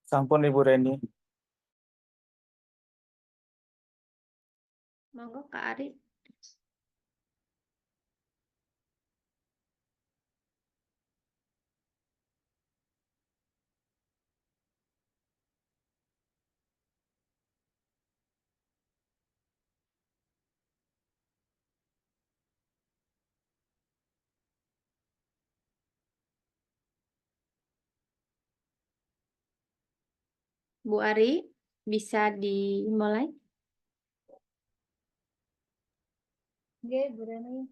Sampun Ibu Reni. Monggo Kak Ari. Bu Ari, bisa dimulai? Oke, Bu Reni.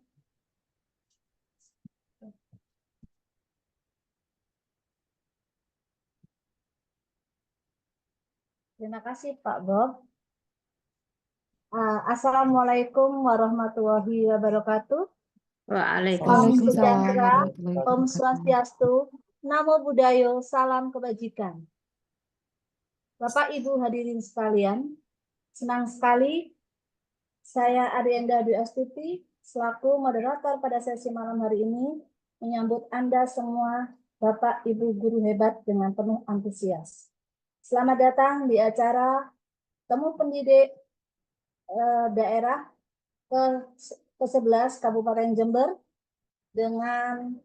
Terima kasih Pak Bob. Assalamualaikum warahmatullahi wabarakatuh. Salam sejahtera, Om Swastiastu, Namo Buddhaya, salam kebajikan. Bapak Ibu hadirin sekalian, senang sekali saya Arienda Dwi Astuti selaku moderator pada sesi malam hari ini menyambut Anda semua Bapak Ibu guru hebat dengan penuh antusias. Selamat datang di acara Temu Pendidik daerah ke-11 Kabupaten Jember dengan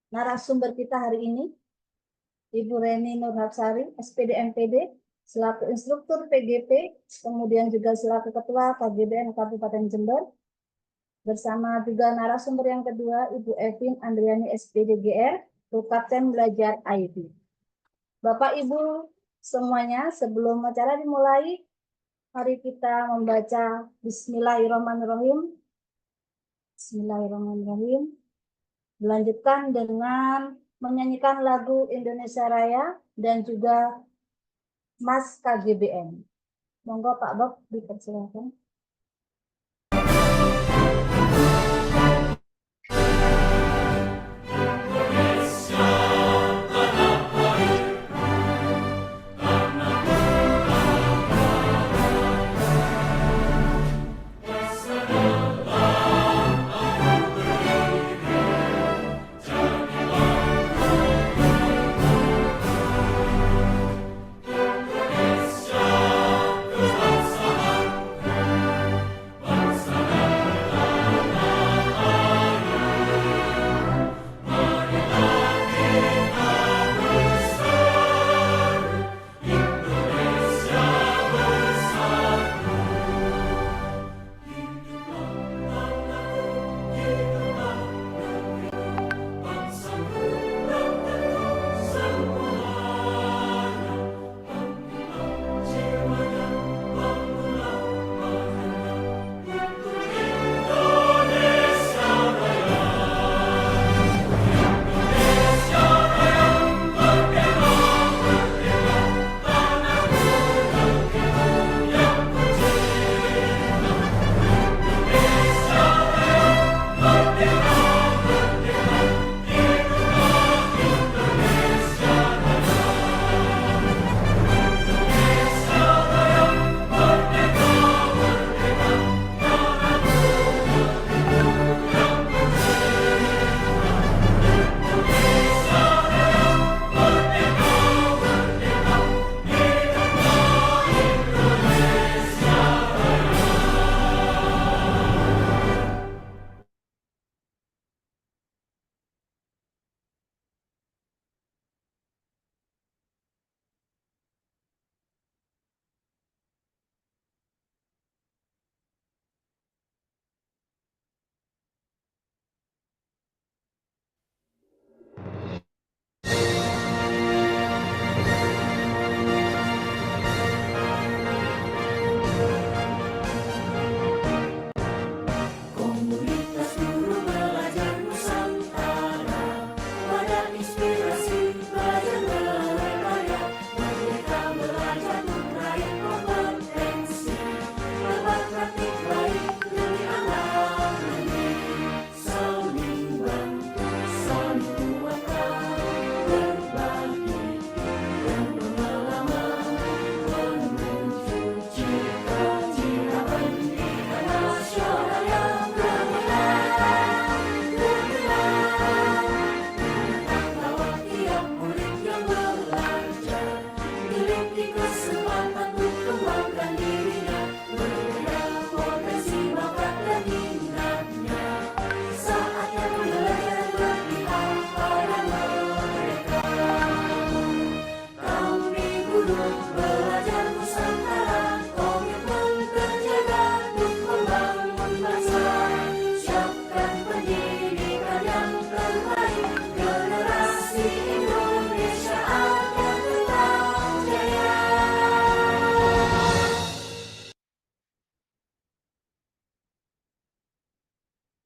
narasumber kita hari ini, Ibu Reni Nurhapsari, SPD MPD, selaku instruktur PGP, kemudian juga selaku Ketua KGBN Kabupaten Jember, bersama juga narasumber yang kedua, Ibu Evin Andriani SPD GR, Kapten Belajar IT. Bapak Ibu semuanya, sebelum acara dimulai, mari kita membaca Bismillahirrahmanirrahim. Bismillahirrahmanirrahim. Dilanjutkan dengan menyanyikan lagu Indonesia Raya dan juga Mas KGBN. Monggo Pak Bob dipersilakan.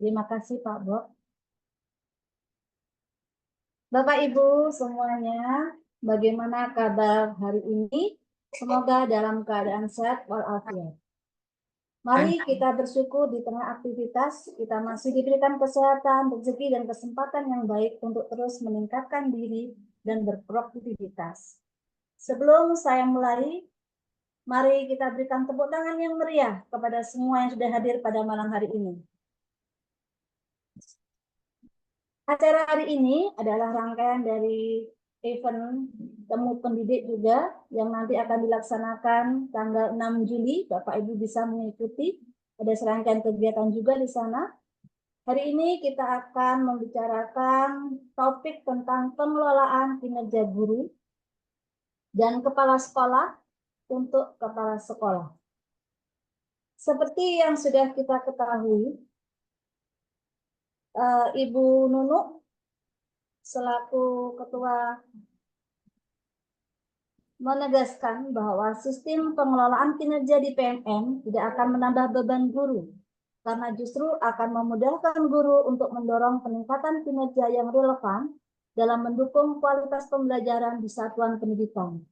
Terima kasih Pak Bob. Bapak Ibu semuanya, bagaimana kabar hari ini? Semoga dalam keadaan sehat walafiat. Mari kita bersyukur di tengah aktivitas, kita masih diberikan kesehatan, rezeki, dan kesempatan yang baik untuk terus meningkatkan diri dan berproduktivitas. Sebelum saya mulai, mari kita berikan tepuk tangan yang meriah kepada semua yang sudah hadir pada malam hari ini. Acara hari ini adalah rangkaian dari event Temu Pendidik juga yang nanti akan dilaksanakan tanggal 6 Juli. Bapak Ibu bisa mengikuti. Ada serangkaian kegiatan juga di sana. Hari ini kita akan membicarakan topik tentang pengelolaan kinerja guru dan kepala sekolah untuk kepala sekolah. Seperti yang sudah kita ketahui, Ibu Nunuk selaku ketua menegaskan bahwa sistem pengelolaan kinerja di PMM tidak akan menambah beban guru, karena justru akan memudahkan guru untuk mendorong peningkatan kinerja yang relevan dalam mendukung kualitas pembelajaran di satuan pendidikan.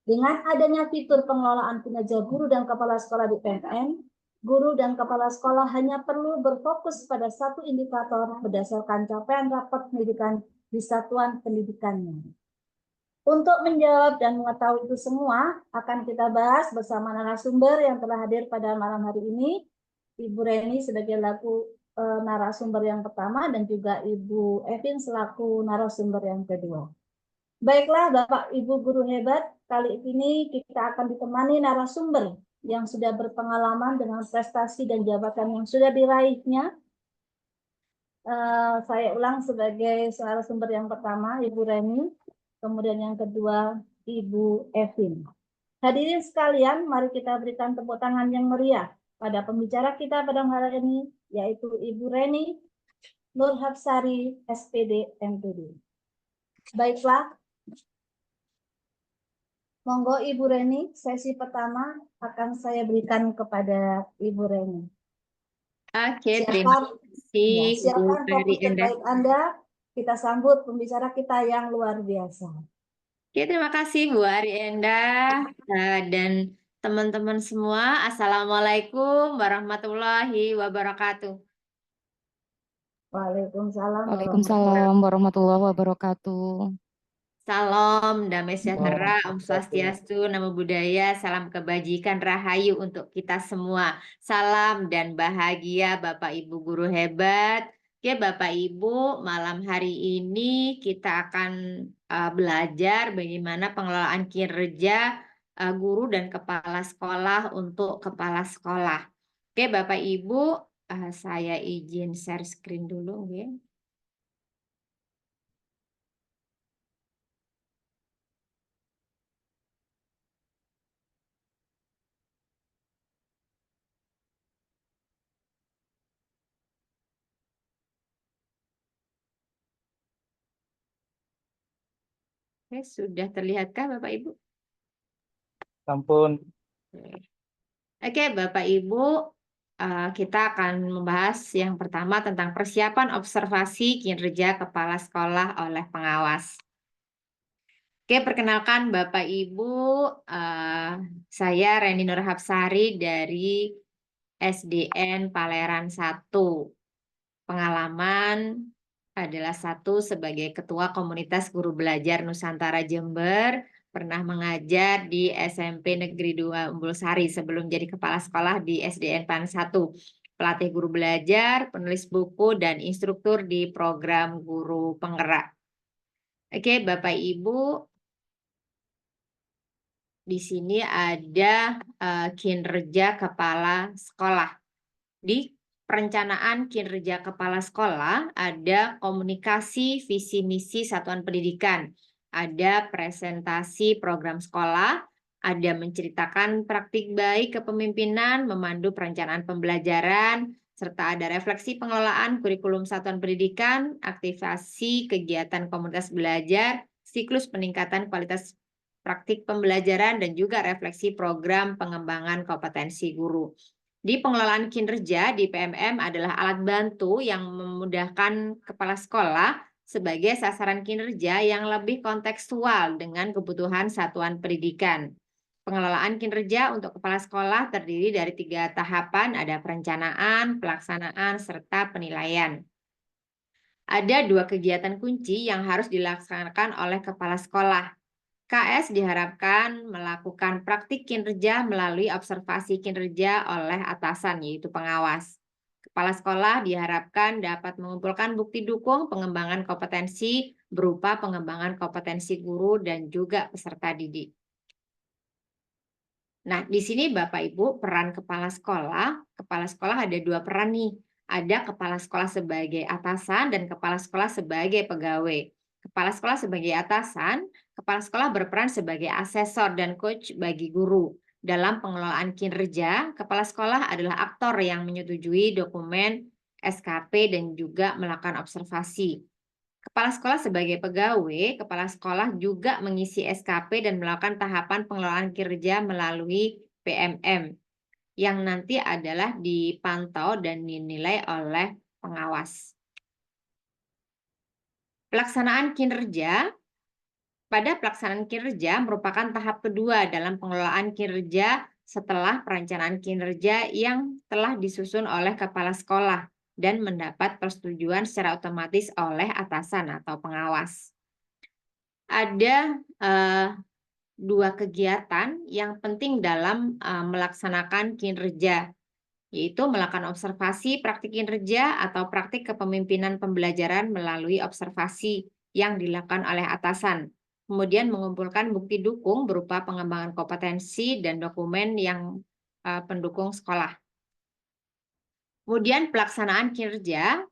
Dengan adanya fitur pengelolaan kinerja guru dan kepala sekolah di PMM, guru dan kepala sekolah hanya perlu berfokus pada satu indikator berdasarkan capaian rapat pendidikan di satuan pendidikannya. Untuk menjawab dan mengetahui itu semua, akan kita bahas bersama narasumber yang telah hadir pada malam hari ini. Ibu Reni sebagai narasumber yang pertama dan juga Ibu Evin selaku narasumber yang kedua. Baiklah Bapak Ibu guru hebat, kali ini kita akan ditemani narasumber yang sudah berpengalaman dengan prestasi dan jabatan yang sudah diraihnya. Saya ulang sebagai narasumber yang pertama, Ibu Reni. Kemudian yang kedua, Ibu Evin. Hadirin sekalian, mari kita berikan tepuk tangan yang meriah pada pembicara kita pada hari ini, yaitu Ibu Reni Nurhapsari, SPD, MPD. Baiklah, monggo Ibu Reni, sesi pertama akan saya berikan kepada Ibu Reni. Oke, terima kasih Bu Siapkan Ari fokus terbaik Anda. Kita sambut pembicara kita yang luar biasa. Oke, terima kasih Bu Ari Endah dan teman-teman semua. Assalamualaikum warahmatullahi wabarakatuh. Waalaikumsalam Waalaikumsalam warahmatullahi wabarakatuh. Salam, damai sejahtera, Om Swastiastu, Namo Buddhaya, salam kebajikan, rahayu untuk kita semua. Salam dan bahagia Bapak Ibu guru hebat. Oke Bapak Ibu, malam hari ini kita akan belajar bagaimana pengelolaan kinerja guru dan kepala sekolah untuk kepala sekolah. Oke Bapak Ibu, saya izin share screen dulu. Okay. Oke, sudah terlihatkah Bapak Ibu? Ampun. Oke, Bapak Ibu, kita akan membahas yang pertama tentang persiapan observasi kinerja kepala sekolah oleh pengawas. Oke, perkenalkan Bapak Ibu, saya Reni Nurhapsari dari SDN Paleran 1. Pengalaman adalah 1 sebagai Ketua Komunitas Guru Belajar Nusantara Jember, pernah mengajar di SMP Negeri 2 Umbul Sari sebelum jadi kepala sekolah di SDN PAN 1, pelatih guru belajar, penulis buku, dan instruktur di program guru penggerak. Oke, Bapak Ibu, di sini ada kinerja kepala sekolah. Di perencanaan kinerja kepala sekolah ada komunikasi visi misi satuan pendidikan, ada presentasi program sekolah, ada menceritakan praktik baik kepemimpinan, memandu perencanaan pembelajaran, serta ada refleksi pengelolaan kurikulum satuan pendidikan, aktivasi kegiatan komunitas belajar, siklus peningkatan kualitas praktik pembelajaran, dan juga refleksi program pengembangan kompetensi guru. Di pengelolaan kinerja di PMM adalah alat bantu yang memudahkan kepala sekolah sebagai sasaran kinerja yang lebih kontekstual dengan kebutuhan satuan pendidikan. Pengelolaan kinerja untuk kepala sekolah terdiri dari 3 tahapan, ada perencanaan, pelaksanaan, serta penilaian. Ada 2 kegiatan kunci yang harus dilaksanakan oleh kepala sekolah. KS diharapkan melakukan praktik kinerja melalui observasi kinerja oleh atasan, yaitu pengawas. Kepala sekolah diharapkan dapat mengumpulkan bukti dukung pengembangan kompetensi berupa pengembangan kompetensi guru dan juga peserta didik. Nah, di sini Bapak Ibu, peran kepala sekolah ada 2 peran nih. Ada kepala sekolah sebagai atasan dan kepala sekolah sebagai pegawai. Kepala sekolah sebagai atasan, kepala sekolah berperan sebagai asesor dan coach bagi guru. Dalam pengelolaan kinerja, kepala sekolah adalah aktor yang menyetujui dokumen SKP dan juga melakukan observasi. Kepala sekolah sebagai pegawai, kepala sekolah juga mengisi SKP dan melakukan tahapan pengelolaan kinerja melalui PMM yang nanti adalah dipantau dan dinilai oleh pengawas. Pelaksanaan kinerja. Pada pelaksanaan kinerja merupakan tahap kedua dalam pengelolaan kinerja setelah perencanaan kinerja yang telah disusun oleh kepala sekolah dan mendapat persetujuan secara otomatis oleh atasan atau pengawas. Ada 2 kegiatan yang penting dalam melaksanakan kinerja, yaitu melakukan observasi praktik kinerja atau praktik kepemimpinan pembelajaran melalui observasi yang dilakukan oleh atasan. Kemudian mengumpulkan bukti dukung berupa pengembangan kompetensi dan dokumen yang pendukung sekolah. Kemudian pelaksanaan kinerja.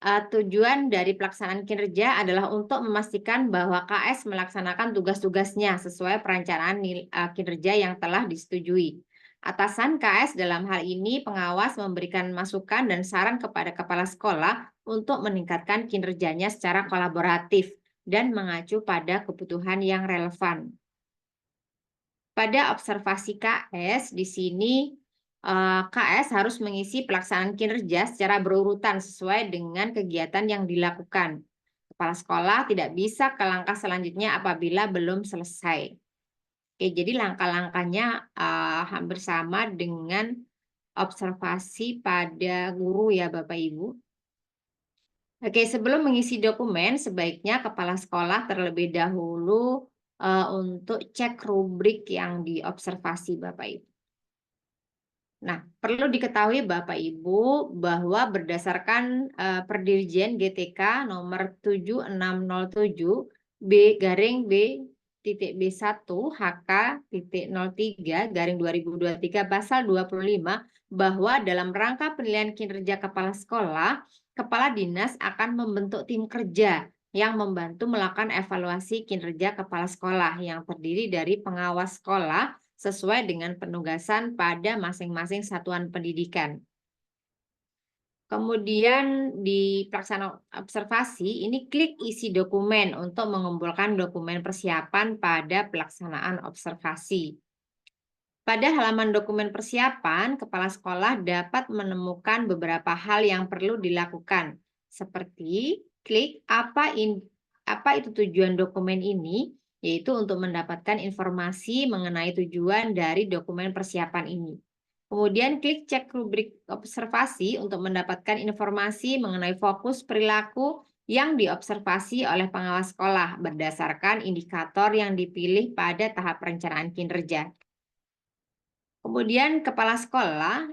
Tujuan dari pelaksanaan kinerja adalah untuk memastikan bahwa KS melaksanakan tugas-tugasnya sesuai perencanaan kinerja yang telah disetujui. Atasan KS dalam hal ini pengawas memberikan masukan dan saran kepada kepala sekolah untuk meningkatkan kinerjanya secara kolaboratif dan mengacu pada kebutuhan yang relevan. Pada observasi KS di sini KS harus mengisi pelaksanaan kinerja secara berurutan sesuai dengan kegiatan yang dilakukan. Kepala sekolah tidak bisa ke langkah selanjutnya apabila belum selesai. Oke, jadi langkah-langkahnya hampir sama dengan observasi pada guru ya Bapak Ibu. Oke, sebelum mengisi dokumen, sebaiknya kepala sekolah terlebih dahulu untuk cek rubrik yang diobservasi Bapak Ibu. Nah, perlu diketahui Bapak Ibu bahwa berdasarkan Perdirjen GTK nomor 7607 B-B.B1 HK.03/2023 pasal 25 bahwa dalam rangka penilaian kinerja kepala sekolah, kepala dinas akan membentuk tim kerja yang membantu melakukan evaluasi kinerja kepala sekolah yang terdiri dari pengawas sekolah sesuai dengan penugasan pada masing-masing satuan pendidikan. Kemudian di pelaksanaan observasi, ini klik isi dokumen untuk mengumpulkan dokumen persiapan pada pelaksanaan observasi. Pada halaman dokumen persiapan, kepala sekolah dapat menemukan beberapa hal yang perlu dilakukan, seperti klik apa itu tujuan dokumen ini, yaitu untuk mendapatkan informasi mengenai tujuan dari dokumen persiapan ini. Kemudian klik cek rubrik observasi untuk mendapatkan informasi mengenai fokus perilaku yang diobservasi oleh pengawas sekolah berdasarkan indikator yang dipilih pada tahap perencanaan kinerja. Kemudian kepala sekolah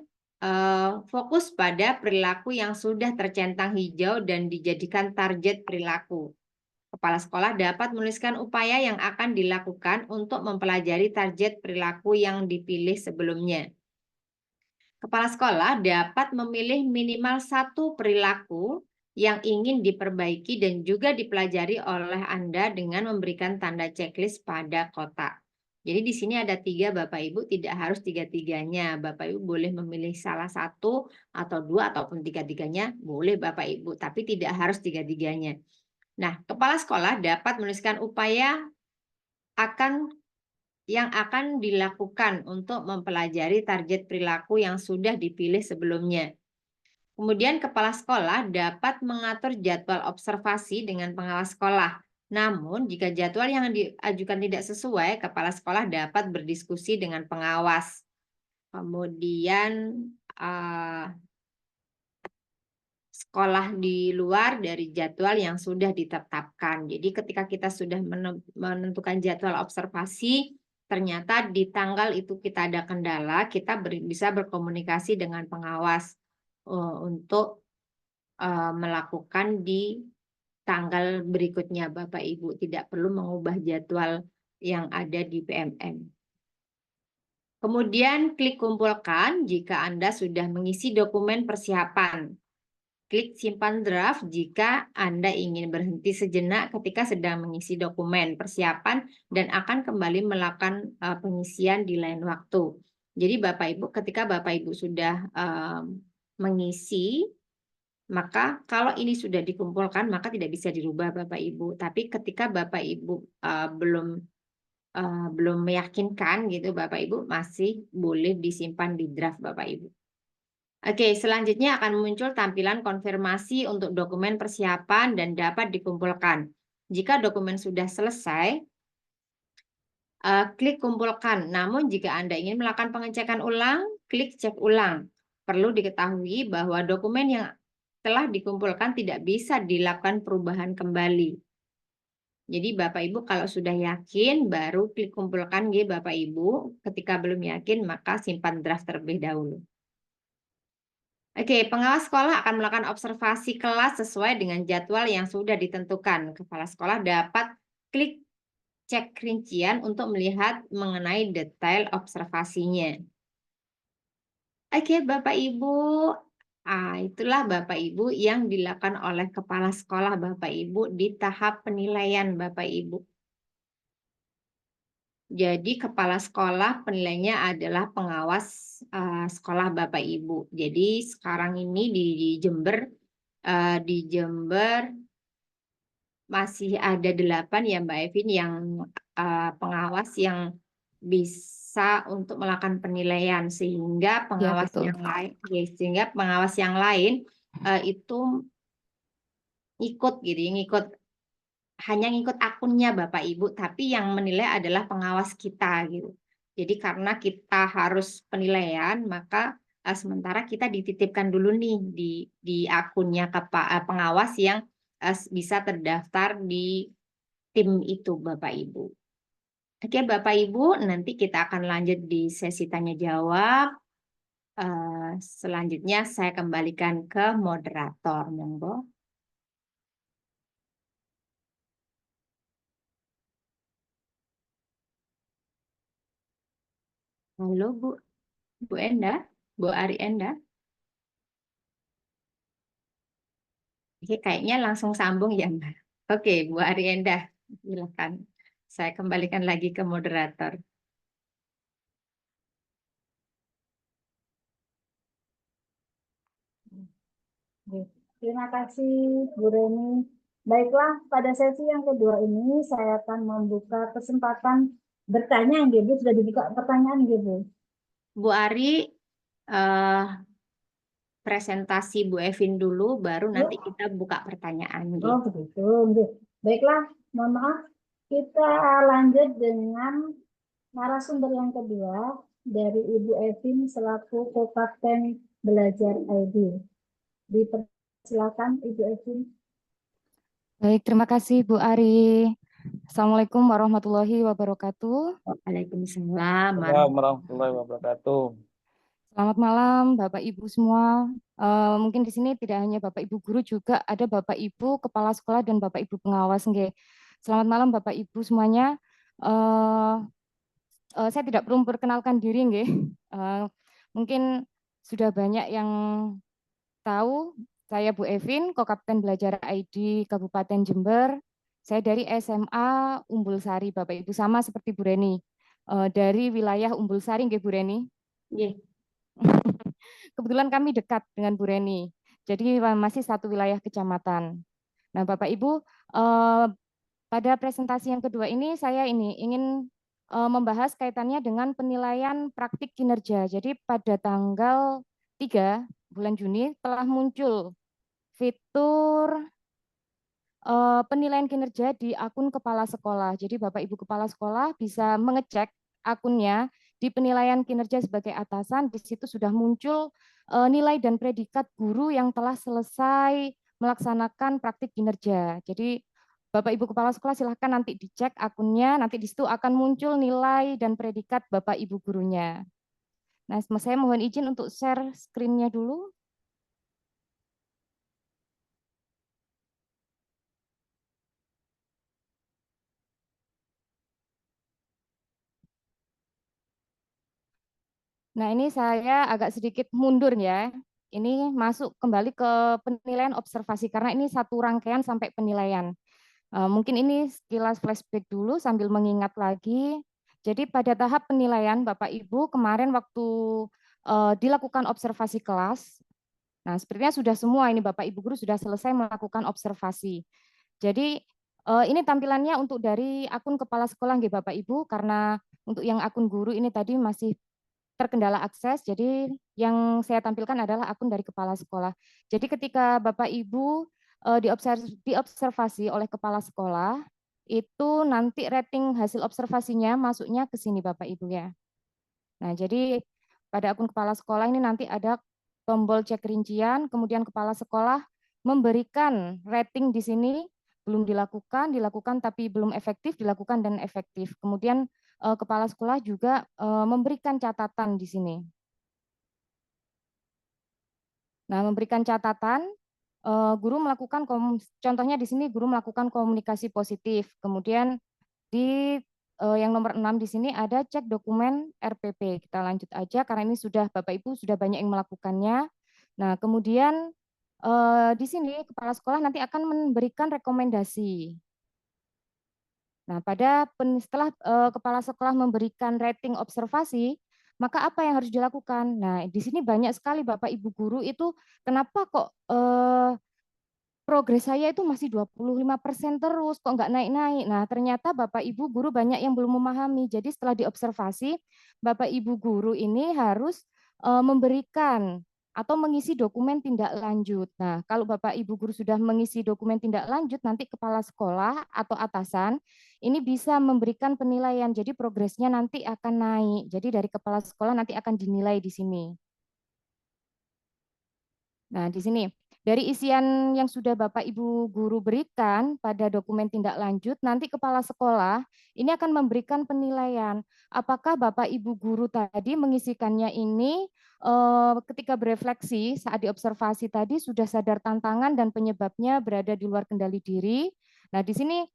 fokus pada perilaku yang sudah tercentang hijau dan dijadikan target perilaku. Kepala sekolah dapat menuliskan upaya yang akan dilakukan untuk mempelajari target perilaku yang dipilih sebelumnya. Kepala sekolah dapat memilih minimal 1 perilaku yang ingin diperbaiki dan juga dipelajari oleh Anda dengan memberikan tanda checklist pada kotak. Jadi di sini ada 3 Bapak Ibu, tidak harus 3-3-nya. Bapak Ibu boleh memilih salah 1 atau 2 ataupun 3-3-nya, boleh Bapak Ibu, tapi tidak harus 3-3-nya. Nah, kepala sekolah dapat menuliskan upaya akan yang akan dilakukan untuk mempelajari target perilaku yang sudah dipilih sebelumnya. Kemudian kepala sekolah dapat mengatur jadwal observasi dengan pengawas sekolah. Namun, jika jadwal yang diajukan tidak sesuai, kepala sekolah dapat berdiskusi dengan pengawas. Kemudian sekolah di luar dari jadwal yang sudah ditetapkan. Jadi ketika kita sudah menentukan jadwal observasi, ternyata di tanggal itu kita ada kendala, kita bisa berkomunikasi dengan pengawas untuk melakukan di tanggal berikutnya, Bapak Ibu. Tidak perlu mengubah jadwal yang ada di PMM. Kemudian klik kumpulkan jika Anda sudah mengisi dokumen persiapan. Klik simpan draft jika Anda ingin berhenti sejenak ketika sedang mengisi dokumen persiapan dan akan kembali melakukan pengisian di lain waktu. Jadi Bapak Ibu, ketika Bapak Ibu sudah mengisi, maka kalau ini sudah dikumpulkan maka tidak bisa dirubah Bapak Ibu. Tapi ketika Bapak Ibu belum meyakinkan gitu, Bapak Ibu masih boleh disimpan di draft Bapak Ibu. Oke, selanjutnya akan muncul tampilan konfirmasi untuk dokumen persiapan dan dapat dikumpulkan. Jika dokumen sudah selesai, klik kumpulkan. Namun jika Anda ingin melakukan pengecekan ulang, klik cek ulang. Perlu diketahui bahwa dokumen yang telah dikumpulkan tidak bisa dilakukan perubahan kembali. Jadi Bapak Ibu kalau sudah yakin baru klik kumpulkan ya Bapak Ibu. Ketika belum yakin maka simpan draft terlebih dahulu. Oke, pengawas sekolah akan melakukan observasi kelas sesuai dengan jadwal yang sudah ditentukan. Kepala sekolah dapat klik cek rincian untuk melihat mengenai detail observasinya. Oke, Bapak Ibu. Itulah Bapak Ibu yang dilakukan oleh kepala sekolah Bapak Ibu di tahap penilaian Bapak Ibu. Jadi kepala sekolah penilainya adalah pengawas sekolah Bapak Ibu. Jadi sekarang ini di Jember masih ada 8 ya Mbak Evin yang pengawas yang bisa untuk melakukan penilaian sehingga pengawas betul. yang lain itu ikut gitu, hanya ngikut akunnya Bapak Ibu, tapi yang menilai adalah pengawas kita gitu. Jadi karena kita harus penilaian, maka sementara kita dititipkan dulu nih di akunnya pengawas yang bisa terdaftar di tim itu Bapak Ibu. Oke Bapak Ibu, nanti kita akan lanjut di sesi tanya jawab. Selanjutnya saya kembalikan ke moderator, monggo. Halo Bu Enda, Bu Ari Enda. Oke, kayaknya langsung sambung ya Mbak. Oke, Bu Ari Enda, silakan. Saya kembalikan lagi ke moderator. Terima kasih Bu Reni. Baiklah, pada sesi yang kedua ini saya akan membuka kesempatan bertanya, Bu. Sudah dibuka pertanyaan, Bu. Bu Ari, presentasi Bu Evin dulu, baru nanti kita buka pertanyaan. Oh, begitu. Baiklah, mohon maaf. Kita lanjut dengan narasumber yang kedua dari Ibu Evin selaku Kopapten Belajar ID. Silakan Ibu Evin. Baik, terima kasih Bu Ari. Assalamualaikum warahmatullahi wabarakatuh. Waalaikumsalam warahmatullahi wabarakatuh. Selamat malam Bapak Ibu semua. Mungkin di sini tidak hanya Bapak Ibu guru, juga ada Bapak Ibu kepala sekolah dan Bapak Ibu pengawas. Selamat malam Bapak Ibu semuanya. Saya tidak perlu memperkenalkan diri, mungkin sudah banyak yang tahu. Saya Bu Evin, Kokapten Belajar ID Kabupaten Jember. Saya dari SMA Umbul Sari, Bapak Ibu, sama seperti Bu Reni. Dari wilayah Umbul Sari, Bu Reni. Kebetulan kami dekat dengan Bu Reni, jadi masih satu wilayah kecamatan. Nah, Bapak Ibu, pada presentasi yang kedua ini saya ingin membahas kaitannya dengan penilaian praktik kinerja. Jadi pada tanggal 3 bulan Juni telah muncul fitur penilaian kinerja di akun kepala sekolah. Jadi Bapak Ibu kepala sekolah bisa mengecek akunnya di penilaian kinerja sebagai atasan. Di situ sudah muncul nilai dan predikat guru yang telah selesai melaksanakan praktik kinerja. Jadi Bapak Ibu kepala sekolah silahkan nanti dicek akunnya, nanti di situ akan muncul nilai dan predikat Bapak Ibu gurunya. Nah, saya mohon izin untuk share screen-nya dulu. Nah, ini saya agak sedikit mundur ya. Ini masuk kembali ke penilaian observasi karena ini satu rangkaian sampai penilaian. Mungkin ini sekilas flashback dulu sambil mengingat lagi. Jadi pada tahap penilaian Bapak Ibu kemarin waktu dilakukan observasi kelas. Nah, sepertinya sudah semua ini Bapak Ibu guru sudah selesai melakukan observasi. Jadi ini tampilannya untuk dari akun kepala sekolah nggih Bapak Ibu karena untuk yang akun guru ini tadi masih terkendala akses. Jadi yang saya tampilkan adalah akun dari kepala sekolah. Jadi ketika Bapak Ibu diobservasi oleh kepala sekolah, itu nanti rating hasil observasinya masuknya ke sini Bapak Ibu ya. Nah, jadi pada akun kepala sekolah ini nanti ada tombol cek rincian, kemudian kepala sekolah memberikan rating di sini belum dilakukan, dilakukan tapi belum efektif, dilakukan dan efektif. Kemudian kepala sekolah juga memberikan catatan di sini. Nah, memberikan catatan, guru melakukan, contohnya di sini guru melakukan komunikasi positif. Kemudian di yang nomor 6 di sini ada cek dokumen RPP. Kita lanjut aja karena ini sudah Bapak Ibu sudah banyak yang melakukannya. Nah, kemudian di sini kepala sekolah nanti akan memberikan rekomendasi. Nah, setelah kepala sekolah memberikan rating observasi, maka apa yang harus dilakukan? Nah, di sini banyak sekali Bapak Ibu guru itu kenapa kok progres saya itu masih 25% terus, kok nggak naik-naik. Nah, ternyata Bapak Ibu guru banyak yang belum memahami. Jadi setelah diobservasi, Bapak Ibu guru ini harus memberikan atau mengisi dokumen tindak lanjut. Nah, kalau Bapak Ibu guru sudah mengisi dokumen tindak lanjut, nanti kepala sekolah atau atasan ini bisa memberikan penilaian. Jadi progresnya nanti akan naik. Jadi dari kepala sekolah nanti akan dinilai di sini. Nah, di sini dari isian yang sudah Bapak Ibu guru berikan pada dokumen tindak lanjut, nanti kepala sekolah ini akan memberikan penilaian apakah Bapak Ibu guru tadi mengisikannya ini ketika berefleksi saat diobservasi tadi sudah sadar tantangan dan penyebabnya berada di luar kendali diri. Nah, di sini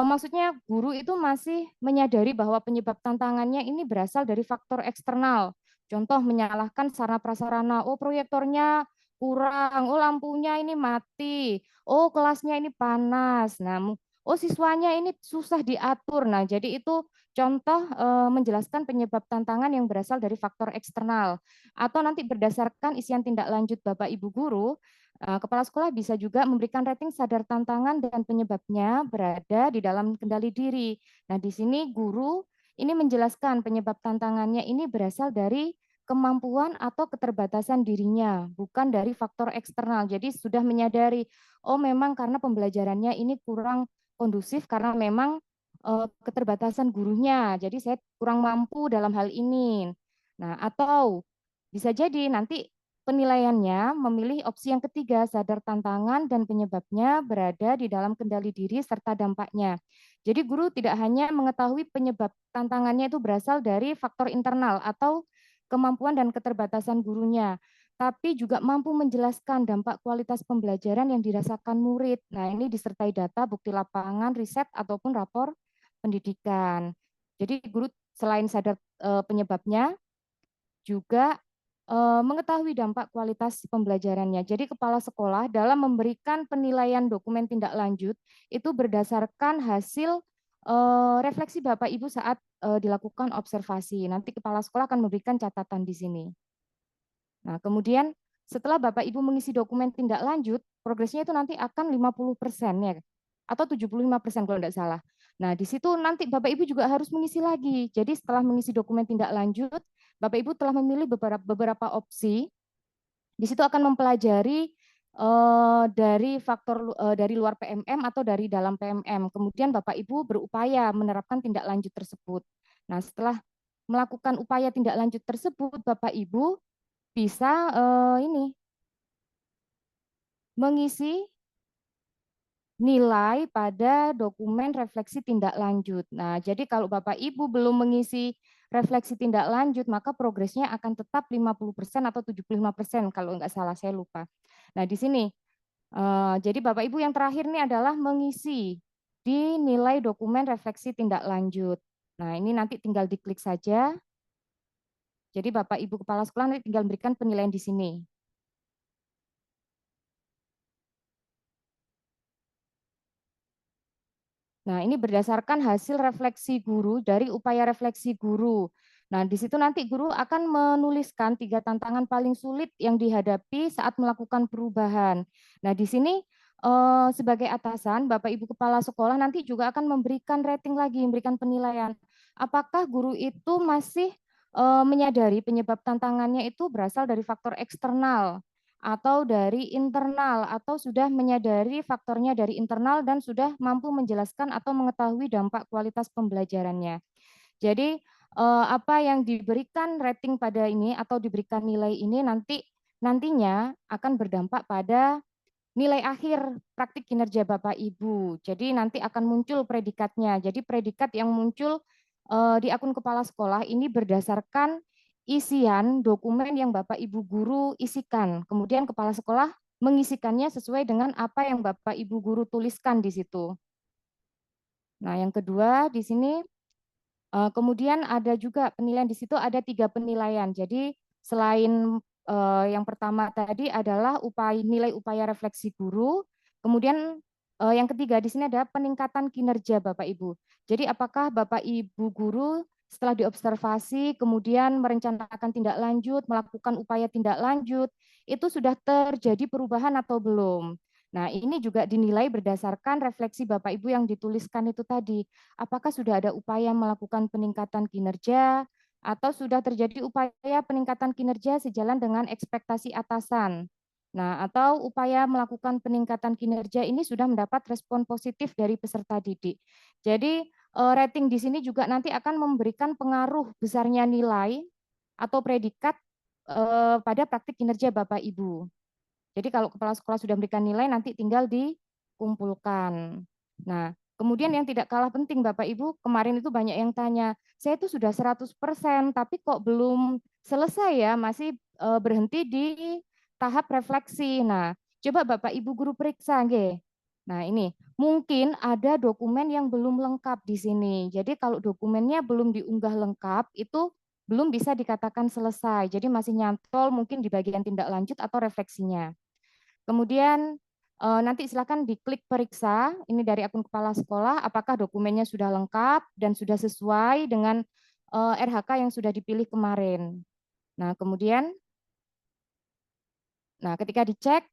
maksudnya guru itu masih menyadari bahwa penyebab tantangannya ini berasal dari faktor eksternal. Contoh menyalahkan sarana prasarana, oh proyektornya kurang, oh lampunya ini mati, oh kelasnya ini panas, nah, oh siswanya ini susah diatur. Nah, jadi itu contoh menjelaskan penyebab tantangan yang berasal dari faktor eksternal. Atau nanti berdasarkan isian tindak lanjut Bapak Ibu guru, kepala sekolah bisa juga memberikan rating sadar tantangan dan penyebabnya berada di dalam kendali diri. Nah, di sini guru ini menjelaskan penyebab tantangannya ini berasal dari kemampuan atau keterbatasan dirinya, bukan dari faktor eksternal. Jadi sudah menyadari, oh memang karena pembelajarannya ini kurang kondusif karena memang keterbatasan gurunya. Jadi saya kurang mampu dalam hal ini. Nah, atau bisa jadi nanti penilaiannya memilih opsi yang ketiga, sadar tantangan dan penyebabnya berada di dalam kendali diri serta dampaknya. Jadi guru tidak hanya mengetahui penyebab tantangannya itu berasal dari faktor internal atau kemampuan dan keterbatasan gurunya, tapi juga mampu menjelaskan dampak kualitas pembelajaran yang dirasakan murid. Nah, ini disertai data, bukti lapangan, riset, ataupun rapor pendidikan. Jadi guru selain sadar penyebabnya, juga mengetahui dampak kualitas pembelajarannya. Jadi kepala sekolah dalam memberikan penilaian dokumen tindak lanjut itu berdasarkan hasil refleksi Bapak Ibu saat dilakukan observasi. Nanti kepala sekolah akan memberikan catatan di sini. Nah, kemudian setelah Bapak Ibu mengisi dokumen tindak lanjut, progresnya itu nanti akan 50% ya, atau 75% kalau tidak salah. Nah, di situ nanti Bapak Ibu juga harus mengisi lagi. Jadi setelah mengisi dokumen tindak lanjut, Bapak Ibu telah memilih beberapa opsi. Di situ akan mempelajari dari faktor dari luar PMM atau dari dalam PMM. Kemudian Bapak Ibu berupaya menerapkan tindak lanjut tersebut. Nah, setelah melakukan upaya tindak lanjut tersebut, Bapak Ibu bisa ini mengisi nilai pada dokumen refleksi tindak lanjut. Nah, jadi kalau Bapak Ibu belum mengisi refleksi tindak lanjut, maka progresnya akan tetap 50% atau 75% kalau nggak salah, saya lupa. Nah, di sini, jadi Bapak Ibu yang terakhir ini adalah mengisi di nilai dokumen refleksi tindak lanjut. Nah, ini nanti tinggal diklik saja. Jadi Bapak Ibu Kepala Sekolah nanti tinggal berikan penilaian di sini. Nah, ini berdasarkan hasil refleksi guru dari upaya refleksi guru. Nah, di situ nanti guru akan menuliskan 3 tantangan paling sulit yang dihadapi saat melakukan perubahan. Nah, di sini sebagai atasan, Bapak Ibu Kepala Sekolah nanti juga akan memberikan rating lagi, memberikan penilaian. Apakah guru itu masih menyadari penyebab tantangannya itu berasal dari faktor eksternal atau dari internal, atau sudah menyadari faktornya dari internal dan sudah mampu menjelaskan atau mengetahui dampak kualitas pembelajarannya. Jadi apa yang diberikan rating pada ini atau diberikan nilai ini nantinya akan berdampak pada nilai akhir praktik kinerja Bapak Ibu. Jadi nanti akan muncul predikatnya. Jadi predikat yang muncul di akun kepala sekolah ini berdasarkan isian dokumen yang Bapak Ibu guru isikan. Kemudian kepala sekolah mengisikannya sesuai dengan apa yang Bapak Ibu guru tuliskan di situ. Nah, yang kedua di sini kemudian ada juga penilaian di situ, ada 3 penilaian. Jadi selain yang pertama tadi adalah nilai upaya refleksi guru, kemudian yang ketiga di sini ada peningkatan kinerja Bapak Ibu. Jadi apakah Bapak Ibu guru setelah diobservasi kemudian merencanakan tindak lanjut, melakukan upaya tindak lanjut, itu sudah terjadi perubahan atau belum? Nah, ini juga dinilai berdasarkan refleksi Bapak Ibu yang dituliskan itu tadi. Apakah sudah ada upaya melakukan peningkatan kinerja atau sudah terjadi upaya peningkatan kinerja sejalan dengan ekspektasi atasan. Nah, atau upaya melakukan peningkatan kinerja ini sudah mendapat respon positif dari peserta didik. Jadi, rating di sini juga nanti akan memberikan pengaruh besarnya nilai atau predikat pada praktik kinerja Bapak Ibu. Jadi kalau kepala sekolah sudah memberikan nilai, nanti tinggal dikumpulkan. Nah, kemudian yang tidak kalah penting Bapak Ibu, kemarin itu banyak yang tanya, saya itu sudah 100%, tapi kok belum selesai ya, masih berhenti di tahap refleksi. Nah, coba Bapak Ibu guru periksa, nggih. Nah, ini mungkin ada dokumen yang belum lengkap di sini. Jadi kalau dokumennya belum diunggah lengkap, itu belum bisa dikatakan selesai. Jadi masih nyantol mungkin di bagian tindak lanjut atau refleksinya. Kemudian nanti silakan diklik periksa, ini dari akun kepala sekolah, apakah dokumennya sudah lengkap dan sudah sesuai dengan RHK yang sudah dipilih kemarin. Nah, kemudian, ketika dicek,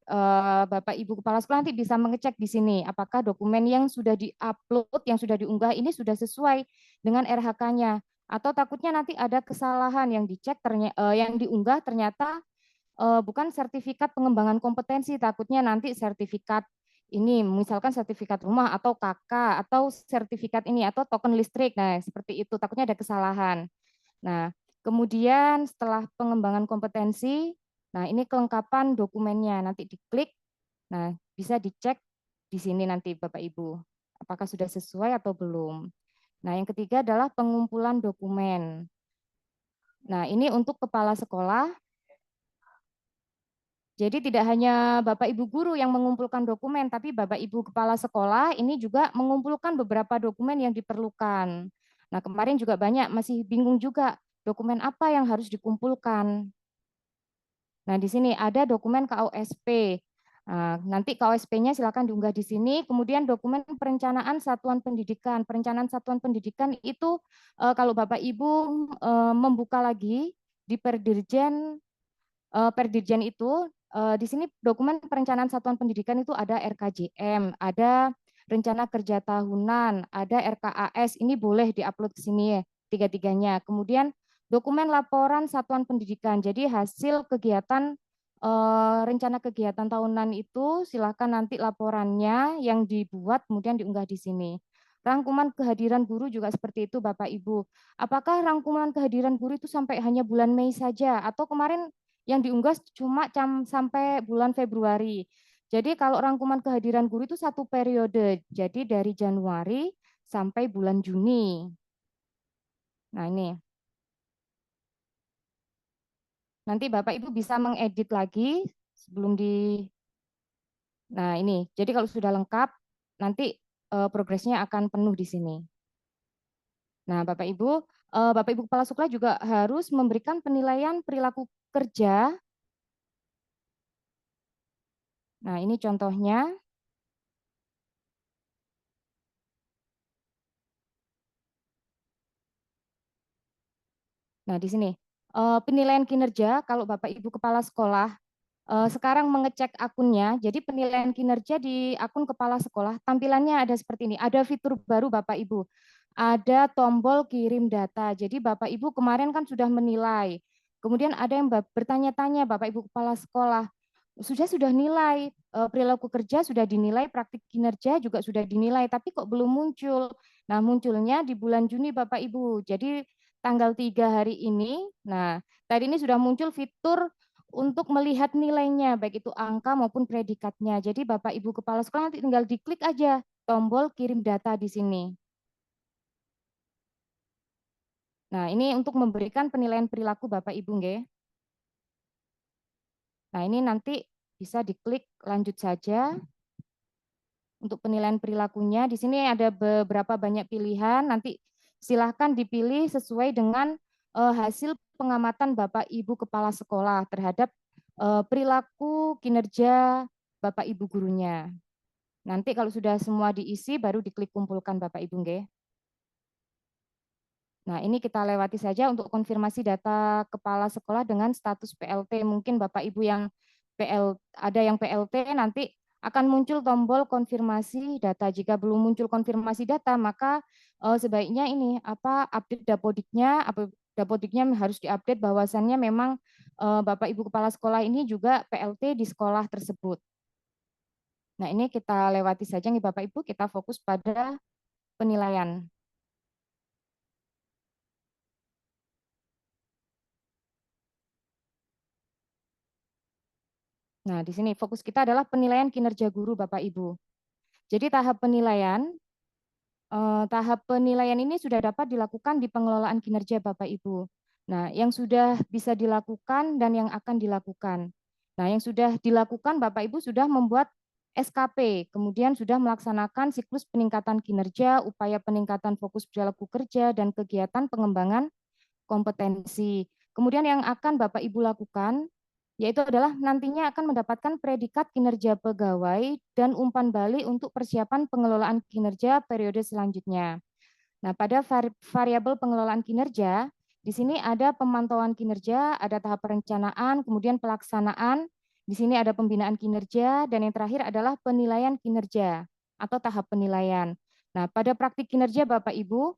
Bapak Ibu Kepala Sekolah nanti bisa mengecek di sini, apakah dokumen yang sudah diupload, yang sudah diunggah ini sudah sesuai dengan RHK-nya. Atau takutnya nanti ada kesalahan yang dicek, yang diunggah ternyata bukan sertifikat pengembangan kompetensi, takutnya nanti sertifikat ini, misalkan sertifikat rumah atau KK atau sertifikat ini atau token listrik. Nah, seperti itu, takutnya ada kesalahan. Nah, kemudian setelah pengembangan kompetensi, nah ini kelengkapan dokumennya, nanti diklik. Nah, bisa dicek di sini nanti Bapak Ibu, apakah sudah sesuai atau belum. Nah, yang ketiga adalah pengumpulan dokumen. Nah, ini untuk kepala sekolah. Jadi tidak hanya Bapak Ibu guru yang mengumpulkan dokumen, tapi Bapak Ibu kepala sekolah ini juga mengumpulkan beberapa dokumen yang diperlukan. Nah, kemarin juga banyak masih bingung juga dokumen apa yang harus dikumpulkan. Nah, di sini ada dokumen KOSP. Nah, nanti KOSP-nya silakan diunggah di sini. Kemudian dokumen perencanaan satuan pendidikan. Perencanaan satuan pendidikan itu kalau Bapak Ibu membuka lagi di Perdirjen itu di sini dokumen perencanaan satuan pendidikan itu ada RKJM, ada rencana kerja tahunan, ada RKAS, ini boleh diupload ke sini ya, tiga-tiganya. Kemudian dokumen laporan satuan pendidikan, jadi hasil kegiatan rencana kegiatan tahunan itu silakan nanti laporannya yang dibuat kemudian diunggah di sini. Rangkuman kehadiran guru juga seperti itu Bapak Ibu. Apakah rangkuman kehadiran guru itu sampai hanya bulan Mei saja atau kemarin yang diunggah cuma sampai bulan Februari? Jadi kalau rangkuman kehadiran guru itu satu periode, jadi dari Januari sampai bulan Juni. Nah ini, nanti Bapak Ibu bisa mengedit lagi sebelum di... Nah ini, jadi kalau sudah lengkap, nanti progresnya akan penuh di sini. Nah Bapak Ibu Kepala Sekolah juga harus memberikan penilaian perilaku kerja. Nah ini contohnya. Nah, di sini penilaian kinerja kalau Bapak Ibu Kepala Sekolah sekarang mengecek akunnya, jadi penilaian kinerja di akun kepala sekolah tampilannya ada seperti ini. Ada fitur baru Bapak Ibu, ada tombol kirim data. Jadi Bapak Ibu kemarin kan sudah menilai. Kemudian ada yang bertanya-tanya Bapak Ibu Kepala Sekolah, sudah nilai perilaku kerja sudah dinilai, praktik kinerja juga sudah dinilai, tapi kok belum muncul. Nah, munculnya di bulan Juni Bapak Ibu. Jadi tanggal 3 hari ini. Nah, tadi ini sudah muncul fitur untuk melihat nilainya, baik itu angka maupun predikatnya. Jadi Bapak Ibu Kepala Sekolah nanti tinggal diklik aja tombol kirim data di sini. Nah, ini untuk memberikan penilaian perilaku Bapak Ibu, nggih. Nah, ini nanti bisa diklik lanjut saja. Untuk penilaian perilakunya, di sini ada beberapa banyak pilihan, nanti silahkan dipilih sesuai dengan hasil pengamatan Bapak Ibu Kepala Sekolah terhadap perilaku kinerja Bapak Ibu gurunya. Nanti kalau sudah semua diisi, baru diklik kumpulkan Bapak Ibu, nggih. Nah, ini kita lewati saja untuk konfirmasi data kepala sekolah dengan status PLT. Mungkin Bapak Ibu yang ada yang PLT, nanti akan muncul tombol konfirmasi data. Jika belum muncul konfirmasi data, maka sebaiknya ini update Dapodiknya, Dapodiknya harus diupdate bahwasannya memang Bapak Ibu Kepala Sekolah ini juga PLT di sekolah tersebut. Nah, ini kita lewati saja nih Bapak Ibu, kita fokus pada penilaian. Nah, di sini fokus kita adalah penilaian kinerja guru Bapak Ibu. Jadi tahap penilaian ini sudah dapat dilakukan di pengelolaan kinerja Bapak Ibu. Nah, yang sudah bisa dilakukan dan yang akan dilakukan. Nah, yang sudah dilakukan Bapak Ibu sudah membuat SKP, kemudian sudah melaksanakan siklus peningkatan kinerja, upaya peningkatan fokus perilaku kerja, dan kegiatan pengembangan kompetensi. Kemudian yang akan Bapak Ibu lakukan yaitu adalah nantinya akan mendapatkan predikat kinerja pegawai dan umpan balik untuk persiapan pengelolaan kinerja periode selanjutnya. Nah, pada variabel pengelolaan kinerja, di sini ada pemantauan kinerja, ada tahap perencanaan, kemudian pelaksanaan, di sini ada pembinaan kinerja, dan yang terakhir adalah penilaian kinerja atau tahap penilaian. Nah, pada praktik kinerja Bapak Ibu,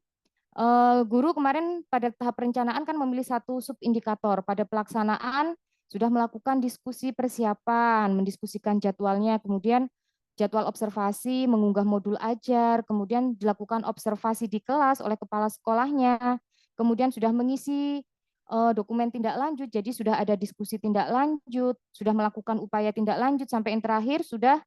guru kemarin pada tahap perencanaan kan memilih satu subindikator. Pada pelaksanaan sudah melakukan diskusi persiapan, mendiskusikan jadwalnya, kemudian jadwal observasi, mengunggah modul ajar, kemudian dilakukan observasi di kelas oleh kepala sekolahnya, kemudian sudah mengisi dokumen tindak lanjut, jadi sudah ada diskusi tindak lanjut, sudah melakukan upaya tindak lanjut, sampai yang terakhir sudah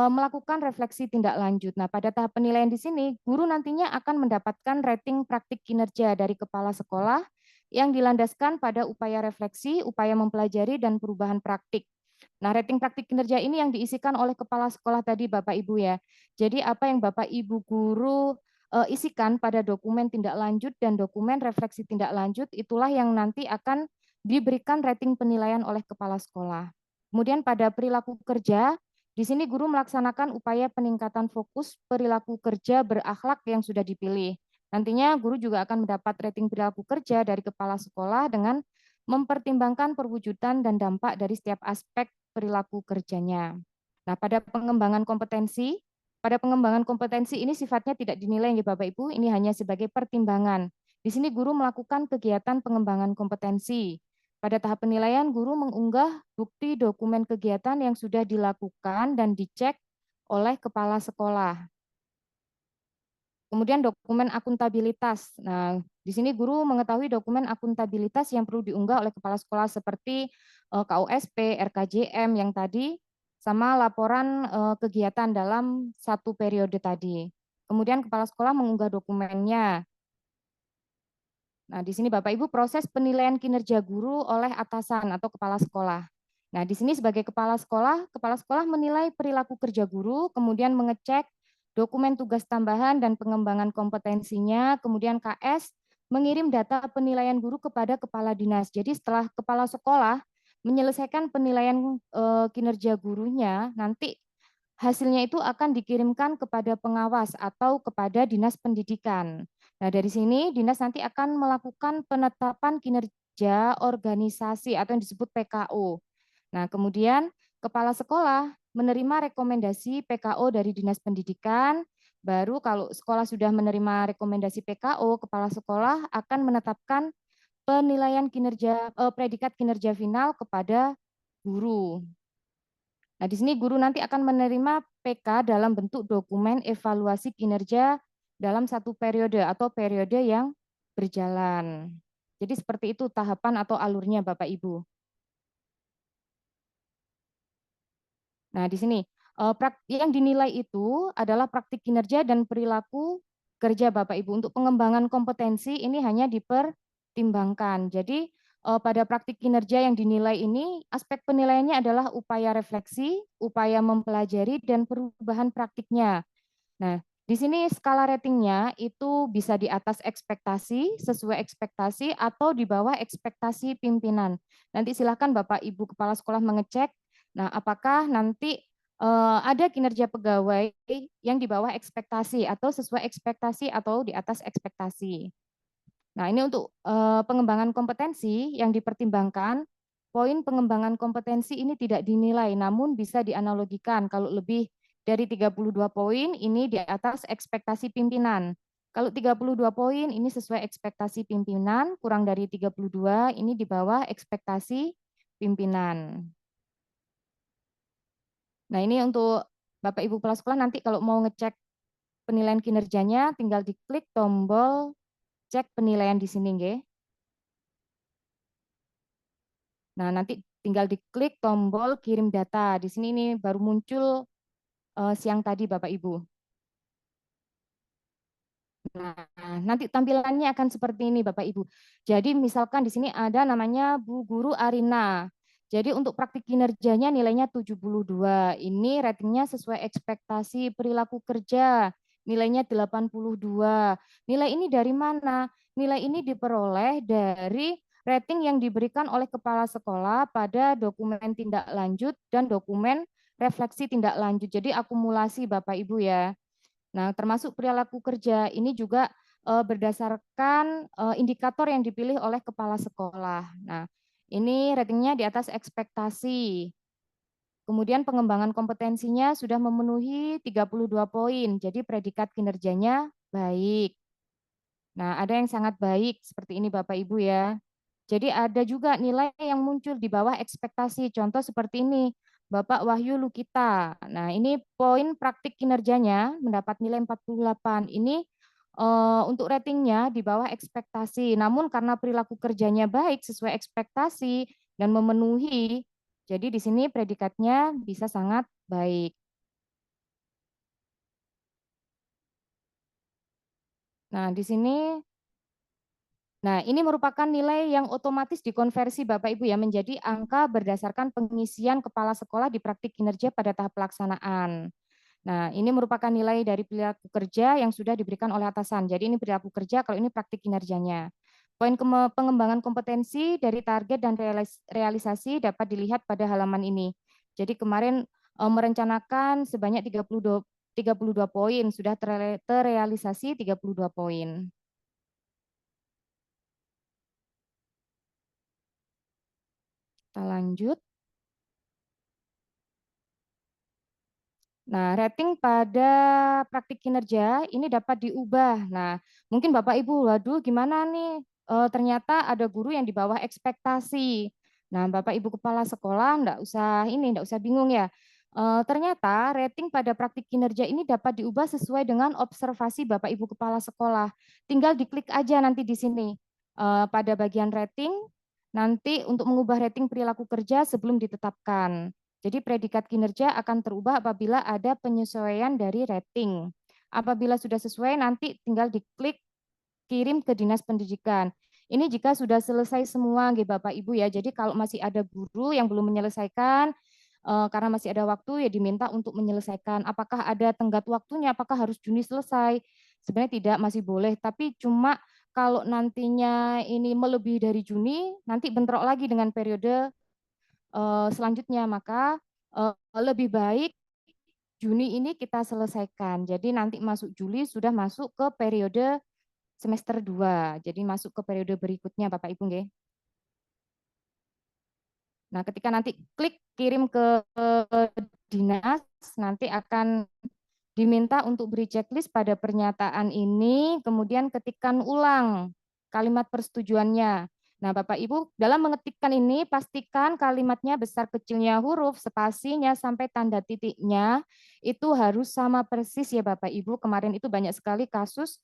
melakukan refleksi tindak lanjut. Nah, pada tahap penilaian di sini, guru nantinya akan mendapatkan rating praktik kinerja dari kepala sekolah yang dilandaskan pada upaya refleksi, upaya mempelajari, dan perubahan praktik. Nah, rating praktik kinerja ini yang diisikan oleh kepala sekolah tadi, Bapak Ibu ya. Jadi, apa yang Bapak Ibu guru isikan pada dokumen tindak lanjut dan dokumen refleksi tindak lanjut, itulah yang nanti akan diberikan rating penilaian oleh kepala sekolah. Kemudian pada perilaku kerja, di sini guru melaksanakan upaya peningkatan fokus perilaku kerja berakhlak yang sudah dipilih. Nantinya guru juga akan mendapat rating perilaku kerja dari kepala sekolah dengan mempertimbangkan perwujudan dan dampak dari setiap aspek perilaku kerjanya. Nah, pada pengembangan kompetensi, pada pengembangan kompetensi ini sifatnya tidak dinilai ya Bapak Ibu, ini hanya sebagai pertimbangan. Di sini guru melakukan kegiatan pengembangan kompetensi. Pada tahap penilaian, guru mengunggah bukti dokumen kegiatan yang sudah dilakukan dan dicek oleh kepala sekolah. Kemudian dokumen akuntabilitas. Nah, di sini guru mengetahui dokumen akuntabilitas yang perlu diunggah oleh kepala sekolah seperti KUSP, RKJM yang tadi, sama laporan kegiatan dalam satu periode tadi. Kemudian kepala sekolah mengunggah dokumennya. Nah, di sini Bapak Ibu proses penilaian kinerja guru oleh atasan atau kepala sekolah. Nah, di sini sebagai kepala sekolah menilai perilaku kerja guru, kemudian mengecek dokumen tugas tambahan dan pengembangan kompetensinya, kemudian KS mengirim data penilaian guru kepada kepala dinas. Jadi setelah kepala sekolah menyelesaikan penilaian kinerja gurunya, nanti hasilnya itu akan dikirimkan kepada pengawas atau kepada dinas pendidikan. Nah, dari sini dinas nanti akan melakukan penetapan kinerja organisasi atau yang disebut PKO. Nah, kemudian kepala sekolah menerima rekomendasi PKO dari dinas pendidikan. Baru kalau sekolah sudah menerima rekomendasi PKO, kepala sekolah akan menetapkan penilaian kinerja predikat kinerja final kepada guru. Nah, di sini guru nanti akan menerima PK dalam bentuk dokumen evaluasi kinerja dalam satu periode atau periode yang berjalan. Jadi seperti itu tahapan atau alurnya Bapak Ibu. Nah, di sini yang dinilai itu adalah praktik kinerja dan perilaku kerja Bapak Ibu. Untuk pengembangan kompetensi ini hanya dipertimbangkan. Jadi pada praktik kinerja yang dinilai ini, aspek penilaiannya adalah upaya refleksi, upaya mempelajari, dan perubahan praktiknya. Nah, di sini skala ratingnya itu bisa di atas ekspektasi, sesuai ekspektasi, atau di bawah ekspektasi pimpinan. Nanti silakan Bapak Ibu Kepala Sekolah mengecek, nah apakah nanti ada kinerja pegawai yang di bawah ekspektasi, atau sesuai ekspektasi, atau di atas ekspektasi. Nah, ini untuk pengembangan kompetensi yang dipertimbangkan, poin pengembangan kompetensi ini tidak dinilai, namun bisa dianalogikan. Kalau lebih dari 32 poin, ini di atas ekspektasi pimpinan. Kalau 32 poin, ini sesuai ekspektasi pimpinan, kurang dari 32, ini di bawah ekspektasi pimpinan. Nah, ini untuk Bapak Ibu Kepala Sekolah nanti kalau mau ngecek penilaian kinerjanya, tinggal diklik tombol cek penilaian di sini, nggih. Nah, nanti tinggal diklik tombol kirim data. Di sini ini baru muncul siang tadi Bapak Ibu. Nah, nanti tampilannya akan seperti ini Bapak Ibu. Jadi misalkan di sini ada namanya Bu Guru Arina. Jadi untuk praktik kinerjanya nilainya 72. Ini ratingnya sesuai ekspektasi perilaku kerja. Nilainya 82. Nilai ini dari mana? Nilai ini diperoleh dari rating yang diberikan oleh kepala sekolah pada dokumen tindak lanjut dan dokumen refleksi tindak lanjut. Jadi akumulasi Bapak Ibu ya. Nah, termasuk perilaku kerja ini juga berdasarkan indikator yang dipilih oleh kepala sekolah. Nah, ini ratingnya di atas ekspektasi. Kemudian pengembangan kompetensinya sudah memenuhi 32 poin, jadi predikat kinerjanya baik. Nah, ada yang sangat baik seperti ini Bapak Ibu ya. Jadi ada juga nilai yang muncul di bawah ekspektasi. Contoh seperti ini, Bapak Wahyu Lukita. Nah, ini poin praktik kinerjanya mendapat nilai 48. Ini untuk ratingnya di bawah ekspektasi. Namun karena perilaku kerjanya baik sesuai ekspektasi dan memenuhi, jadi di sini predikatnya bisa sangat baik. Nah, di sini Nah, ini merupakan nilai yang otomatis dikonversi Bapak Ibu ya menjadi angka berdasarkan pengisian kepala sekolah di praktik kinerja pada tahap pelaksanaan. Nah, ini merupakan nilai dari perilaku kerja yang sudah diberikan oleh atasan. Jadi ini perilaku kerja, kalau ini praktik kinerjanya. Poin pengembangan kompetensi dari target dan realisasi dapat dilihat pada halaman ini. Jadi kemarin merencanakan sebanyak 32 poin, sudah terrealisasi 32 poin. Kita lanjut. Nah, rating pada praktik kinerja ini dapat diubah. Nah, mungkin Bapak Ibu, waduh gimana nih? Ternyata ada guru yang di bawah ekspektasi. Nah, Bapak Ibu kepala sekolah enggak usah bingung ya. Ternyata rating pada praktik kinerja ini dapat diubah sesuai dengan observasi Bapak Ibu kepala sekolah. Tinggal diklik aja nanti di sini pada bagian rating, nanti untuk mengubah rating perilaku kerja sebelum ditetapkan. Jadi predikat kinerja akan terubah apabila ada penyesuaian dari rating. Apabila sudah sesuai, nanti tinggal diklik kirim ke Dinas Pendidikan. Ini jika sudah selesai semua, Bapak Ibu ya. Jadi kalau masih ada guru yang belum menyelesaikan, karena masih ada waktu ya diminta untuk menyelesaikan. Apakah ada tenggat waktunya? Apakah harus Juni selesai? Sebenarnya tidak, masih boleh. Tapi cuma kalau nantinya ini melebihi dari Juni, nanti bentrok lagi dengan periode selanjutnya, maka lebih baik Juni ini kita selesaikan. Jadi nanti masuk Juli sudah masuk ke periode semester 2. Jadi masuk ke periode berikutnya Bapak Ibu nggih. Nah, ketika nanti klik kirim ke dinas, nanti akan diminta untuk beri checklist pada pernyataan ini, kemudian ketikkan ulang kalimat persetujuannya. Nah, Bapak Ibu, dalam mengetikkan ini pastikan kalimatnya besar kecilnya huruf, spasinya sampai tanda titiknya itu harus sama persis ya Bapak Ibu. Kemarin itu banyak sekali kasus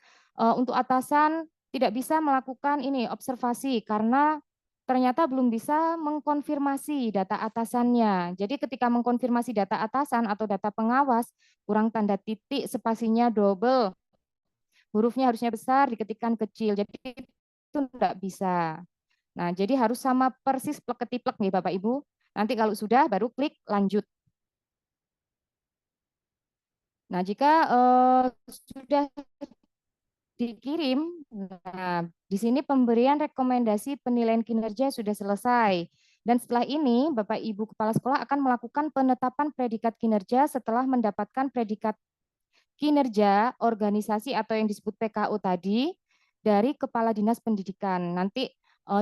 untuk atasan tidak bisa melakukan ini observasi karena ternyata belum bisa mengkonfirmasi data atasannya. Jadi ketika mengkonfirmasi data atasan atau data pengawas, kurang tanda titik, spasinya double, hurufnya harusnya besar, diketikkan kecil. Jadi itu tidak bisa. Nah, jadi harus sama persis plek ketiplek nih Bapak Ibu. Nanti kalau sudah baru klik lanjut. Nah, jika sudah dikirim, nah di sini pemberian rekomendasi penilaian kinerja sudah selesai. Dan setelah ini, Bapak Ibu Kepala Sekolah akan melakukan penetapan predikat kinerja setelah mendapatkan predikat kinerja organisasi atau yang disebut PKO tadi dari Kepala Dinas Pendidikan. Nanti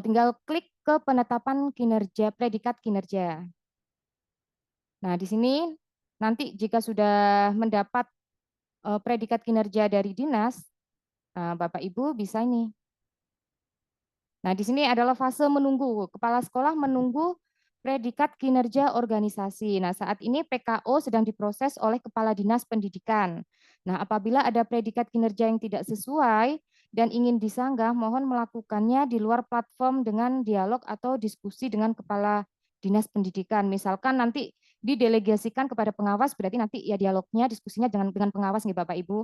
tinggal klik ke penetapan kinerja, predikat kinerja. Nah, di sini nanti jika sudah mendapat predikat kinerja dari dinas, Bapak Ibu bisa ini. Nah, di sini adalah fase menunggu. Kepala sekolah menunggu predikat kinerja organisasi. Nah, saat ini PKO sedang diproses oleh Kepala Dinas Pendidikan. Nah, apabila ada predikat kinerja yang tidak sesuai dan ingin disanggah, mohon melakukannya di luar platform dengan dialog atau diskusi dengan Kepala Dinas Pendidikan. Misalkan nanti didelegasikan kepada pengawas, berarti nanti ya dialognya, diskusinya dengan pengawas nih Bapak Ibu.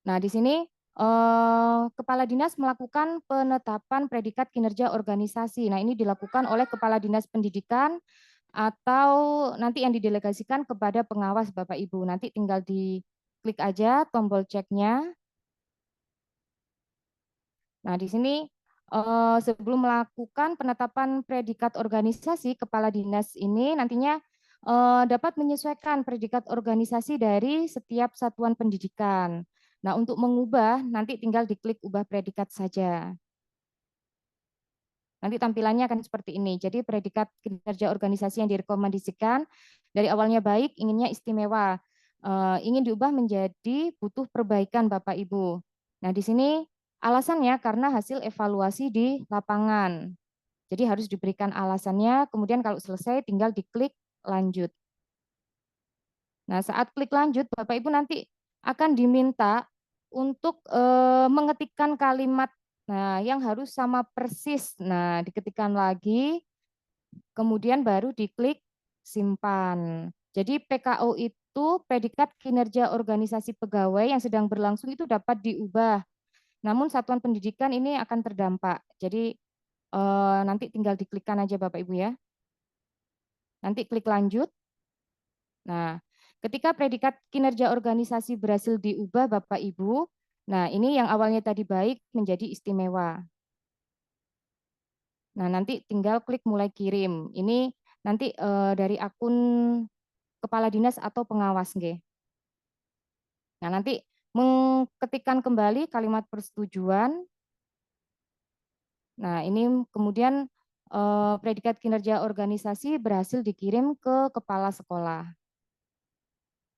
Nah, di sini Kepala Dinas melakukan penetapan predikat kinerja organisasi. Nah, ini dilakukan oleh Kepala Dinas Pendidikan atau nanti yang didelegasikan kepada pengawas Bapak Ibu. Nanti tinggal diklik aja tombol ceknya. Nah, di sini sebelum melakukan penetapan predikat organisasi, Kepala Dinas ini nantinya dapat menyesuaikan predikat organisasi dari setiap satuan pendidikan. Nah, untuk mengubah, nanti tinggal diklik ubah predikat saja. Nanti tampilannya akan seperti ini. Jadi predikat kinerja organisasi yang direkomendasikan dari awalnya baik, inginnya istimewa. Ingin diubah menjadi butuh perbaikan Bapak Ibu. Nah, di sini alasannya karena hasil evaluasi di lapangan. Jadi harus diberikan alasannya, kemudian kalau selesai tinggal diklik lanjut. Nah, saat klik lanjut, Bapak Ibu nanti akan diminta untuk mengetikkan kalimat yang harus sama persis. Nah, diketikkan lagi, kemudian baru diklik simpan. Jadi PKO itu predikat kinerja organisasi pegawai yang sedang berlangsung itu dapat diubah. Namun satuan pendidikan ini akan terdampak. Jadi nanti tinggal diklikkan aja Bapak Ibu ya. Nanti klik lanjut. Nah, ketika predikat kinerja organisasi berhasil diubah Bapak Ibu, nah ini yang awalnya tadi baik menjadi istimewa. Nah, nanti tinggal klik mulai kirim. Ini nanti dari akun kepala dinas atau pengawas nggih. Nah, nanti mengetikkan kembali kalimat persetujuan. Nah, ini kemudian predikat kinerja organisasi berhasil dikirim ke kepala sekolah.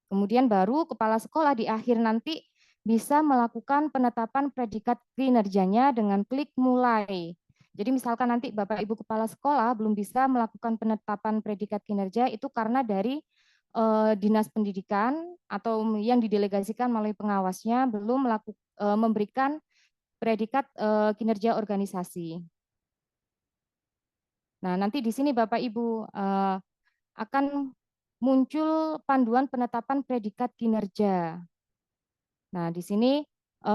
Kemudian baru kepala sekolah di akhir nanti bisa melakukan penetapan predikat kinerjanya dengan klik mulai. Jadi misalkan nanti Bapak Ibu kepala sekolah belum bisa melakukan penetapan predikat kinerja itu karena dari dinas pendidikan atau yang didelegasikan melalui pengawasnya belum memberikan predikat kinerja organisasi. Nah, nanti di sini Bapak Ibu akan muncul panduan penetapan predikat kinerja. Nah, di sini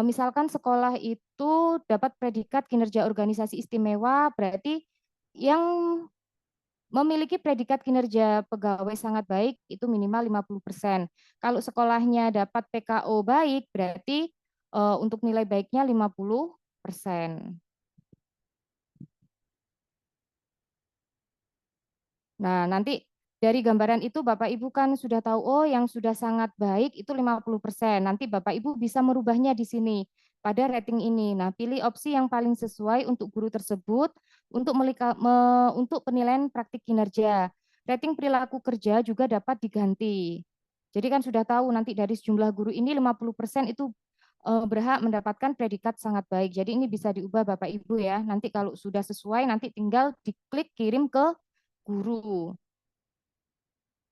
misalkan sekolah itu dapat predikat kinerja organisasi istimewa, berarti yang memiliki predikat kinerja pegawai sangat baik itu minimal 50%. Kalau sekolahnya dapat PKO baik, berarti untuk nilai baiknya 50%. Nah, nanti dari gambaran itu Bapak Ibu kan sudah tahu, oh yang sudah sangat baik itu 50%. Nanti Bapak Ibu bisa merubahnya di sini pada rating ini. Nah, pilih opsi yang paling sesuai untuk guru tersebut untuk penilaian praktik kinerja. Rating perilaku kerja juga dapat diganti. Jadi kan sudah tahu nanti dari sejumlah guru ini 50% itu berhak mendapatkan predikat sangat baik. Jadi ini bisa diubah Bapak Ibu ya. Nanti kalau sudah sesuai nanti tinggal diklik kirim ke guru.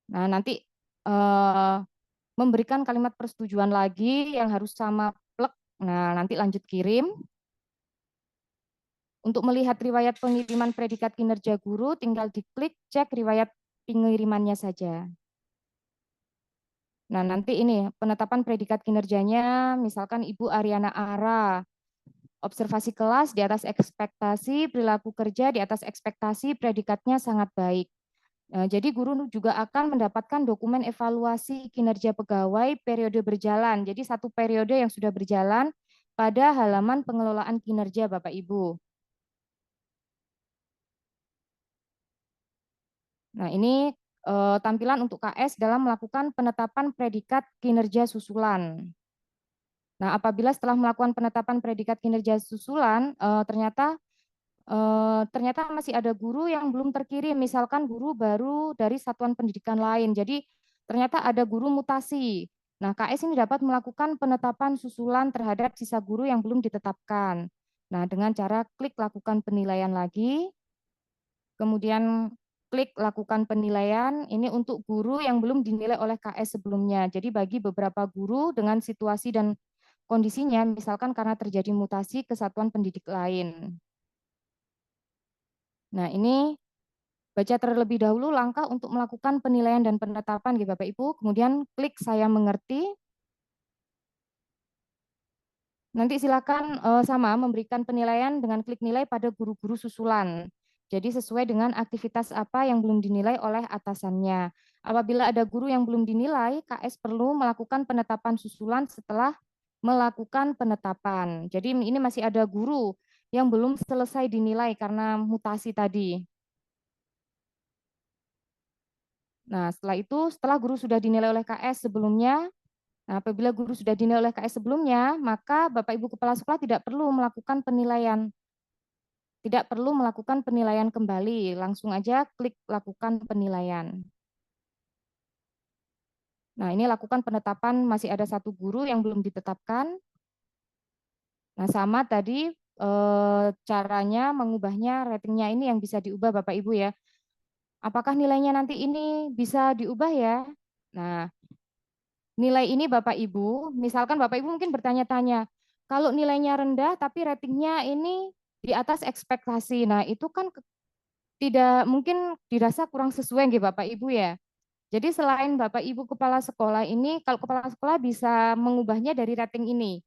Nah, nanti memberikan kalimat persetujuan lagi yang harus sama plek. Nah, nanti lanjut kirim. Untuk melihat riwayat pengiriman predikat kinerja guru, tinggal diklik cek riwayat pengirimannya saja. Nah, nanti ini penetapan predikat kinerjanya, misalkan Ibu Ariana Ara, observasi kelas di atas ekspektasi, perilaku kerja di atas ekspektasi, predikatnya sangat baik. Jadi guru juga akan mendapatkan dokumen evaluasi kinerja pegawai periode berjalan. Jadi satu periode yang sudah berjalan pada halaman pengelolaan kinerja Bapak Ibu. Nah, ini tampilan untuk KS dalam melakukan penetapan predikat kinerja susulan. Nah, apabila setelah melakukan penetapan predikat kinerja susulan, ternyata masih ada guru yang belum terkirim, misalkan guru baru dari satuan pendidikan lain. Jadi ternyata ada guru mutasi. Nah, KS ini dapat melakukan penetapan susulan terhadap sisa guru yang belum ditetapkan. Nah, dengan cara klik lakukan penilaian lagi, kemudian klik lakukan penilaian, ini untuk guru yang belum dinilai oleh KS sebelumnya. Jadi bagi beberapa guru dengan situasi dan kondisinya, misalkan karena terjadi mutasi ke satuan pendidik lain. Nah, ini baca terlebih dahulu langkah untuk melakukan penilaian dan penetapan, gitu Bapak Ibu. Kemudian klik saya mengerti. Nanti silakan sama memberikan penilaian dengan klik nilai pada guru-guru susulan. Jadi sesuai dengan aktivitas apa yang belum dinilai oleh atasannya. Apabila ada guru yang belum dinilai, KS perlu melakukan penetapan susulan setelah melakukan penetapan. Jadi ini masih ada guru yang belum selesai dinilai karena mutasi tadi. Nah, setelah guru sudah dinilai oleh KS sebelumnya, nah, apabila guru sudah dinilai oleh KS sebelumnya, maka Bapak Ibu Kepala Sekolah tidak perlu melakukan penilaian. Tidak perlu melakukan penilaian kembali, langsung aja klik lakukan penilaian. Nah, ini lakukan penetapan, masih ada satu guru yang belum ditetapkan. Nah, sama tadi caranya mengubahnya, ratingnya ini yang bisa diubah Bapak Ibu ya. Apakah nilainya nanti ini bisa diubah ya? Nah, nilai ini Bapak Ibu, misalkan Bapak Ibu mungkin bertanya-tanya, kalau nilainya rendah tapi ratingnya ini di atas ekspektasi, nah itu kan tidak mungkin dirasa kurang sesuai gitu Bapak Ibu ya. Jadi selain Bapak Ibu Kepala Sekolah ini, kalau Kepala Sekolah bisa mengubahnya dari rating ini.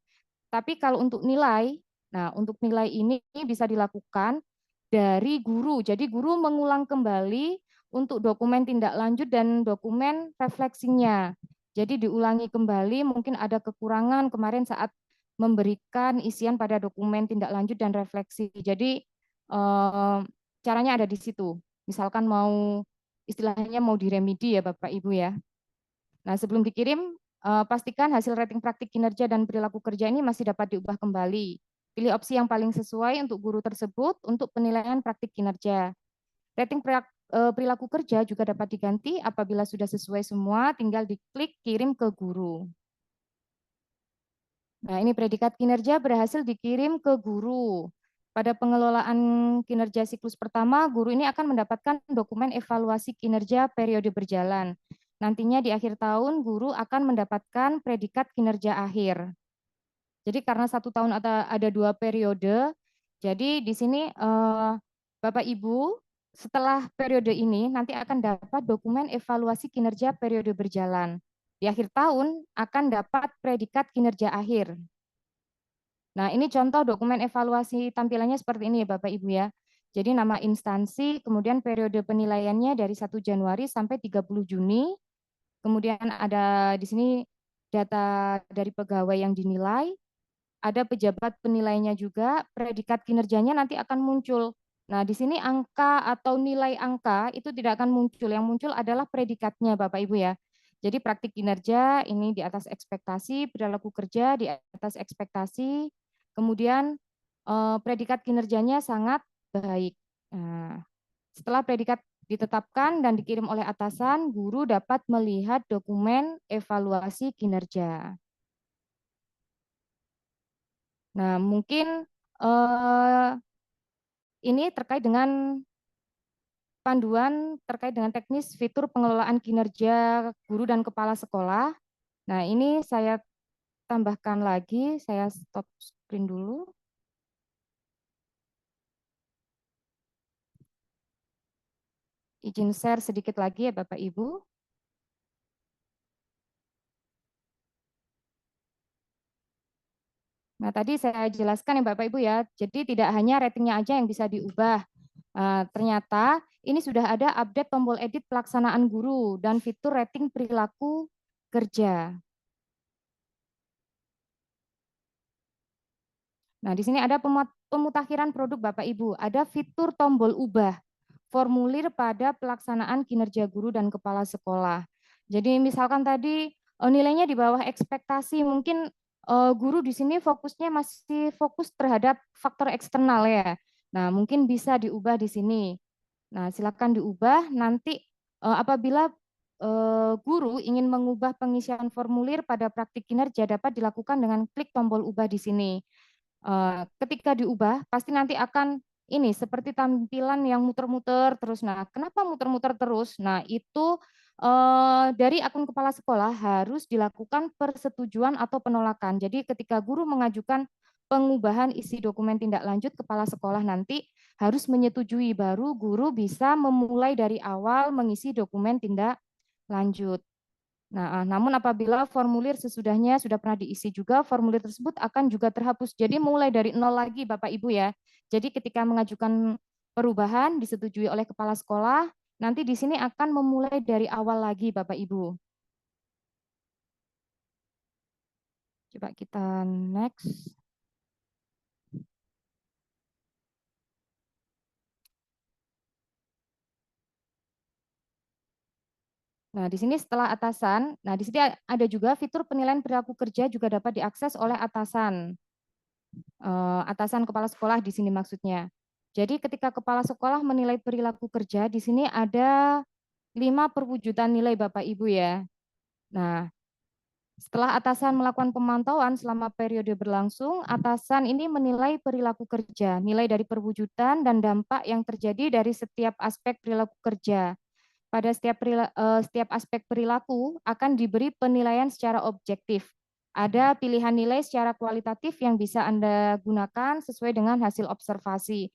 Tapi kalau untuk nilai, nah untuk nilai ini bisa dilakukan dari guru. Jadi guru mengulang kembali untuk dokumen tindak lanjut dan dokumen refleksinya. Jadi diulangi kembali, mungkin ada kekurangan kemarin saat memberikan isian pada dokumen tindak lanjut dan refleksi. Jadi caranya ada di situ. Misalkan mau istilahnya mau diremedi ya Bapak Ibu ya. Nah, sebelum dikirim pastikan hasil rating praktik kinerja dan perilaku kerja ini masih dapat diubah kembali. Pilih opsi yang paling sesuai untuk guru tersebut untuk penilaian praktik kinerja. perilaku kerja juga dapat diganti apabila sudah sesuai semua, tinggal diklik kirim ke guru. Nah, ini predikat kinerja berhasil dikirim ke guru. Pada pengelolaan kinerja siklus pertama, guru ini akan mendapatkan dokumen evaluasi kinerja periode berjalan. Nantinya di akhir tahun, guru akan mendapatkan predikat kinerja akhir. Jadi karena 1 tahun ada 2 periode, jadi di sini Bapak Ibu setelah periode ini nanti akan dapat dokumen evaluasi kinerja periode berjalan. Di akhir tahun akan dapat predikat kinerja akhir. Nah, ini contoh dokumen evaluasi tampilannya seperti ini ya Bapak Ibu ya. Jadi nama instansi, kemudian periode penilaiannya dari 1 Januari sampai 30 Juni. Kemudian ada di sini data dari pegawai yang dinilai, ada pejabat penilainya juga, predikat kinerjanya nanti akan muncul. Nah, di sini angka atau nilai angka itu tidak akan muncul. Yang muncul adalah predikatnya Bapak Ibu ya. Jadi praktik kinerja ini di atas ekspektasi, perilaku kerja di atas ekspektasi, kemudian predikat kinerjanya sangat baik. Nah, setelah predikat ditetapkan dan dikirim oleh atasan, guru dapat melihat dokumen evaluasi kinerja. Nah, mungkin ini terkait dengan panduan terkait dengan teknis fitur pengelolaan kinerja guru dan kepala sekolah. Nah, ini saya tambahkan lagi, saya stop screen dulu. Izin share sedikit lagi ya Bapak Ibu. Nah, tadi saya jelaskan ya Bapak Ibu ya, jadi tidak hanya ratingnya aja yang bisa diubah. Ternyata ini sudah ada update tombol edit pelaksanaan guru dan fitur rating perilaku kerja. Nah, di sini ada pemutakhiran produk Bapak Ibu, ada fitur tombol ubah, formulir pada pelaksanaan kinerja guru dan kepala sekolah. Jadi misalkan tadi nilainya di bawah ekspektasi, mungkin guru di sini fokusnya masih fokus terhadap faktor eksternal ya. Nah, mungkin bisa diubah di sini. Nah, silakan diubah nanti apabila guru ingin mengubah pengisian formulir pada praktik kinerja dapat dilakukan dengan klik tombol ubah di sini. Ketika diubah pasti nanti akan ini seperti tampilan yang muter-muter terus. Nah, kenapa muter-muter terus? Nah, itu dari akun kepala sekolah harus dilakukan persetujuan atau penolakan. Jadi ketika guru mengajukan pengubahan isi dokumen tindak lanjut, kepala sekolah nanti harus menyetujui, baru guru bisa memulai dari awal mengisi dokumen tindak lanjut. Nah, namun apabila formulir sesudahnya sudah pernah diisi juga, formulir tersebut akan juga terhapus. Jadi mulai dari nol lagi Bapak Ibu ya. Jadi ketika mengajukan perubahan disetujui oleh kepala sekolah, nanti di sini akan memulai dari awal lagi Bapak Ibu. Coba kita next. Nah, di sini setelah atasan, nah di sini ada juga fitur penilaian perilaku kerja juga dapat diakses oleh atasan. Atasan kepala sekolah di sini maksudnya. Jadi ketika kepala sekolah menilai perilaku kerja, di sini ada 5 perwujudan nilai Bapak Ibu ya. Nah, setelah atasan melakukan pemantauan selama periode berlangsung, atasan ini menilai perilaku kerja, nilai dari perwujudan dan dampak yang terjadi dari setiap aspek perilaku kerja. Pada setiap aspek perilaku akan diberi penilaian secara objektif. Ada pilihan nilai secara kualitatif yang bisa Anda gunakan sesuai dengan hasil observasi.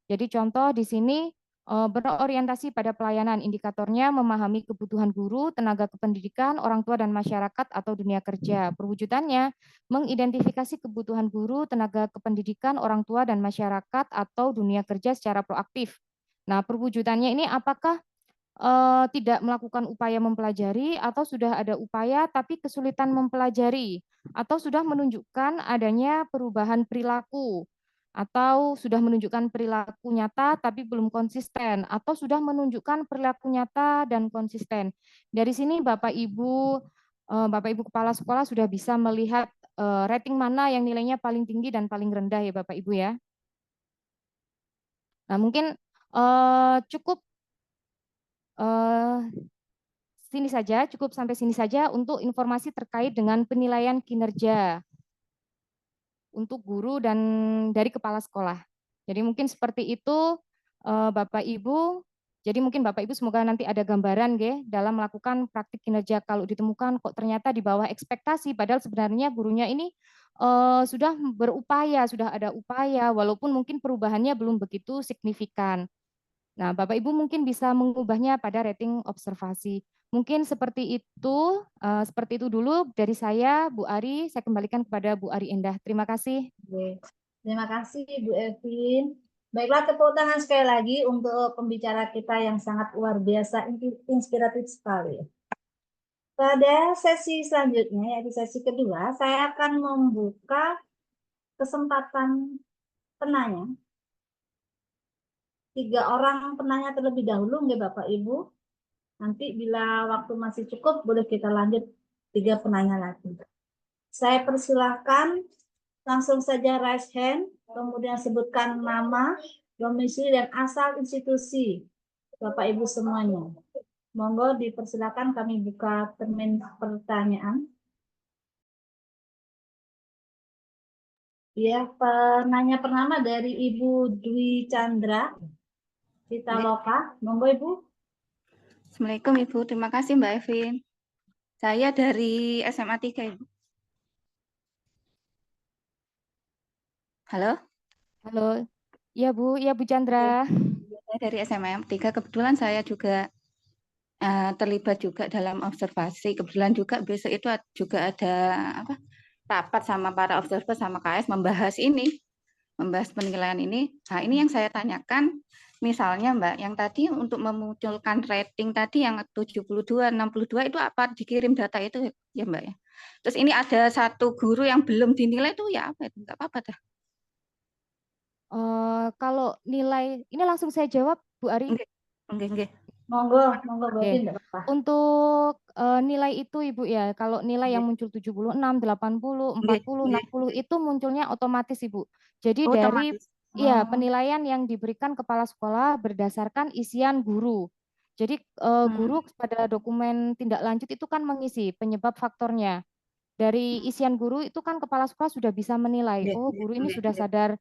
Jadi contoh di sini berorientasi pada pelayanan, indikatornya memahami kebutuhan guru, tenaga kependidikan, orang tua dan masyarakat atau dunia kerja. Perwujudannya mengidentifikasi kebutuhan guru, tenaga kependidikan, orang tua dan masyarakat atau dunia kerja secara proaktif. Nah, perwujudannya ini apakah tidak melakukan upaya mempelajari atau sudah ada upaya tapi kesulitan mempelajari atau sudah menunjukkan adanya perubahan perilaku atau sudah menunjukkan perilaku nyata tapi belum konsisten atau sudah menunjukkan perilaku nyata dan konsisten. Dari sini Bapak Ibu kepala sekolah sudah bisa melihat rating mana yang nilainya paling tinggi dan paling rendah ya Bapak Ibu ya. Nah, mungkin cukup eh, sini saja, cukup sampai sini saja untuk informasi terkait dengan penilaian kinerja untuk guru dan dari kepala sekolah. Jadi mungkin seperti itu Bapak Ibu. Jadi mungkin Bapak Ibu semoga nanti ada gambaran dalam melakukan praktik kinerja kalau ditemukan kok ternyata di bawah ekspektasi padahal sebenarnya gurunya ini sudah berupaya, sudah ada upaya walaupun mungkin perubahannya belum begitu signifikan. Nah, Bapak Ibu mungkin bisa mengubahnya pada rating observasi. Mungkin seperti itu dulu dari saya, Bu Ari. Saya kembalikan kepada Bu Ari Endah. Terima kasih. Oke. Terima kasih Bu Evin. Baiklah, tepuk tangan sekali lagi untuk pembicara kita yang sangat luar biasa, inspiratif sekali. Pada sesi selanjutnya, yaitu sesi kedua, saya akan membuka kesempatan penanya. 3 orang penanya terlebih dahulu, nggih Bapak Ibu. Nanti bila waktu masih cukup, boleh kita lanjut 3 penanya lagi. Saya persilahkan langsung saja raise hand, kemudian sebutkan nama, domisili, dan asal institusi Bapak Ibu semuanya. Monggo dipersilakan kami buka termin pertanyaan. Ya, penanya pertama dari Ibu Dwi Chandra Pitaloka. Monggo Ibu. Assalamualaikum Ibu, terima kasih Mbak Evin. Saya dari SMA 3 Ibu. Halo? Halo. Iya Bu Chandra. Saya dari SMA 3, kebetulan saya juga terlibat juga dalam observasi. Kebetulan juga besok itu juga ada rapat sama para observer sama KS membahas penilaian ini. Nah, ini yang saya tanyakan, misalnya Mbak, yang tadi untuk memunculkan rating tadi yang 72, 62 itu apa dikirim data itu ya Mbak ya? Terus ini ada satu guru yang belum dinilai itu ya apa itu? Enggak apa-apa dah. Kalau nilai, ini langsung saya jawab Bu Ari. Enggak. Monggo Bu Evin, enggak apa-apa. Untuk nilai itu Ibu ya, kalau nilai yang muncul 76, 80, 40, 60 itu munculnya otomatis Ibu. Jadi dari penilaian yang diberikan kepala sekolah berdasarkan isian guru. Jadi guru pada dokumen tindak lanjut itu kan mengisi penyebab faktornya. Dari isian guru itu kan kepala sekolah sudah bisa menilai, oh guru ini sudah sadar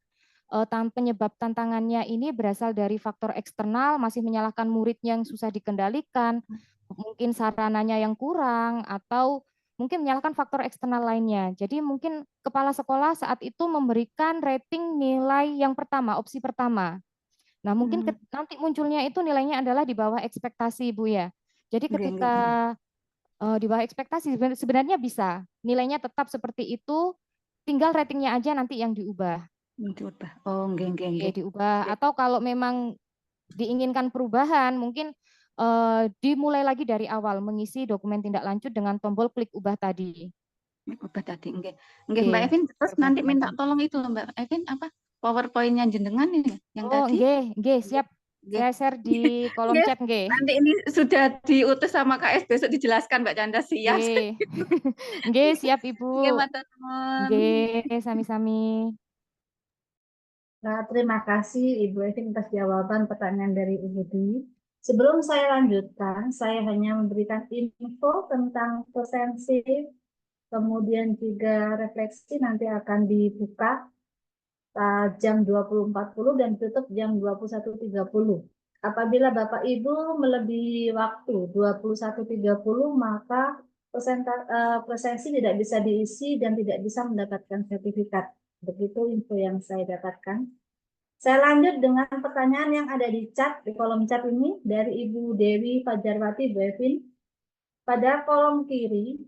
penyebab tantangannya ini berasal dari faktor eksternal, masih menyalahkan murid yang susah dikendalikan, mungkin sarananya yang kurang, atau mungkin menyalahkan faktor eksternal lainnya. Jadi mungkin kepala sekolah saat itu memberikan rating nilai yang pertama, opsi pertama. Nah mungkin nanti munculnya itu nilainya adalah di bawah ekspektasi Bu ya. Jadi ketika di bawah ekspektasi sebenarnya bisa, nilainya tetap seperti itu, tinggal ratingnya aja nanti yang diubah. Diubah. Oh, enggak. Diubah. Atau kalau memang diinginkan perubahan, mungkin dimulai lagi dari awal mengisi dokumen tindak lanjut dengan tombol klik ubah tadi. Ubah tadi, enggak. Mbak Evin, terus nanti minta tolong itu Mbak Evin apa? PowerPoint-nya jenengan ini yang tadi. Enggak, siap. Saya share di kolom chat nggih. Nanti ini sudah diutus sama KS, besok dijelaskan Mbak Chandra siap. Nggih, siap Ibu. Nggih, sami-sami. Nah, terima kasih Ibu Evin atas jawaban pertanyaan dari Ibu Dwi. Sebelum saya lanjutkan, saya hanya memberikan info tentang presensi, kemudian juga refleksi nanti akan dibuka jam 20.40 dan tutup jam 21.30. Apabila Bapak Ibu melebihi waktu 21.30, maka presensi tidak bisa diisi dan tidak bisa mendapatkan sertifikat. Begitu info yang saya dapatkan. Saya lanjut dengan pertanyaan yang ada di chat, di kolom chat ini dari Ibu Dewi Fajarwati Bu Evin. Pada kolom kiri,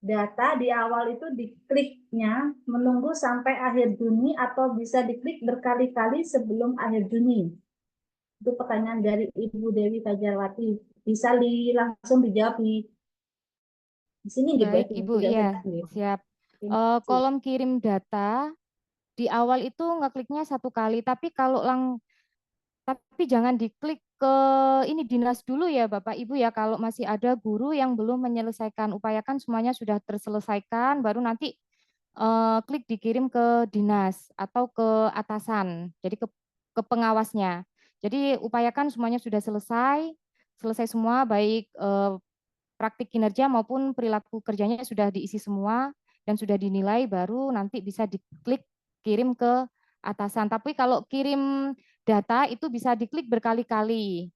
data di awal itu dikliknya menunggu sampai akhir Juni atau bisa diklik berkali-kali sebelum akhir Juni. Itu pertanyaan dari Ibu Dewi Fajarwati. Bisa langsung dijawab di sini. Baik Ibu, iya siap. Kolom kirim data di awal itu ngekliknya 1 kali, tapi tapi jangan diklik ke ini dinas dulu ya Bapak Ibu ya, kalau masih ada guru yang belum menyelesaikan, upayakan semuanya sudah terselesaikan, baru nanti klik dikirim ke dinas atau ke atasan, jadi ke pengawasnya. Jadi upayakan semuanya sudah selesai semua, baik praktik kinerja maupun perilaku kerjanya sudah diisi semua dan sudah dinilai, baru nanti bisa diklik kirim ke atasan. Tapi kalau kirim data itu bisa diklik berkali-kali.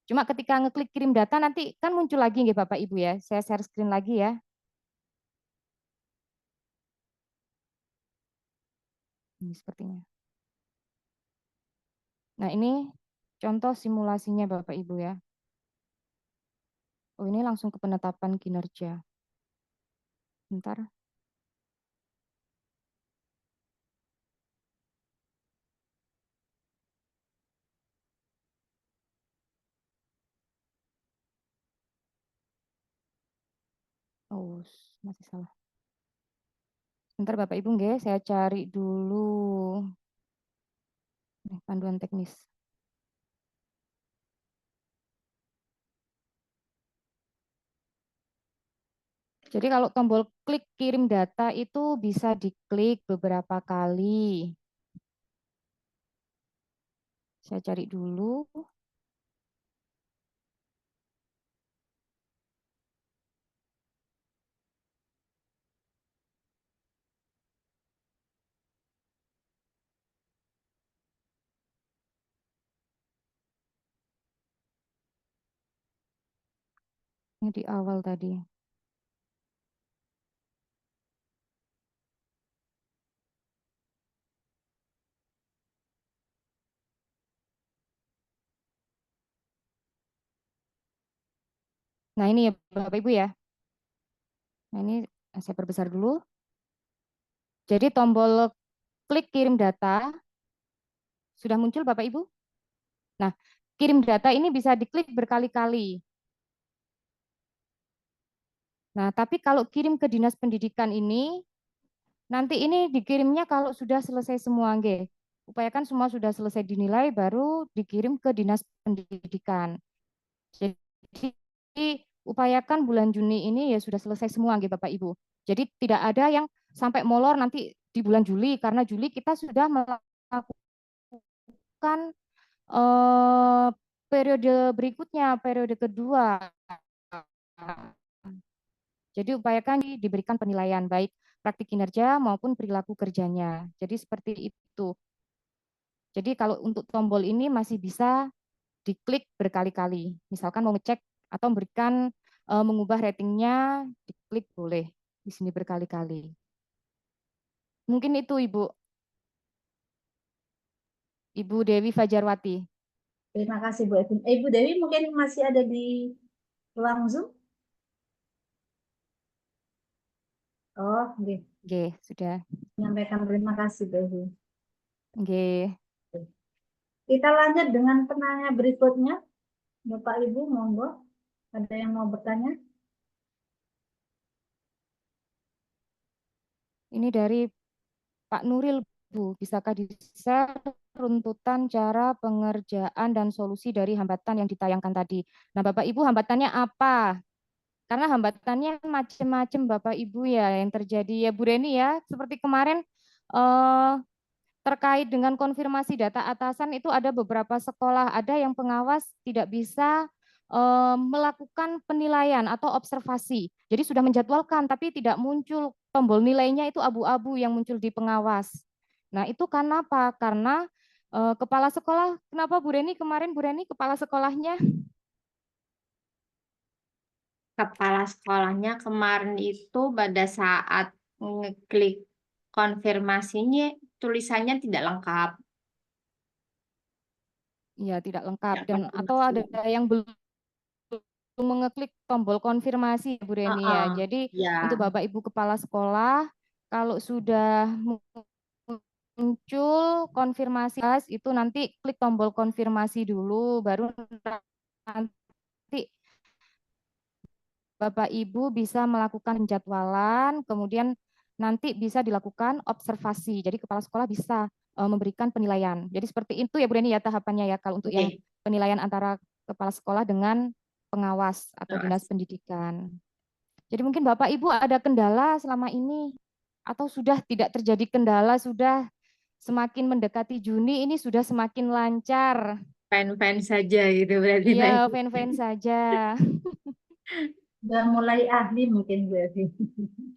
Cuma ketika ngeklik kirim data nanti kan muncul lagi nggih Bapak Ibu ya. Saya share screen lagi ya. Ini sepertinya. Nah, ini contoh simulasinya Bapak Ibu ya. Oh, ini langsung ke penetapan kinerja. Bentar. Oh, masih salah. Bentar Bapak Ibu nggih, saya cari dulu panduan teknis. Jadi kalau tombol klik kirim data itu bisa diklik beberapa kali. Saya cari dulu. Ini di awal tadi. Nah ini ya Bapak Ibu ya. Nah ini saya perbesar dulu. Jadi tombol klik kirim data sudah muncul Bapak Ibu. Nah, kirim data ini bisa diklik berkali-kali. Nah, tapi kalau kirim ke Dinas Pendidikan ini, nanti ini dikirimnya kalau sudah selesai semua, nggih. Upayakan semua sudah selesai dinilai, baru dikirim ke Dinas Pendidikan. Jadi upayakan bulan Juni ini ya sudah selesai semua, nggih Bapak Ibu. Jadi tidak ada yang sampai molor nanti di bulan Juli, karena Juli kita sudah melakukan periode berikutnya, periode kedua. Jadi upayakan diberikan penilaian baik praktik kinerja maupun perilaku kerjanya. Jadi seperti itu. Jadi kalau untuk tombol ini masih bisa diklik berkali-kali. Misalkan mau ngecek atau memberikan mengubah ratingnya, diklik boleh di sini berkali-kali. Mungkin itu Ibu. Ibu Dewi Fajarwati. Terima kasih Bu Evin. Ibu Dewi mungkin masih ada di ruang Zoom? Oh, oke. Oke, sudah. Menyampaikan terima kasih Bu Evin. Oke. Kita lanjut dengan penanya berikutnya. Bapak Ibu, monggo. Ada yang mau bertanya? Ini dari Pak Nuril, Bu. Bisakah di-share runtutan cara pengerjaan dan solusi dari hambatan yang ditayangkan tadi? Nah, Bapak Ibu, hambatannya apa? Karena hambatannya macam-macam Bapak Ibu ya yang terjadi ya Bu Reni ya. Seperti kemarin terkait dengan konfirmasi data atasan itu ada beberapa sekolah, ada yang pengawas tidak bisa melakukan penilaian atau observasi. Jadi sudah menjadwalkan tapi tidak muncul tombol nilainya, itu abu-abu yang muncul di pengawas. Nah itu karena apa? Karena kepala sekolah, kenapa Bu Reni kemarin Bu Reni kepala sekolahnya? Kepala sekolahnya kemarin itu pada saat ngeklik konfirmasinya tulisannya tidak lengkap. Ya tidak lengkap Tidak dan atau ada konfirmasi. yang belum mengeklik tombol konfirmasi Bu Reni ya. Jadi Ya. untuk Bapak Ibu kepala sekolah kalau sudah muncul konfirmasi itu nanti klik tombol konfirmasi dulu baru nanti Bapak Ibu bisa melakukan penjadwalan, kemudian nanti bisa dilakukan observasi. Jadi kepala sekolah bisa memberikan penilaian. Jadi seperti itu ya Bu Reni ya tahapannya ya kalau untuk yang penilaian antara kepala sekolah dengan pengawas atau dinas pendidikan. Jadi mungkin Bapak Ibu ada kendala selama ini atau sudah tidak terjadi kendala, sudah semakin mendekati Juni ini sudah semakin lancar. Fine-fine saja gitu berarti Mbak Iya, Evi. fan-fan saja. Sudah mulai ahli mungkin Bu Evi.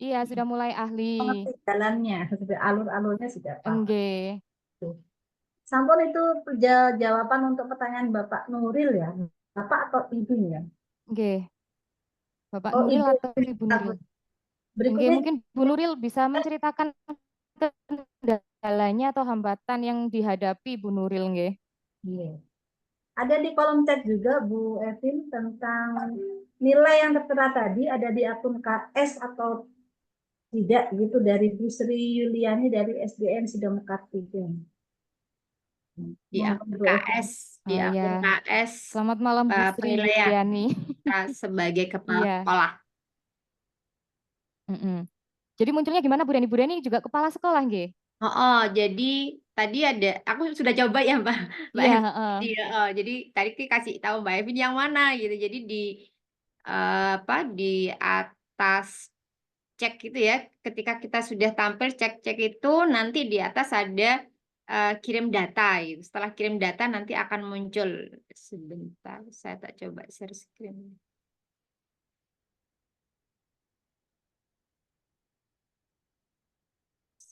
Iya, sudah mulai ahli. Mengerti jalannya, sudah alur-alurnya sudah paham. Engge. Sampun itu jawaban untuk pertanyaan Bapak Nuril ya. Bapak atau ibunya? Engge. Bapak Oh, Nuril ibu. atau Ibu Nuril? Engge, Berikutnya mungkin Bu Nuril bisa menceritakan kendalanya atau hambatan yang dihadapi Bu Nuril, nggih. iya. Ada di kolom chat juga Bu Evin tentang nilai yang tertera tadi ada di akun KS atau tidak gitu dari Bu Sri Yuliani dari SDN Sidomekar 3. Di Monggo, akun Bu Evin. KS, di Oh akun ya, KS selamat malam Bu Sri penilaian Yuliani. kita sebagai kepala Iya. sekolah. Mm-mm. Jadi munculnya gimana Bu Deni? Bu Deni juga kepala sekolah, nggih? Oh, jadi tadi ada, aku sudah coba ya Mbak Iya, Evin. heeh. Jadi tadi kasih tahu Mbak Evin yang mana gitu. Jadi di apa di atas cek itu ya, ketika kita sudah tampil cek-cek itu nanti di atas ada kirim data gitu. Setelah kirim data nanti akan muncul. Sebentar, saya tak coba share screen.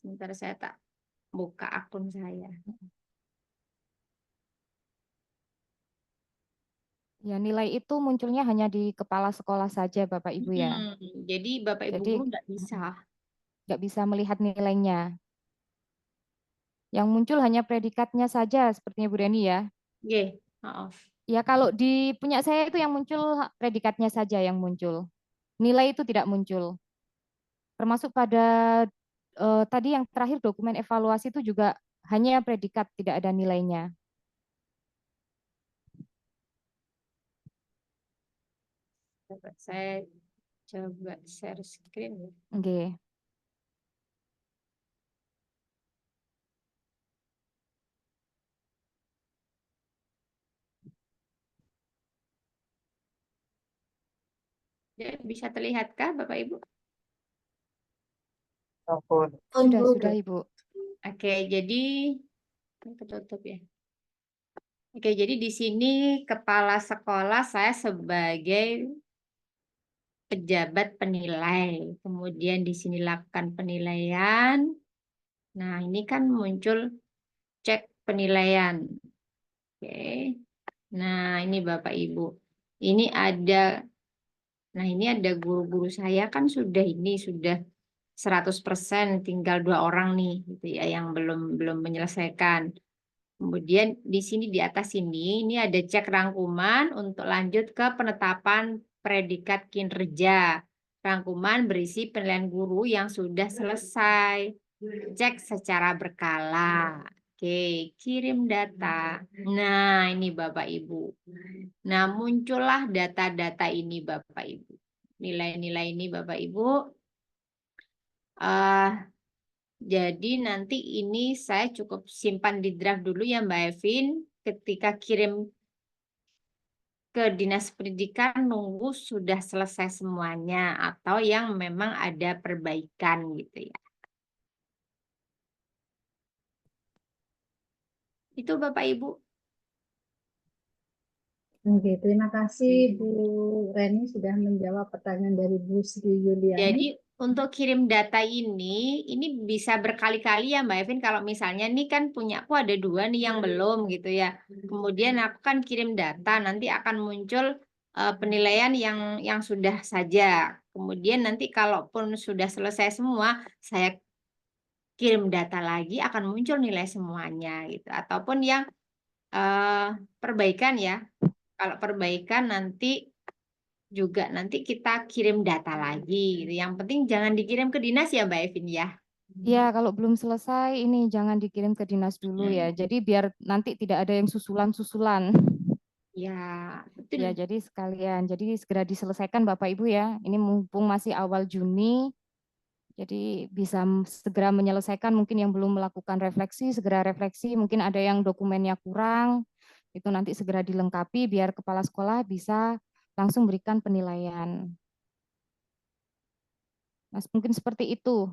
Sebentar saya tak buka akun saya. Ya, nilai itu munculnya hanya di kepala sekolah saja, Bapak Ibu ya. Jadi Bapak Ibu Jadi guru nggak bisa. nggak bisa melihat nilainya. Yang muncul hanya predikatnya saja, sepertinya Bu Deni ya. Oke. Oh. Ya, kalau di punya saya itu yang muncul predikatnya saja yang muncul. Nilai itu tidak muncul. Termasuk pada tadi yang terakhir dokumen evaluasi itu juga hanya predikat, tidak ada nilainya. Saya coba share screen ya. Oke. Ya, bisa terlihatkah Bapak Ibu? Ampun. Sudah Ibu. Oke, jadi ketutup ya. Oke, jadi di sini kepala sekolah saya sebagai pejabat penilai. Kemudian di sini lakukan penilaian. Nah, ini kan muncul cek penilaian. Oke. Nah, ini Bapak Ibu. Ini ada guru-guru saya kan sudah 100%, tinggal 2 orang nih gitu ya yang belum menyelesaikan. Kemudian di sini di atas ini ada cek rangkuman untuk lanjut ke penetapan predikat kinerja. Rangkuman berisi penilaian guru yang sudah selesai. Cek secara berkala. Oke, kirim data. Nah, ini Bapak Ibu. Nah, muncullah data-data ini Bapak Ibu. Nilai-nilai ini Bapak Ibu. Jadi nanti ini saya cukup simpan di draft dulu ya Mbak Evin. Ketika kirim ke Dinas Pendidikan nunggu sudah selesai semuanya atau yang memang ada perbaikan gitu ya. Itu Bapak Ibu. Oke, terima kasih Bu Reni sudah menjawab pertanyaan dari Bu Sri Yuliani. Jadi untuk kirim data ini bisa berkali-kali ya Mbak Evin. Kalau misalnya nih kan punyaku ada 2 nih yang belum gitu ya. Kemudian aku kan kirim data, nanti akan muncul penilaian yang sudah saja. Kemudian nanti kalaupun sudah selesai semua, saya kirim data lagi akan muncul nilai semuanya gitu. Ataupun yang perbaikan ya. Kalau perbaikan nanti kita kirim data lagi gitu. Yang penting jangan dikirim ke dinas ya Mbak Evin ya. Ya, kalau belum selesai ini jangan dikirim ke dinas dulu ya. Jadi biar nanti tidak ada yang susulan-susulan. Ya, Ya, betul. jadi sekalian. Jadi segera diselesaikan Bapak Ibu ya. Ini mumpung masih awal Juni. Jadi bisa segera menyelesaikan, mungkin yang belum melakukan refleksi, segera refleksi, mungkin ada yang dokumennya kurang, itu nanti segera dilengkapi biar kepala sekolah bisa langsung berikan penilaian. Nah, mungkin seperti itu.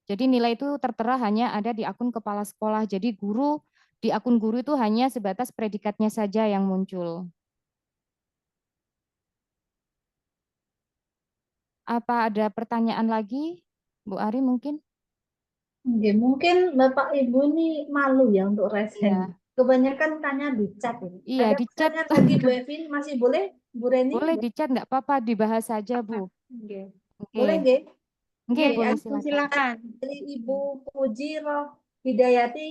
Jadi nilai itu tertera hanya ada di akun kepala sekolah. Jadi guru di akun guru itu hanya sebatas predikatnya saja yang muncul. Apa ada pertanyaan lagi, Bu Ari mungkin? Oke, mungkin Bapak Ibu ini malu ya untuk resen. Iya, Kebanyakan tanya di chat ini. iya Ada di chat pertanyaan lagi Bu Evin, masih boleh Bu Reni? boleh di chat nggak apa-apa dibahas saja Bu. Oke. Boleh Oke, nggih? oke Oke, boleh Agung, silakan. silakan. Dari Ibu Puji Roh Hidayati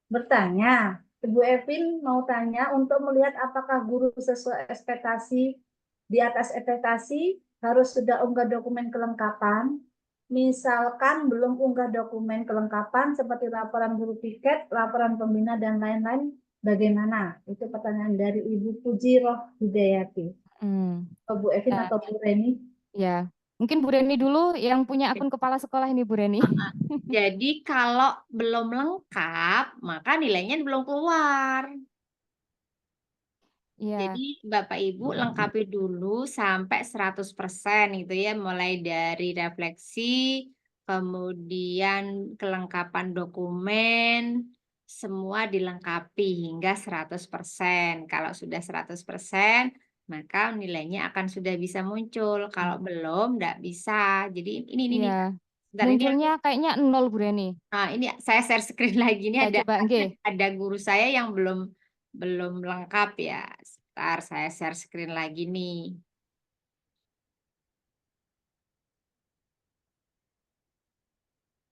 bertanya, Ibu Evin mau tanya untuk melihat apakah guru sesuai ekspektasi, di atas ekspektasi harus sudah unggah dokumen kelengkapan. Misalkan belum unggah dokumen kelengkapan seperti laporan guru piket, laporan pembina, dan lain-lain, bagaimana? Itu pertanyaan dari Ibu Puji Roh Hidayati. Hmm, Bu Evin ya, atau Bu Reni? ya. Mungkin Bu Reni dulu yang punya akun kepala sekolah ini Bu Reni. Jadi kalau belum lengkap, maka nilainya belum keluar. Iya, Jadi Bapak Ibu lengkapi dulu sampai 100% gitu ya, mulai dari refleksi, kemudian kelengkapan dokumen, semua dilengkapi hingga 100%. Kalau sudah 100%, maka nilainya akan sudah bisa muncul. Kalau belum, enggak bisa. Jadi ini. iya. Sebentar, ini Munculnya kayaknya 0 Bu Reni. ini saya share screen lagi. Ini Ya coba, nggih. ada guru saya yang belum lengkap ya. Sebentar, saya share screen lagi nih.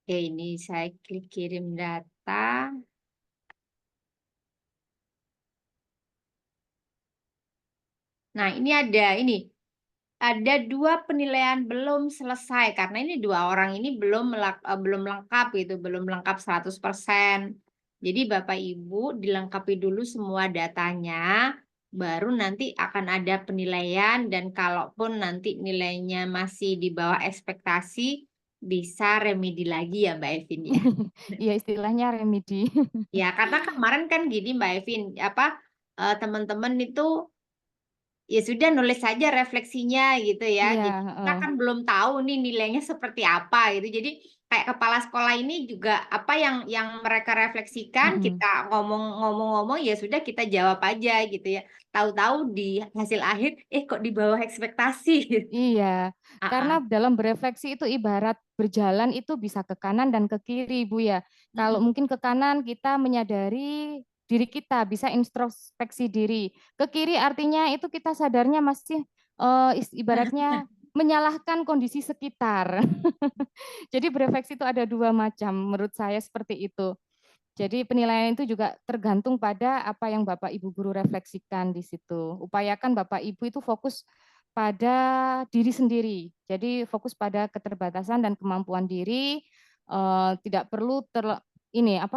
Oke, ini saya klik kirim data. Nah, ini ada 2 penilaian belum selesai karena ini 2 orang ini belum lengkap gitu, belum lengkap 100%. Jadi Bapak Ibu dilengkapi dulu semua datanya, baru nanti akan ada penilaian dan kalaupun nanti nilainya masih di bawah ekspektasi, bisa remedi lagi ya Mbak Evin ya. Iya istilahnya remedi. Ya, karena kemarin kan gini Mbak Evin, teman-teman itu ya sudah nulis saja refleksinya gitu ya. Iya, Jadi kita heeh. kan belum tahu nih nilainya seperti apa gitu. Jadi kayak kepala sekolah ini juga apa yang mereka refleksikan Mm-mm. kita ngomong-ngomong ya sudah kita jawab aja gitu ya. Tahu-tahu di hasil akhir kok di bawah ekspektasi. Iya, Ah, karena dalam berefleksi itu ibarat berjalan itu bisa ke kanan dan ke kiri, Bu ya. Kalau mm-mm. mungkin ke kanan kita menyadari diri kita, bisa introspeksi diri. Ke kiri artinya itu kita sadarnya masih ibaratnya menyalahkan kondisi sekitar. Jadi berefleksi itu ada 2 macam, menurut saya seperti itu. Jadi penilaian itu juga tergantung pada apa yang Bapak Ibu guru refleksikan di situ. Upayakan Bapak Ibu itu fokus pada diri sendiri. Jadi fokus pada keterbatasan dan kemampuan diri, tidak perlu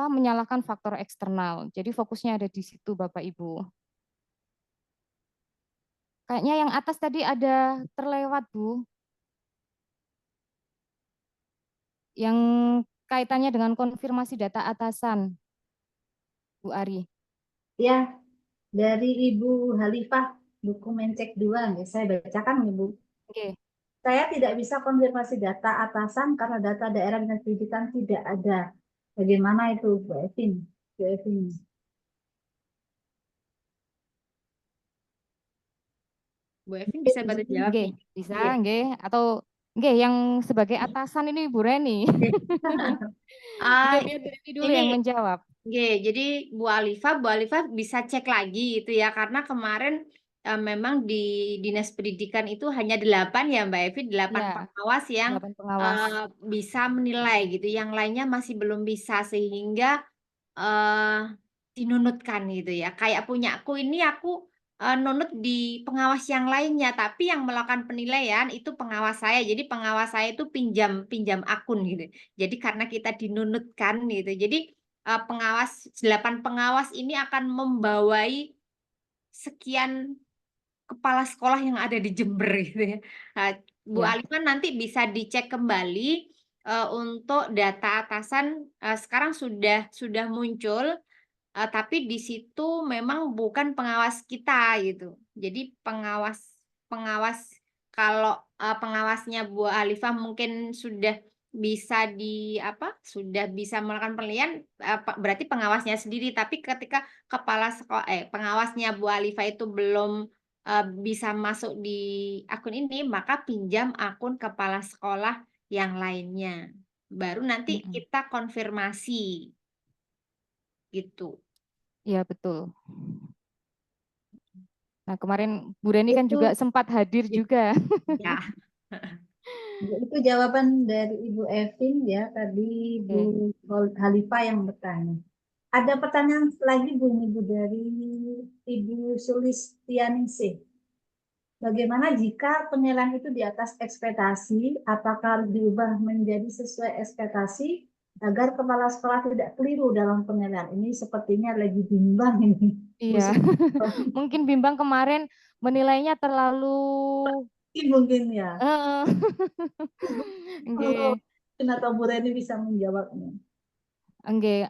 menyalahkan faktor eksternal. Jadi fokusnya ada di situ Bapak Ibu. Kayaknya yang atas tadi ada terlewat Bu, yang kaitannya dengan konfirmasi data atasan, Bu Ari. Ya, dari Ibu Halifah, dokumen cek 2, saya bacakan Ibu. Oke. Saya tidak bisa konfirmasi data atasan karena data daerah dinas pendidikan tidak ada. Bagaimana itu, Bu Evin? Bu Evin. Bu Evin bisa bantu jawab Oke, nih. bisa Iya. nggih atau nggih yang sebagai atasan ini Bu Reni. Kita Ah, biar Bu Reni dulu ini yang menjawab. jadi Bu Alifah bisa cek lagi gitu ya karena kemarin memang di Dinas Pendidikan itu hanya 8 ya Mbak Evi, 8 Iya, pengawas yang 8 pengawas. bisa menilai gitu, yang lainnya masih belum bisa sehingga eh dinunutkan gitu ya. Kayak punyaku ini aku nunut di pengawas yang lainnya, tapi yang melakukan penilaian itu pengawas saya. Jadi pengawas saya itu pinjam pinjam akun gitu. Jadi karena kita dinunutkan gitu. Jadi 8 pengawas ini akan membawai sekian kepala sekolah yang ada di Jember gitu ya. Nah, Bu Ya. Alifah nanti bisa dicek kembali untuk data atasan sekarang sudah muncul. Tapi di situ memang bukan pengawas kita gitu. Jadi pengawas pengawas kalau, pengawasnya Bu Alifah mungkin sudah bisa sudah bisa melakukan penilaian berarti pengawasnya sendiri, tapi ketika kepala sekolah pengawasnya Bu Alifa itu belum bisa masuk di akun ini, maka pinjam akun kepala sekolah yang lainnya. Baru nanti kita konfirmasi gitu. Iya, betul. Nah, kemarin Bu Reni kan Itu juga sempat hadir juga. Ya. itu jawaban dari Ibu Evin ya, tadi Bu Halifa yang bertanya. Ada pertanyaan lagi Bu, ini Bu, dari Ibu Sulistianingsih. Bagaimana jika penilaian itu di atas ekspektasi? Apakah harus diubah menjadi sesuai ekspektasi agar kepala sekolah tidak keliru dalam penilaian? Ini sepertinya lagi bimbang ini. Iya. Mungkin bimbang kemarin menilainya terlalu Mungkin ya. Nggih. Atau Bu Reni bisa menjawabnya. Nggih,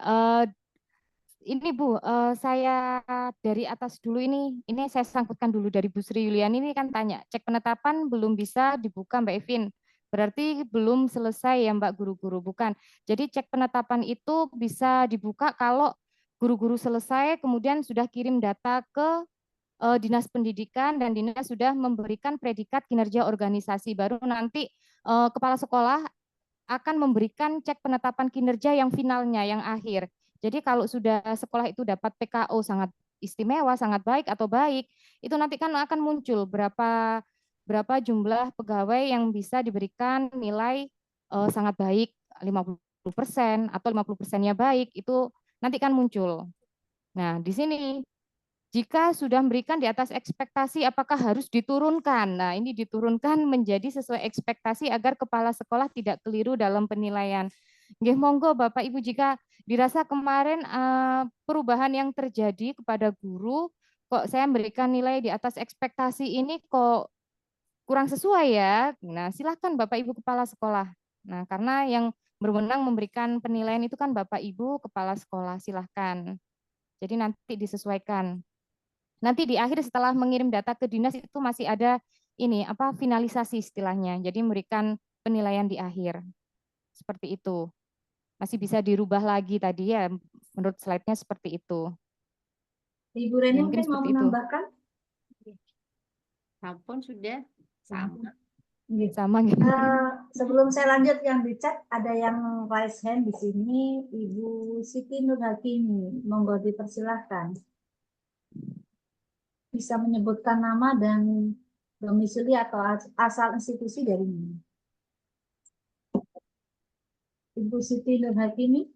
ini Bu, saya dari atas dulu ini saya sangkutkan dulu dari Bu Sri Yuliani ini kan tanya, cek penetapan belum bisa dibuka Mbak Evin. Berarti belum selesai ya Mbak guru-guru, bukan. Jadi cek penetapan itu bisa dibuka kalau guru-guru selesai kemudian sudah kirim data ke Dinas Pendidikan dan Dinas sudah memberikan predikat kinerja organisasi. Baru nanti kepala sekolah akan memberikan cek penetapan kinerja yang finalnya, yang akhir. Jadi kalau sudah sekolah itu dapat PKO sangat istimewa, sangat baik atau baik, itu nanti kan akan muncul berapa jumlah pegawai yang bisa diberikan nilai sangat baik, 50% atau 50%-nya baik, itu nanti kan muncul. Nah, di sini jika sudah memberikan di atas ekspektasi, apakah harus diturunkan? Nah, ini diturunkan menjadi sesuai ekspektasi agar kepala sekolah tidak keliru dalam penilaian. Nggih, monggo Bapak Ibu, jika dirasa kemarin perubahan yang terjadi kepada guru, kok saya memberikan nilai di atas ekspektasi ini kok kurang sesuai ya. Nah, silakan Bapak Ibu kepala sekolah. Nah, karena yang berwenang memberikan penilaian itu kan Bapak Ibu kepala sekolah, silahkan. Jadi nanti disesuaikan. Nanti di akhir setelah mengirim data ke dinas itu masih ada ini finalisasi istilahnya. Jadi memberikan penilaian di akhir. Seperti itu. Masih bisa dirubah lagi tadi ya, menurut slide-nya seperti itu. Ibu Reni Ya, mungkin mau seperti itu. menambahkan? Ampun sudah sama. Sama gitu. Sebelum saya lanjut yang di chat, ada yang raise hand di sini, Ibu Siti Nurhakimi, monggo dipersilahkan. Bisa menyebutkan nama dan domisili atau asal institusi dari mana? Ibu Siti Nurhakimi.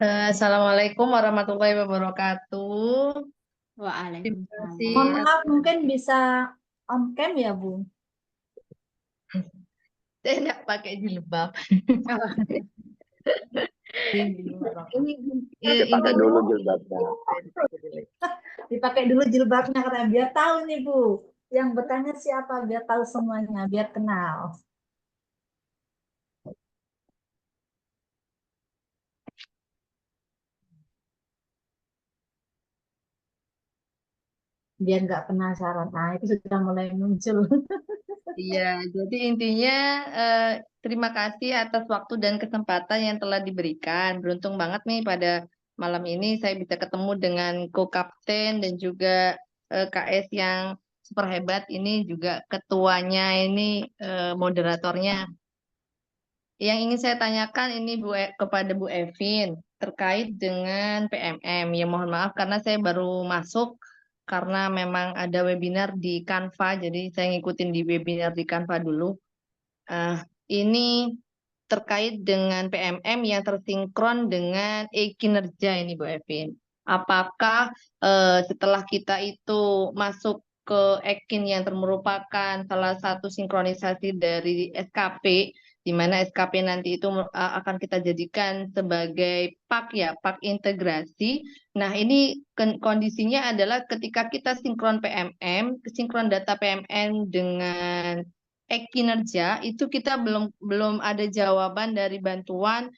Assalamualaikum warahmatullahi wabarakatuh. Waalaikumsalam. Mohon maaf, mungkin bisa on cam ya, Bu? Saya tidak pakai jilbab. Pakai dulu jilbabnya. Dipakai dulu jilbabnya karena biar tahu nih Bu. Yang bertanya siapa, biar tahu semuanya, biar kenal. Biar nggak penasaran. Nah, itu sudah mulai muncul. Iya, jadi intinya terima kasih atas waktu dan kesempatan yang telah diberikan. Beruntung banget nih pada malam ini saya bisa ketemu dengan co-kapten dan juga KS yang super hebat. Ini juga ketuanya, ini moderatornya. Yang ingin saya tanyakan ini kepada Bu Evin terkait dengan PMM. Ya mohon maaf karena saya baru masuk karena memang ada webinar di Canva, jadi saya ngikutin di webinar di Canva dulu. Ini terkait dengan PMM yang tersinkron dengan kinerja ini Bu Evin. Apakah setelah kita itu masuk ke Ekin yang merupakan salah satu sinkronisasi dari SKP, di mana SKP nanti itu akan kita jadikan sebagai PAK ya, PAK integrasi. Nah, ini kondisinya adalah ketika kita sinkron PMM, sinkron data PMM dengan kinerja, itu kita belum ada jawaban dari bantuan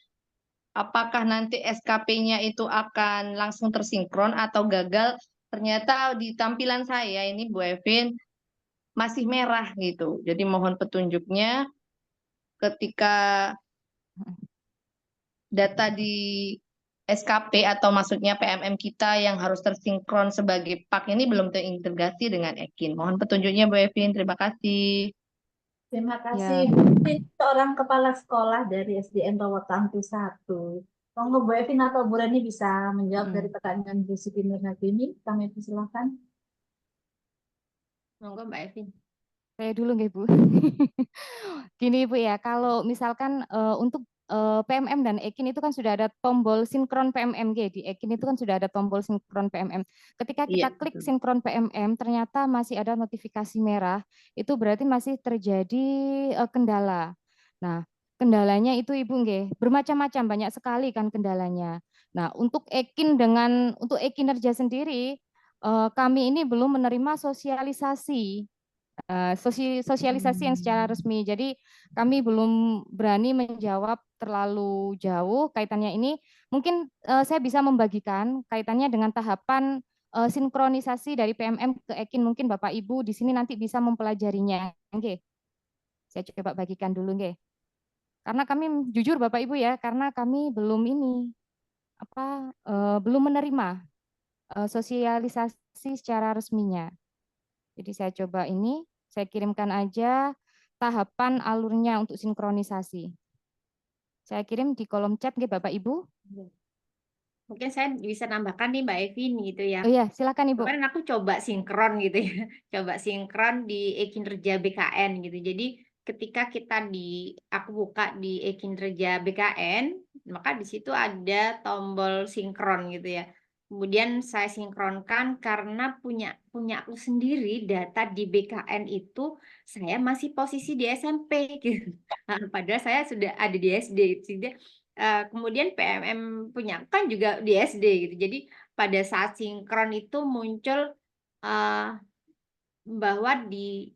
apakah nanti SKP-nya itu akan langsung tersinkron atau gagal. Ternyata di tampilan saya ini Bu Evin masih merah gitu. Jadi mohon petunjuknya ketika data di SKP atau maksudnya PMM kita yang harus tersinkron sebagai PAK ini belum terintegrasi dengan Ekin. Mohon petunjuknya Bu Evin, terima kasih. Terima Ya, kasih. Mungkin seorang kepala sekolah dari SDN Rawatangtu 1. Monggo Bu Evin atau Bu Reni bisa menjawab dari pertanyaan Bu Siti Nurhakimi. Kami persilahkan. Monggo Mbak Evin. saya dulu nggih Bu. Gini Bu ya, kalau misalkan untuk PMM dan Ekin itu kan sudah ada tombol sinkron PMM nggih. Di Ekin itu kan sudah ada tombol sinkron PMM. Ketika kita Iya, klik betul. sinkron PMM, ternyata masih ada notifikasi merah, itu berarti masih terjadi kendala. Nah, kendalanya itu Ibu nggih, bermacam-macam, banyak sekali kan kendalanya. Nah, untuk e-kinerja sendiri, kami ini belum menerima sosialisasi sosialisasi yang secara resmi. Jadi kami belum berani menjawab terlalu jauh kaitannya ini. Mungkin saya bisa membagikan kaitannya dengan tahapan sinkronisasi dari PMM ke Ekin. Mungkin Bapak Ibu di sini nanti bisa mempelajarinya. Oke, saya coba bagikan dulu, nggih. Karena kami jujur Bapak Ibu ya, karena kami belum belum menerima sosialisasi secara resminya. Jadi saya coba ini, saya kirimkan aja tahapan alurnya untuk sinkronisasi. Saya kirim di kolom chat nggih Bapak Ibu. Mungkin saya bisa nambahkan nih Mbak Evin gitu ya. Oh iya, silakan Ibu. Kemarin aku coba sinkron gitu ya. Coba sinkron di e-kinerja BKN gitu. Jadi ketika aku buka di e-kinerja BKN, maka di situ ada tombol sinkron gitu ya. Kemudian saya sinkronkan karena punya aku sendiri data di BKN itu saya masih posisi di SMP gitu. Nah, padahal saya sudah ada di SD gitu. Kemudian PMM punya kan juga di SD gitu. Jadi pada saat sinkron itu muncul bahwa di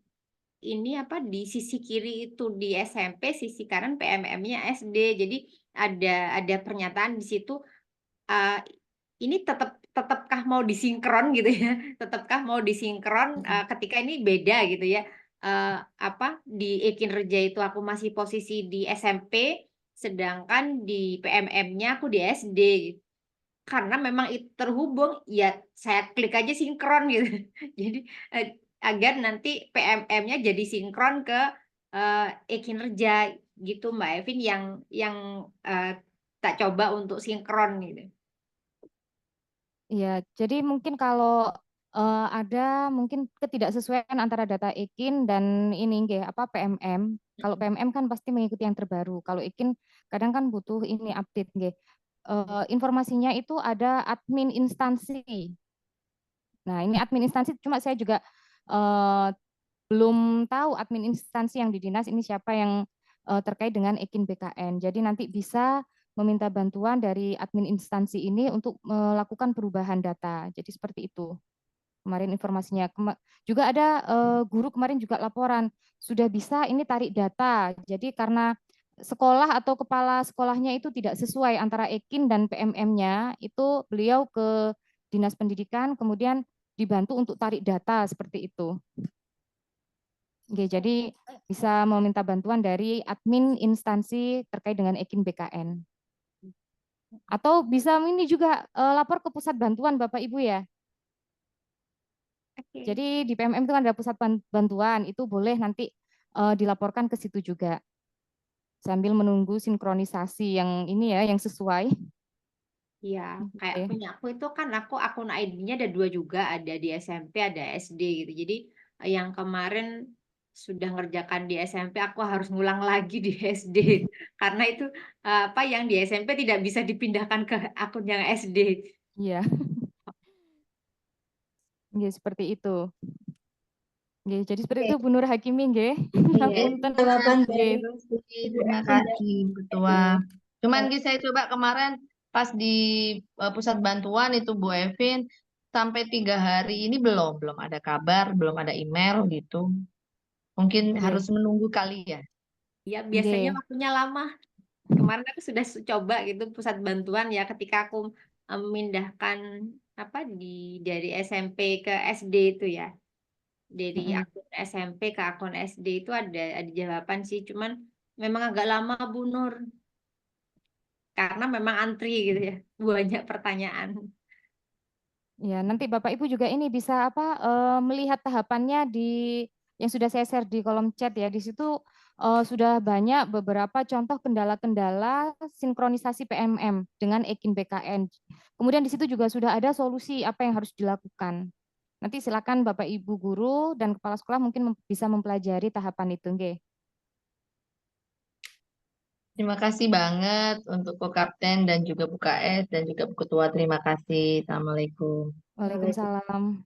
sisi kiri itu di SMP, sisi kanan PMM-nya SD. Jadi ada pernyataan di situ ini tetapkah mau disinkron gitu ya? Tetapkah mau disinkron ketika ini beda gitu ya? Di e-kinerja itu aku masih posisi di SMP, sedangkan di PMM-nya aku di SD. Karena memang itu terhubung, ya saya klik aja sinkron gitu. Jadi agar nanti PMM-nya jadi sinkron ke e-kinerja gitu Mbak Evin yang tak coba untuk sinkron gitu. Iya, jadi mungkin kalau ada mungkin ketidaksesuaian antara data Ekin dan ini nggih PMM. Kalau PMM kan pasti mengikuti yang terbaru. Kalau Ekin kadang kan butuh ini update nggih. Informasinya itu ada admin instansi. Nah, ini admin instansi cuma saya juga belum tahu admin instansi yang di dinas ini siapa yang terkait dengan Ekin BKN. Jadi nanti bisa meminta bantuan dari admin instansi ini untuk melakukan perubahan data. Jadi seperti itu. Kemarin informasinya. Juga ada guru kemarin juga laporan, sudah bisa ini tarik data. Jadi karena sekolah atau kepala sekolahnya itu tidak sesuai antara Ekin dan PMM-nya, itu beliau ke Dinas Pendidikan, kemudian dibantu untuk tarik data seperti itu. Oke, jadi bisa meminta bantuan dari admin instansi terkait dengan Ekin BKN. Atau bisa ini juga lapor ke pusat bantuan Bapak Ibu ya. Oke. Jadi di PMM itu kan ada pusat bantuan, itu boleh nanti dilaporkan ke situ juga. Sambil menunggu sinkronisasi yang ini ya, yang sesuai. Iya, kayak Oke. punya aku itu kan akun ID-nya ada 2 juga, ada di SMP, ada SD gitu. Jadi yang kemarin sudah ngerjakan di SMP, aku harus ngulang lagi di SD karena itu yang di SMP tidak bisa dipindahkan ke akun yang SD. Iya. Nggih, seperti itu. Nggih, jadi seperti itu Bu Nur Hakimi nggih. Iya, Ngapunten. jawaban Nggih. dari Ibu Terima Evin. kasih, Ketua. Cuman saya coba kemarin pas di pusat bantuan itu Bu Evin, sampai 3 hari ini belum ada kabar, belum ada email gitu. Mungkin Nggih. harus menunggu kali ya. Ya, biasanya Nggih. waktunya lama. Kemarin aku sudah coba gitu pusat bantuan ya ketika aku memindahkan dari SMP ke SD itu ya. Dari akun SMP ke akun SD itu ada jawaban sih, cuman memang agak lama Bu Nur. Karena memang antri gitu ya. Banyak pertanyaan. Ya, nanti Bapak Ibu juga ini bisa melihat tahapannya di yang sudah saya share di kolom chat ya. Di situ sudah banyak beberapa contoh kendala-kendala sinkronisasi PMM dengan Ekin BKN. Kemudian di situ juga sudah ada solusi apa yang harus dilakukan. Nanti silakan Bapak Ibu guru dan kepala sekolah mungkin bisa mempelajari tahapan itu, nggih. Terima kasih banget untuk Bu Kapten dan juga Bu KS dan juga Bu Ketua. Terima kasih. Assalamualaikum. Waalaikumsalam.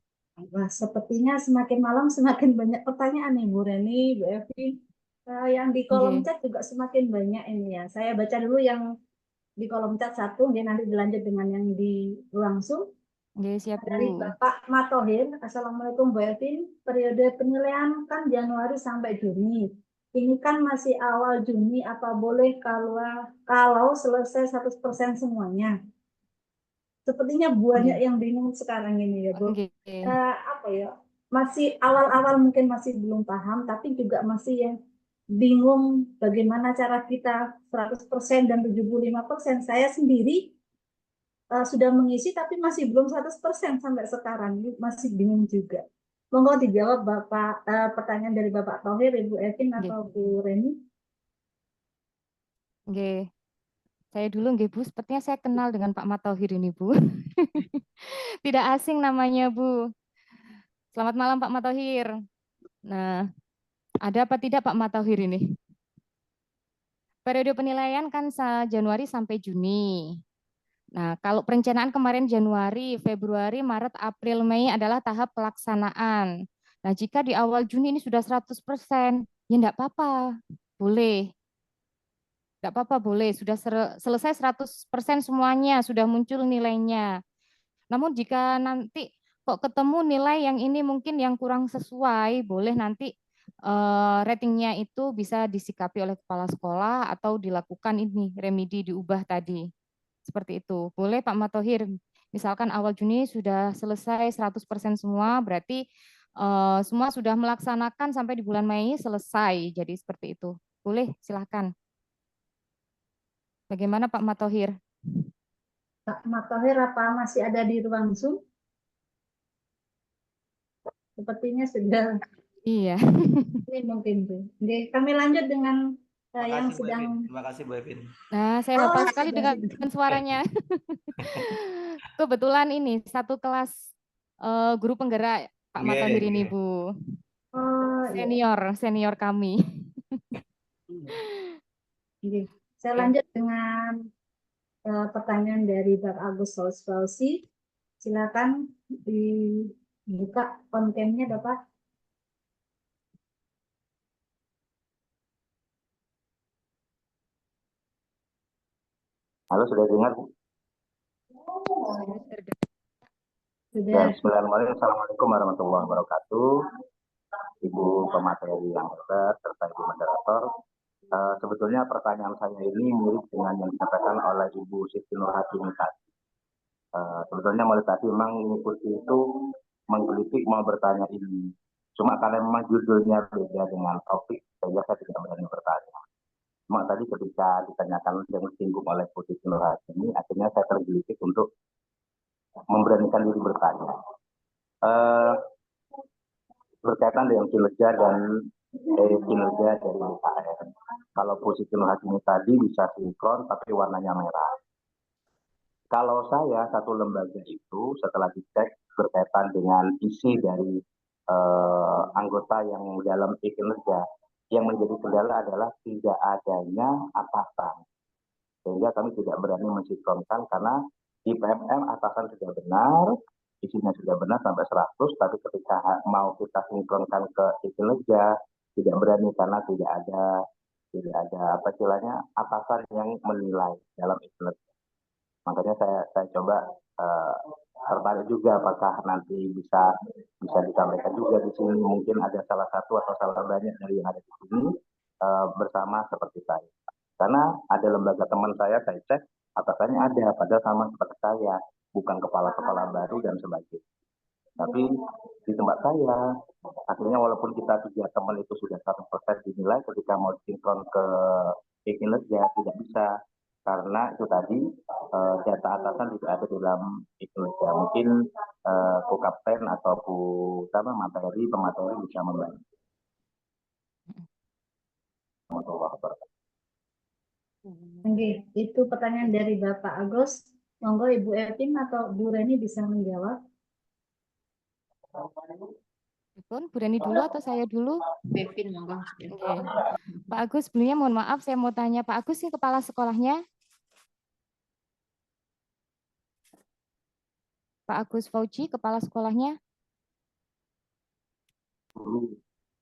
Wah, sepertinya semakin malam semakin banyak pertanyaan nih Bu Reni, Bu Evi. Yang di kolom Nggih. chat juga semakin banyak ini ya. Saya baca dulu yang di kolom chat satu, dia nanti dilanjut dengan yang di ruang Zoom. Nggih, siap Dari Bu. Bapak Matohir, Assalamualaikum Bu Evin. Periode penilaian kan Januari sampai Juni. Ini kan masih awal Juni, apa boleh kalau selesai 100% semuanya? Sepertinya banyak Nggih. yang bingung sekarang ini ya Bu. Nggih. Apa ya? Masih awal-awal mungkin masih belum paham, tapi juga masih yang bingung bagaimana cara kita 100% dan 75%. Saya sendiri sudah mengisi tapi masih belum 100% sampai sekarang, masih bingung juga. Monggo dijawab Bapak, pertanyaan dari Bapak Thohir, Ibu Evin Nggih. atau Bu Reni. Nggih. Saya dulu nggih Bu, sepertinya saya kenal dengan Pak Matohir ini Bu. Tidak asing namanya Bu. Selamat malam Pak Matohir. Nah, ada apa tidak Pak Matohir ini? Periode penilaian kan Januari sampai Juni. Nah, kalau perencanaan kemarin Januari, Februari, Maret, April, Mei adalah tahap pelaksanaan. Nah, jika di awal Juni ini sudah 100%, ya enggak apa-apa. Boleh. Enggak apa-apa, boleh. Sudah selesai 100% semuanya, sudah muncul nilainya. Namun jika nanti kok ketemu nilai yang ini mungkin yang kurang sesuai, boleh nanti ratingnya itu bisa disikapi oleh kepala sekolah atau dilakukan ini remedi diubah tadi. Seperti itu. Boleh Pak Matohir. Misalkan awal Juni sudah selesai 100% semua, berarti semua sudah melaksanakan sampai di bulan Mei selesai. Jadi seperti itu. Boleh, silakan. Bagaimana Pak Matohir? Pak Matohir apa masih ada di ruang Zoom? Sepertinya sudah Iya. ini mungkin Bu. Oke, kami lanjut dengan yang Makasih Bu sedang. Evin. Terima kasih Bu Evin. Nah, saya Oh, hafal sekali sudah. dengan suaranya. Kebetulan ini satu kelas guru penggerak Pak Nggih, Matohir ini nggih. Bu. Oh, iya. Senior kami. Oke. Saya Oke. lanjut dengan pertanyaan dari Pak Agus Sulawesi. Silakan dibuka kontennya, Bapak. Halo, sudah dengar? Bu? Sudah. Bismillahirrahmanirrahim. Assalamualaikum warahmatullahi wabarakatuh. Ibu pemateri yang hebat serta Ibu moderator. Sebetulnya pertanyaan saya ini mirip dengan yang disampaikan oleh Ibu Siti Nurhadini tadi. Sebetulnya mulai tadi memang mengikuti itu menggelitik mau bertanya ini. Cuma karena memang judulnya beda dengan topik, sehingga saya tidak berani bertanya. Cuma tadi ketika ditanyakan yang disinggung oleh Bu Siti Nurhadini, akhirnya saya tergelitik untuk memberanikan diri bertanya. Berkaitan dengan kinerja dan kinerja dari UKM. Kalau posisi Nurhadini tadi bisa sinkron tapi warnanya merah. Kalau saya satu lembaga itu setelah dicek berkaitan dengan isi dari anggota yang dalam kinerja, yang menjadi kendala adalah tidak adanya atasan. Sehingga kami tidak berani mensinkronkan karena di PMM atasan sudah benar, isinya sudah benar sampai 100, tapi ketika mau kita sinkronkan ke kinerja tidak berani karena tidak ada apa istilahnya atasan yang menilai dalam kinerja. Makanya saya coba tertarik juga apakah nanti bisa disampaikan juga di sini, mungkin ada salah satu atau salah banyak dari yang ada di sini bersama seperti saya. Karena ada lembaga teman saya cek atasannya ada, padahal sama seperti saya, bukan kepala-kepala baru dan sebagainya. Tapi di tempat saya, akhirnya walaupun kita 3 teman itu sudah 100% dinilai, ketika mau sinkron ke kinerja tidak bisa. Karena itu tadi data atasan tidak ada dalam kinerja. Mungkin co-kapten atau pemateri bisa membantu. Oke, itu pertanyaan dari Bapak Agus. Monggo Ibu Evin atau Bu Reni bisa menjawab. Bu Reni dulu atau saya dulu? Bevin, monggo. Oke. Pak Agus, sebelumnya mohon maaf, saya mau tanya Pak Agus sih kepala sekolahnya? Pak Agus Fauci, kepala sekolahnya? Guru.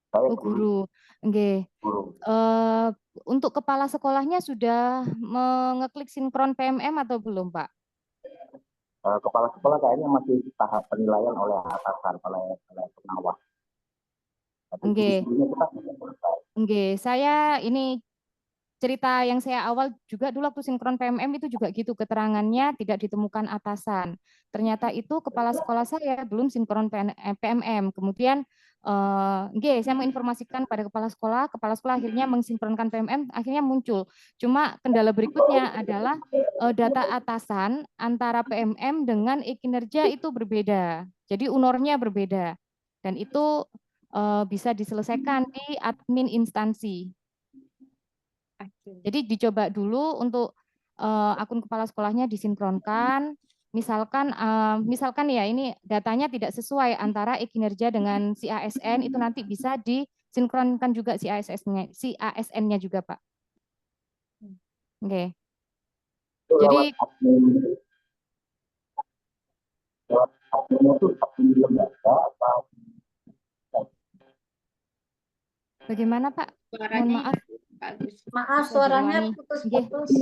Saya Oh, guru. Oke. guru. Untuk kepala sekolahnya sudah mengeklik sinkron PMM atau belum, Pak? Kepala sekolah kayaknya masih tahap penilaian oleh atasan, oleh pengawas. Tapi Oke. sebelumnya kita sudah selesai. Oke, saya ini cerita yang saya awal juga dulu waktu sinkron PMM itu juga gitu, keterangannya tidak ditemukan atasan. Ternyata itu kepala sekolah saya belum sinkron PMM. Kemudian saya mau informasikan pada kepala sekolah akhirnya mensinkronkan PMM, akhirnya muncul. Cuma kendala berikutnya adalah data atasan antara PMM dengan e-kinerja itu berbeda. Jadi UNOR-nya berbeda. Dan itu bisa diselesaikan di admin instansi. Jadi dicoba dulu untuk akun kepala sekolahnya disinkronkan. Misalkan ya ini datanya tidak sesuai antara e-kinerja dengan si ASN, itu nanti bisa disinkronkan juga si ASN-nya juga, Pak. Oke. Jadi bagaimana, Pak? Mohon maaf. Maaf, suaranya putus-putus.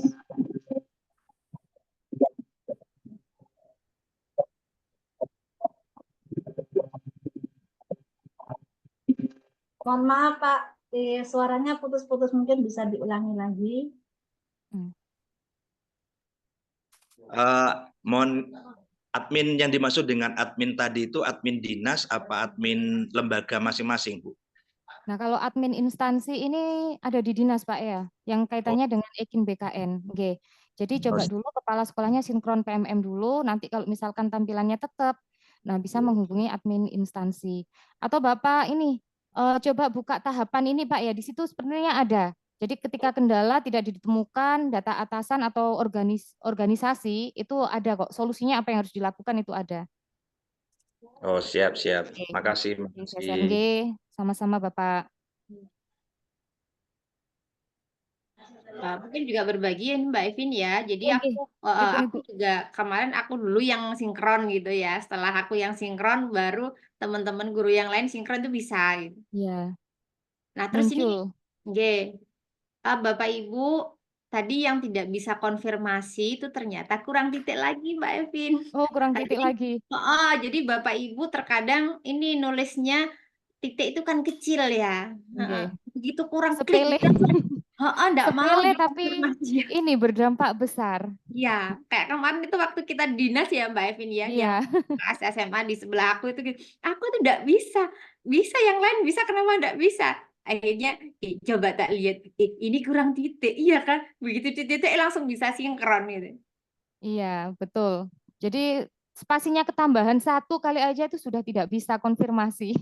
Mohon maaf, Pak. Suaranya putus-putus, mungkin bisa diulangi lagi. Mohon admin yang dimaksud dengan admin tadi itu admin dinas apa admin lembaga masing-masing, Bu? Nah, kalau admin instansi ini ada di dinas, Pak ya, yang kaitannya dengan Ekin BKN. Oke. Jadi coba dulu kepala sekolahnya sinkron PMM dulu, nanti kalau misalkan tampilannya tetap, nah bisa menghubungi admin instansi. Atau Bapak ini coba buka tahapan ini, Pak ya, di situ sebenarnya ada. Jadi ketika kendala tidak ditemukan data atasan atau organisasi, itu ada kok, solusinya apa yang harus dilakukan itu ada. Oh, siap. Oke. Makasih. Sama-sama Bapak. Mungkin juga berbagi ya Mbak Evin ya. Jadi Oke. aku juga kemarin aku dulu yang sinkron gitu ya. Setelah aku yang sinkron baru teman-teman guru yang lain sinkron itu bisa gitu. Iya. Nah, terus Muncul. ini Bapak Ibu tadi yang tidak bisa konfirmasi itu ternyata kurang titik lagi Mbak Evin. Oh, kurang titik lagi. Jadi Bapak Ibu terkadang ini nulisnya titik itu kan kecil ya. Begitu kurang sepele. klik enggak mau sepele tapi ini berdampak besar. Iya, kayak kemarin itu waktu kita dinas ya Mbak Evin ya, yang kelas SMA di sebelah aku itu aku tuh enggak bisa yang lain bisa, kenapa enggak bisa? Akhirnya coba tak lihat ini kurang titik, iya kan? Begitu titik langsung bisa sinkron gitu. Iya, betul. Jadi spasinya ketambahan 1 kali aja itu sudah tidak bisa konfirmasi.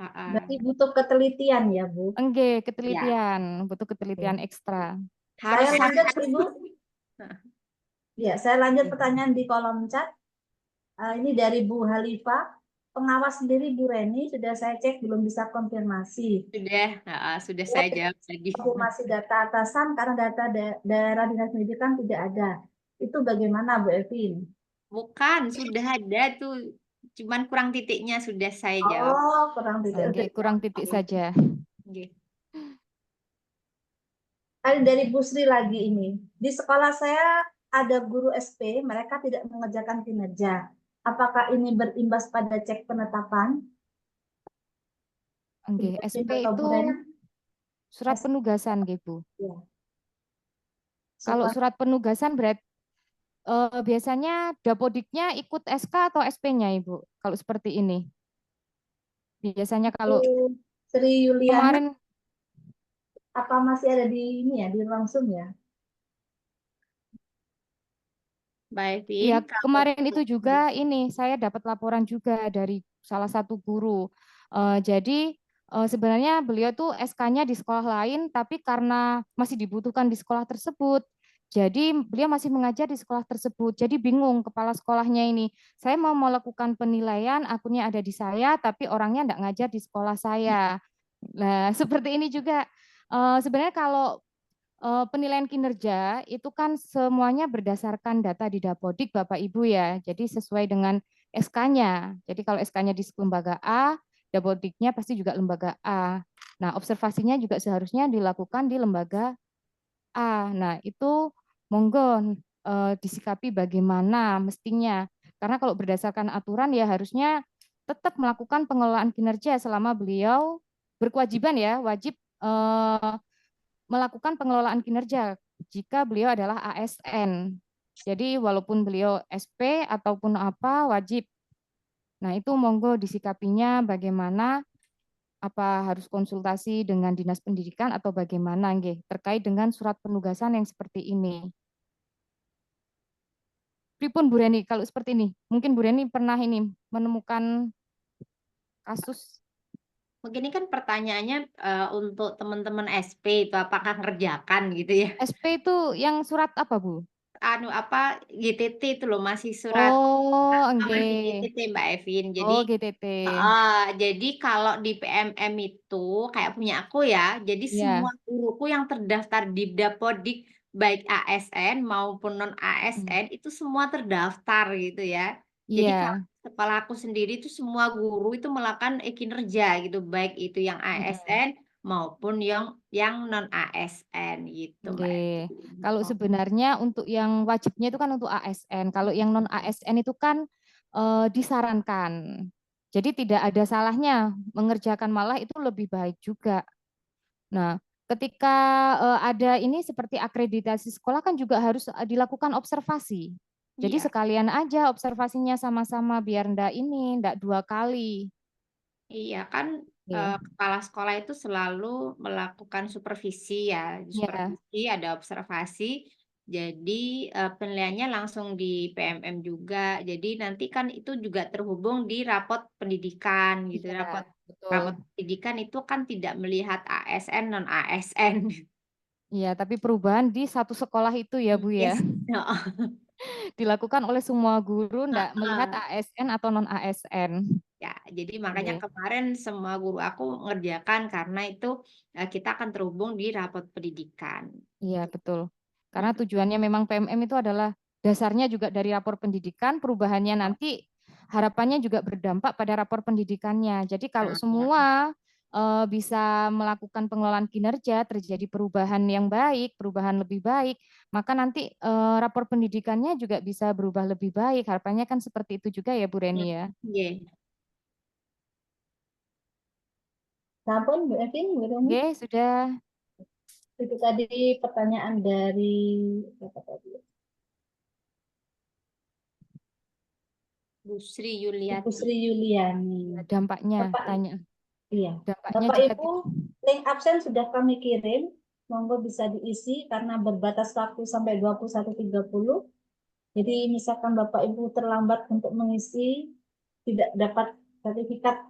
Berarti butuh ketelitian ya, Bu? Enggak, ketelitian, butuh ketelitian ekstra. Saya lanjut, Ibu. Ya, saya lanjut pertanyaan di kolom chat. Ini dari Bu Halifa. Pengawas sendiri Bu Reni sudah saya cek belum bisa konfirmasi. Sudah saya jawab tadi. Konfirmasi data atasan karena data daerah dinas pendidikan tidak ada. Itu bagaimana Bu Evin? Bukan, sudah ada tuh. Cuman kurang titiknya sudah saya jawab. Oh, kurang titik. Oke, kurang titik saja. Ada dari Bu Sri lagi ini. Di sekolah saya ada guru SP, mereka tidak mengerjakan kinerja. Apakah ini berimbas pada cek penetapan? Oke, SP itu surat penugasan, Bu. Ya. Kalau surat penugasan berarti biasanya Dapodiknya ikut SK atau SP-nya Ibu? Kalau seperti ini. Biasanya kalau Sri Yuliana, kemarin apa masih ada di ini ya, di langsung ya? Mbak Evin, ya kalau kemarin itu juga ini saya dapat laporan juga dari salah satu guru. Jadi sebenarnya beliau tuh SK-nya di sekolah lain, tapi karena masih dibutuhkan di sekolah tersebut, jadi beliau masih mengajar di sekolah tersebut. Jadi bingung kepala sekolahnya ini. Saya mau melakukan penilaian, akunnya ada di saya, tapi orangnya enggak ngajar di sekolah saya. Nah, seperti ini juga. Sebenarnya kalau penilaian kinerja itu kan semuanya berdasarkan data di Dapodik Bapak Ibu ya. Jadi sesuai dengan SK-nya. Jadi kalau SK-nya di lembaga A, Dapodiknya pasti juga lembaga A. Nah, observasinya juga seharusnya dilakukan di lembaga A. Nah, itu monggo disikapi bagaimana mestinya. Karena kalau berdasarkan aturan ya harusnya tetap melakukan pengelolaan kinerja selama beliau berkewajiban ya, wajib melakukan pengelolaan kinerja jika beliau adalah ASN. Jadi walaupun beliau SP ataupun apa wajib. Nah, itu monggo disikapinya bagaimana, apa harus konsultasi dengan Dinas Pendidikan atau bagaimana nggih terkait dengan surat penugasan yang seperti ini. Pripun Bu Reni kalau seperti ini? Mungkin Bu Reni pernah ini menemukan kasus. mungkin ini kan pertanyaannya untuk teman-teman SP itu apakah ngerjakan gitu ya? SP itu yang surat apa Bu? Anu apa GTT itu loh masih surat Oh, masih nggih. GTT Mbak Evin. Jadi Oh, GTT. jadi kalau di PMM itu kayak punya aku ya, jadi Iya. semua guruku yang terdaftar di Dapodik baik ASN maupun non Mm. ASN itu semua terdaftar gitu ya. Jadi kalau Iya. kepala aku sendiri itu semua guru itu melakukan kinerja gitu, baik itu yang Mm-mm. ASN maupun yang non ASN gitu Mbak Oke. Evin. Kalau Oh, sebenarnya untuk yang wajibnya itu kan untuk ASN. Kalau yang non ASN itu kan disarankan. Jadi tidak ada salahnya mengerjakan, malah itu lebih baik juga. Nah, ketika ada ini seperti akreditasi sekolah kan juga harus dilakukan observasi. Jadi iya. sekalian aja observasinya sama-sama biar ndak ini, ndak dua kali. Iya kan Oke. kepala sekolah itu selalu melakukan supervisi ya, Ya, supervisi ada observasi, jadi penilaiannya langsung di PMM juga, jadi nanti kan itu juga terhubung di rapot pendidikan gitu, iya, rapot betul. rapot pendidikan itu kan tidak melihat ASN non ASN. Iya, tapi perubahan di satu sekolah itu ya, Bu ya. Yes. Heeh. Dilakukan oleh semua guru, ndak melihat Heeh. ASN atau non ASN. Ya, jadi makanya Oke. kemarin semua guru aku ngerjakan karena itu kita akan terhubung di rapot pendidikan. Iya, betul. Karena Mm-mm. tujuannya memang PMM itu adalah dasarnya juga dari rapor pendidikan, perubahannya nanti harapannya juga berdampak pada rapor pendidikannya. Jadi kalau Nah, semua bisa melakukan pengelolaan kinerja, terjadi perubahan yang baik, perubahan lebih baik, maka nanti rapor pendidikannya juga bisa berubah lebih baik. Harapannya kan seperti itu juga ya, Bu Reni ya. iya. Sampun, Bu Evin, Bu Reni. Oke, sudah. Itu tadi pertanyaan dari apa tadi? Bu Sri Ibu Yuliati. Sri Yuliani. Dampaknya, Bapak, tanya. iya. Dampaknya Bapak jika Ibu, link absen sudah kami kirim. Monggo bisa diisi karena berbatas waktu sampai 21.30. Jadi misalkan Bapak Ibu terlambat untuk mengisi, tidak dapat sertifikat.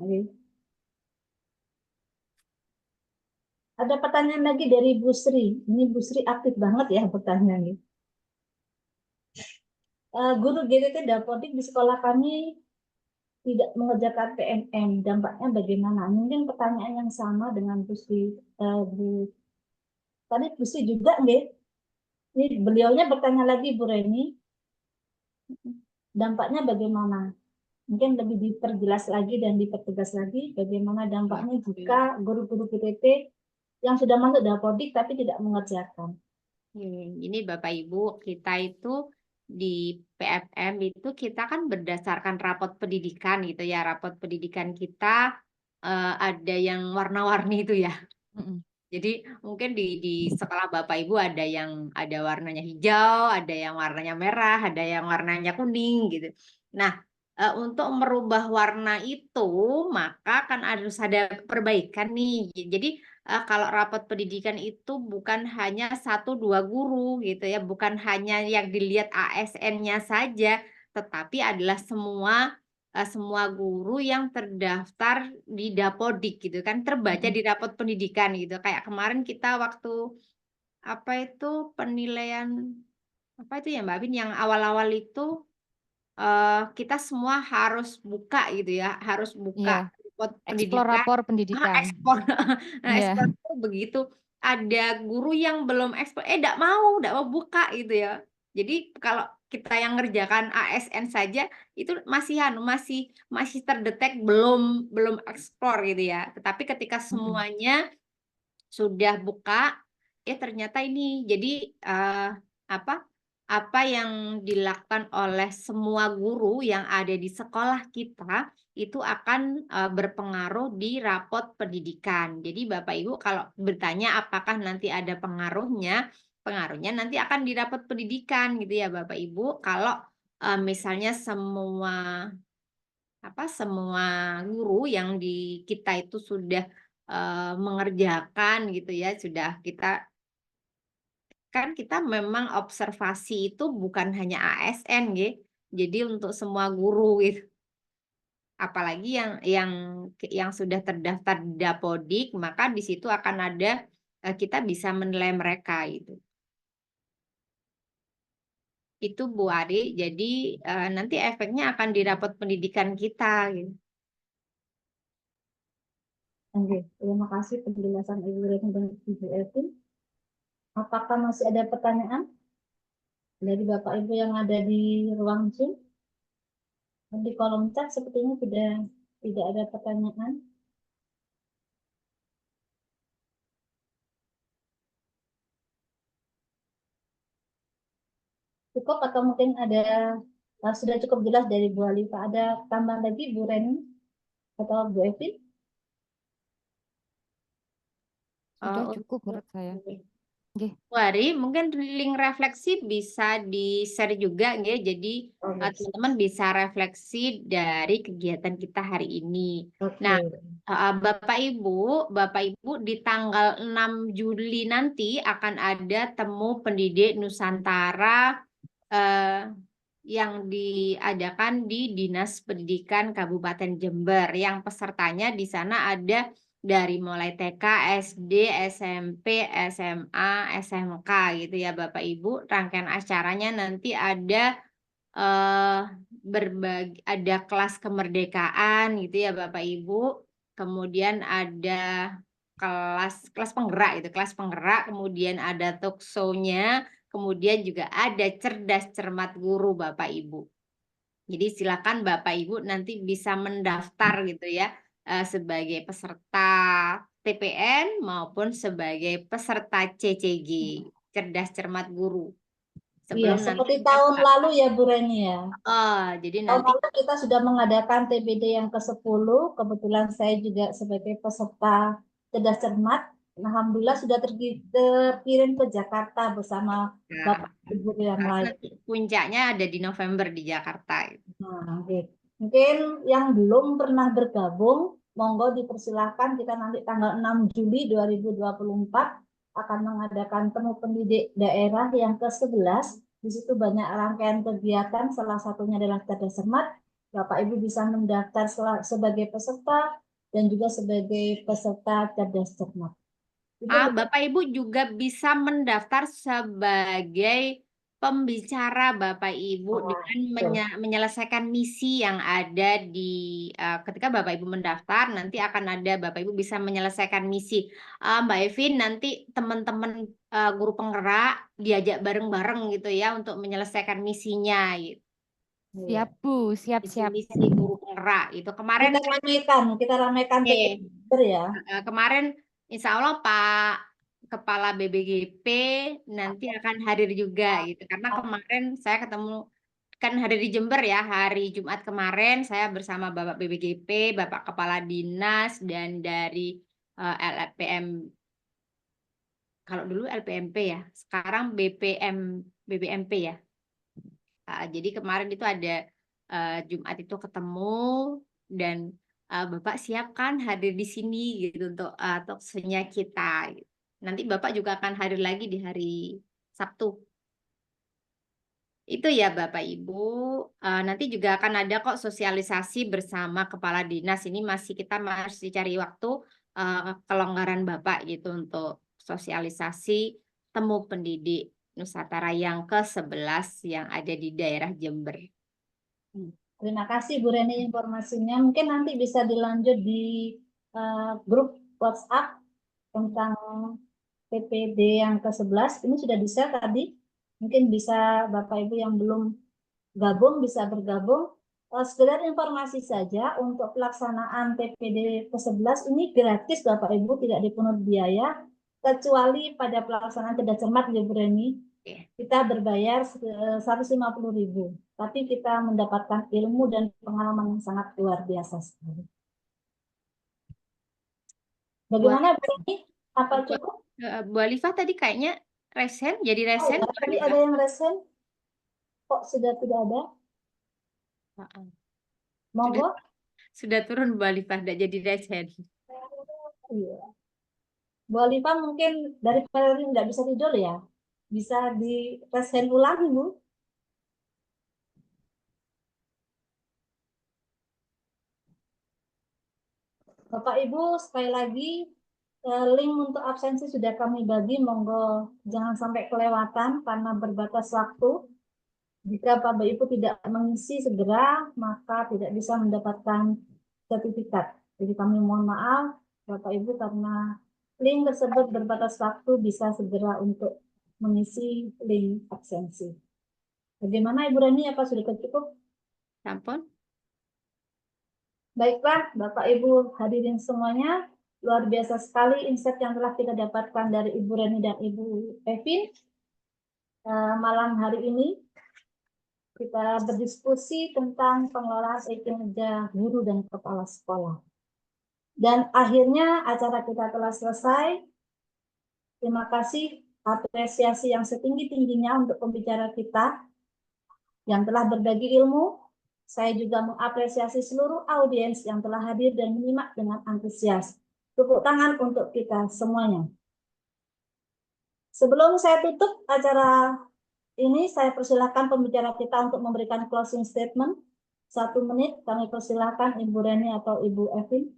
Ada pertanyaan lagi dari Bu Sri. Ini Bu Sri aktif banget ya pertanyaannya. Guru GTT Dapodik di sekolah kami tidak mengerjakan PMM. Dampaknya bagaimana? Mungkin pertanyaan yang sama dengan Bu Sri. Tadi Bu Sri juga, nggih. Ini beliaunya bertanya lagi, Bu Reni. Dampaknya bagaimana? Mungkin lebih diperjelas lagi dan dipertegas lagi bagaimana dampaknya jika guru-guru GTT yang sudah masuk Dapodik tapi tidak mengerjakan. Ini Bapak Ibu, kita itu di PMM itu kita kan berdasarkan rapot pendidikan gitu ya. Rapot pendidikan kita ada yang warna-warni itu ya. Mm-mm. Jadi mungkin di sekolah Bapak Ibu ada warnanya hijau, ada yang warnanya merah, ada yang warnanya kuning gitu. Nah, untuk merubah warna itu maka kan harus ada perbaikan nih. Jadi kalau rapat pendidikan itu bukan hanya 1-2 guru gitu ya, bukan hanya yang dilihat ASN-nya saja, tetapi adalah semua guru yang terdaftar di Dapodik gitu kan, terbaca di rapat pendidikan gitu. Kayak kemarin kita waktu apa itu penilaian apa itu ya Mbak Bin yang awal-awal itu kita semua harus buka gitu ya, harus buka Iya, report explore pendidikan. rapor pendidikan. Ekspor. Nah, Iya. ekspor itu begitu ada guru yang belum ekspor, enggak mau buka gitu ya. Jadi kalau kita yang ngerjakan ASN saja itu masih terdetek belum ekspor gitu ya. Tetapi ketika semuanya sudah buka, ya ternyata ini jadi apa yang dilakukan oleh semua guru yang ada di sekolah kita itu akan berpengaruh di rapot pendidikan. Jadi Bapak Ibu kalau bertanya apakah nanti ada pengaruhnya nanti akan di rapot pendidikan gitu ya Bapak Ibu. Kalau misalnya semua guru yang di kita itu sudah mengerjakan gitu ya, sudah kita memang observasi itu bukan hanya ASN nggih. Jadi untuk semua guru gitu. Apalagi yang sudah terdaftar di Dapodik, maka di situ akan ada kita bisa menilai mereka itu. Itu Bu Ari, jadi nanti efeknya akan di rapot pendidikan kita gitu. Oke, terima kasih penjelasan Ibu Reni dan Ibu Evin. Apakah masih ada pertanyaan dari Bapak Ibu yang ada di ruang Zoom? Di kolom chat sepertinya tidak ada pertanyaan. Cukup atau mungkin ada sudah cukup jelas dari Bu Alifa. Ada tambahan lagi Bu Reni atau Bu Evin? Sudah cukup menurut saya. Nggih. Wari, mungkin link refleksi bisa di-share juga nggih. Jadi teman-teman bisa refleksi dari kegiatan kita hari ini. Nah, Bapak Ibu di tanggal 6 Juli nanti akan ada temu pendidik Nusantara yang diadakan di Dinas Pendidikan Kabupaten Jember. Yang pesertanya di sana ada dari mulai TK, SD, SMP, SMA, SMK gitu ya Bapak Ibu. Rangkaian acaranya nanti ada ada kelas kemerdekaan gitu ya Bapak Ibu. Kemudian ada kelas penggerak, kemudian ada talk show-nya, kemudian juga ada cerdas cermat guru Bapak Ibu. Jadi silakan Bapak Ibu nanti bisa mendaftar gitu ya sebagai peserta TPN maupun sebagai peserta CCG, cerdas cermat guru. Iya, Sebelum seperti nanti tahun lalu ya Bu Reni ya. jadi Tahun nanti lalu kita sudah mengadakan TPD yang ke-10. Kebetulan saya juga sebagai peserta cerdas cermat. Alhamdulillah sudah terkirim ke Jakarta bersama Bapak Ibu yang lain. puncaknya ada di November di Jakarta. Nah, oke. Mungkin yang belum pernah bergabung, monggo dipersilahkan kita nanti tanggal 6 Juli 2024 akan mengadakan temu pendidik daerah yang ke-11. Di situ banyak rangkaian kegiatan, salah satunya adalah cerdas cermat. Bapak Ibu bisa mendaftar sebagai peserta dan juga sebagai peserta cerdas cermat. Bapak Ibu juga bisa mendaftar sebagai pembicara Bapak Ibu dengan menyelesaikan misi yang ada di ketika Bapak Ibu mendaftar nanti akan ada Bapak Ibu bisa menyelesaikan misi. Mbak Evin nanti teman-teman guru penggerak diajak bareng-bareng gitu ya untuk menyelesaikan misinya gitu. Siap Bu, siap-siap. Misi guru penggerak itu kemarin kita ramaikan ya. Kemarin Insya Allah Pak Kepala BBGP nanti akan hadir juga gitu. Karena kemarin saya ketemu kan hadir di Jember ya hari Jumat kemarin saya bersama Bapak BBGP, Bapak Kepala Dinas dan dari LPM kalau dulu LPMP ya, sekarang BPMP ya. Jadi kemarin itu ada Jumat itu ketemu dan Bapak siapkan hadir di sini gitu untuk talkshow-nya kita. Nanti Bapak juga akan hadir lagi di hari Sabtu. Itu ya Bapak Ibu. Nanti juga akan ada kok sosialisasi bersama kepala dinas. Ini kita masih cari waktu kelonggaran Bapak gitu untuk sosialisasi temu pendidik Nusantara yang ke-11 yang ada di daerah Jember. Terima kasih Bu Reni informasinya. Mungkin nanti bisa dilanjut di grup WhatsApp tentang PPD yang ke-11. Ini sudah bisa tadi. Mungkin bisa Bapak Ibu yang belum gabung bisa bergabung. Sekedar informasi saja untuk pelaksanaan PPD ke-11 ini gratis Bapak Ibu, tidak dipungut biaya kecuali pada pelaksanaan cerdas cermat ya Bu Reni. Kita berbayar 150.000, tapi kita mendapatkan ilmu dan pengalaman yang sangat luar biasa sekali. Bagaimana Bu Reni? Apa cukup? Bu Alifah tadi kayaknya resen, jadi resen. Oh, tadi ada yang resen? Kok sudah tidak ada? Monggo. Sudah turun Bu Alifah, tidak jadi resen. Iya. Bu Alifah mungkin daripada nggak bisa tidur ya, bisa di resen ulang Bu. Bapak Ibu sekali lagi link untuk absensi sudah kami bagi, monggo jangan sampai kelewatan karena berbatas waktu. Jika Bapak Ibu tidak mengisi segera, maka tidak bisa mendapatkan sertifikat. Jadi kami mohon maaf Bapak Ibu karena link tersebut berbatas waktu, bisa segera untuk mengisi link absensi. Bagaimana Ibu Reni, apa sudah cukup? Sampun. Baiklah Bapak Ibu hadirin semuanya, luar biasa sekali insight yang telah kita dapatkan dari Ibu Reni dan Ibu Evin. Malam hari ini kita berdiskusi tentang pengelolaan kinerja guru dan kepala sekolah. Dan akhirnya acara kita telah selesai. Terima kasih apresiasi yang setinggi-tingginya untuk pembicara kita yang telah berbagi ilmu. Saya juga mengapresiasi seluruh audiens yang telah hadir dan menyimak dengan antusias. Tepuk tangan untuk kita semuanya. Sebelum saya tutup acara ini, saya persilahkan pembicara kita untuk memberikan closing statement. 1 menit, kami persilahkan Ibu Reni atau Ibu Evin.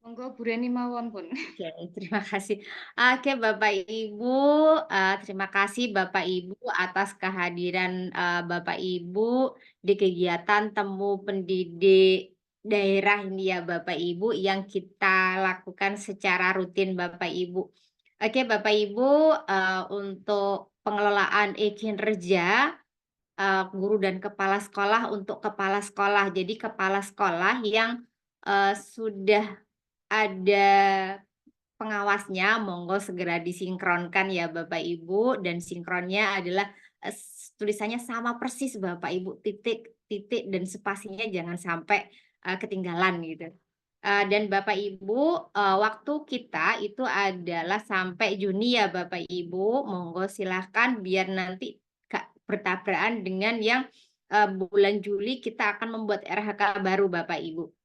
Monggo Bu Reni mawon pun. Oke, terima kasih. Oke, Bapak Ibu, terima kasih Bapak Ibu atas kehadiran Bapak Ibu di kegiatan temu pendidik daerah ini ya Bapak Ibu yang kita lakukan secara rutin Bapak Ibu. Oke, Bapak Ibu, untuk pengelolaan kinerja guru dan kepala sekolah untuk kepala sekolah. Jadi kepala sekolah yang sudah ada pengawasnya, monggo segera disinkronkan ya Bapak Ibu, dan sinkronnya adalah tulisannya sama persis Bapak Ibu, titik dan spasinya jangan sampai ketinggalan gitu. Dan Bapak Ibu, waktu kita itu adalah sampai Juni ya Bapak Ibu, monggo silahkan biar nanti bertabrakan dengan yang bulan Juli kita akan membuat RHK baru Bapak Ibu.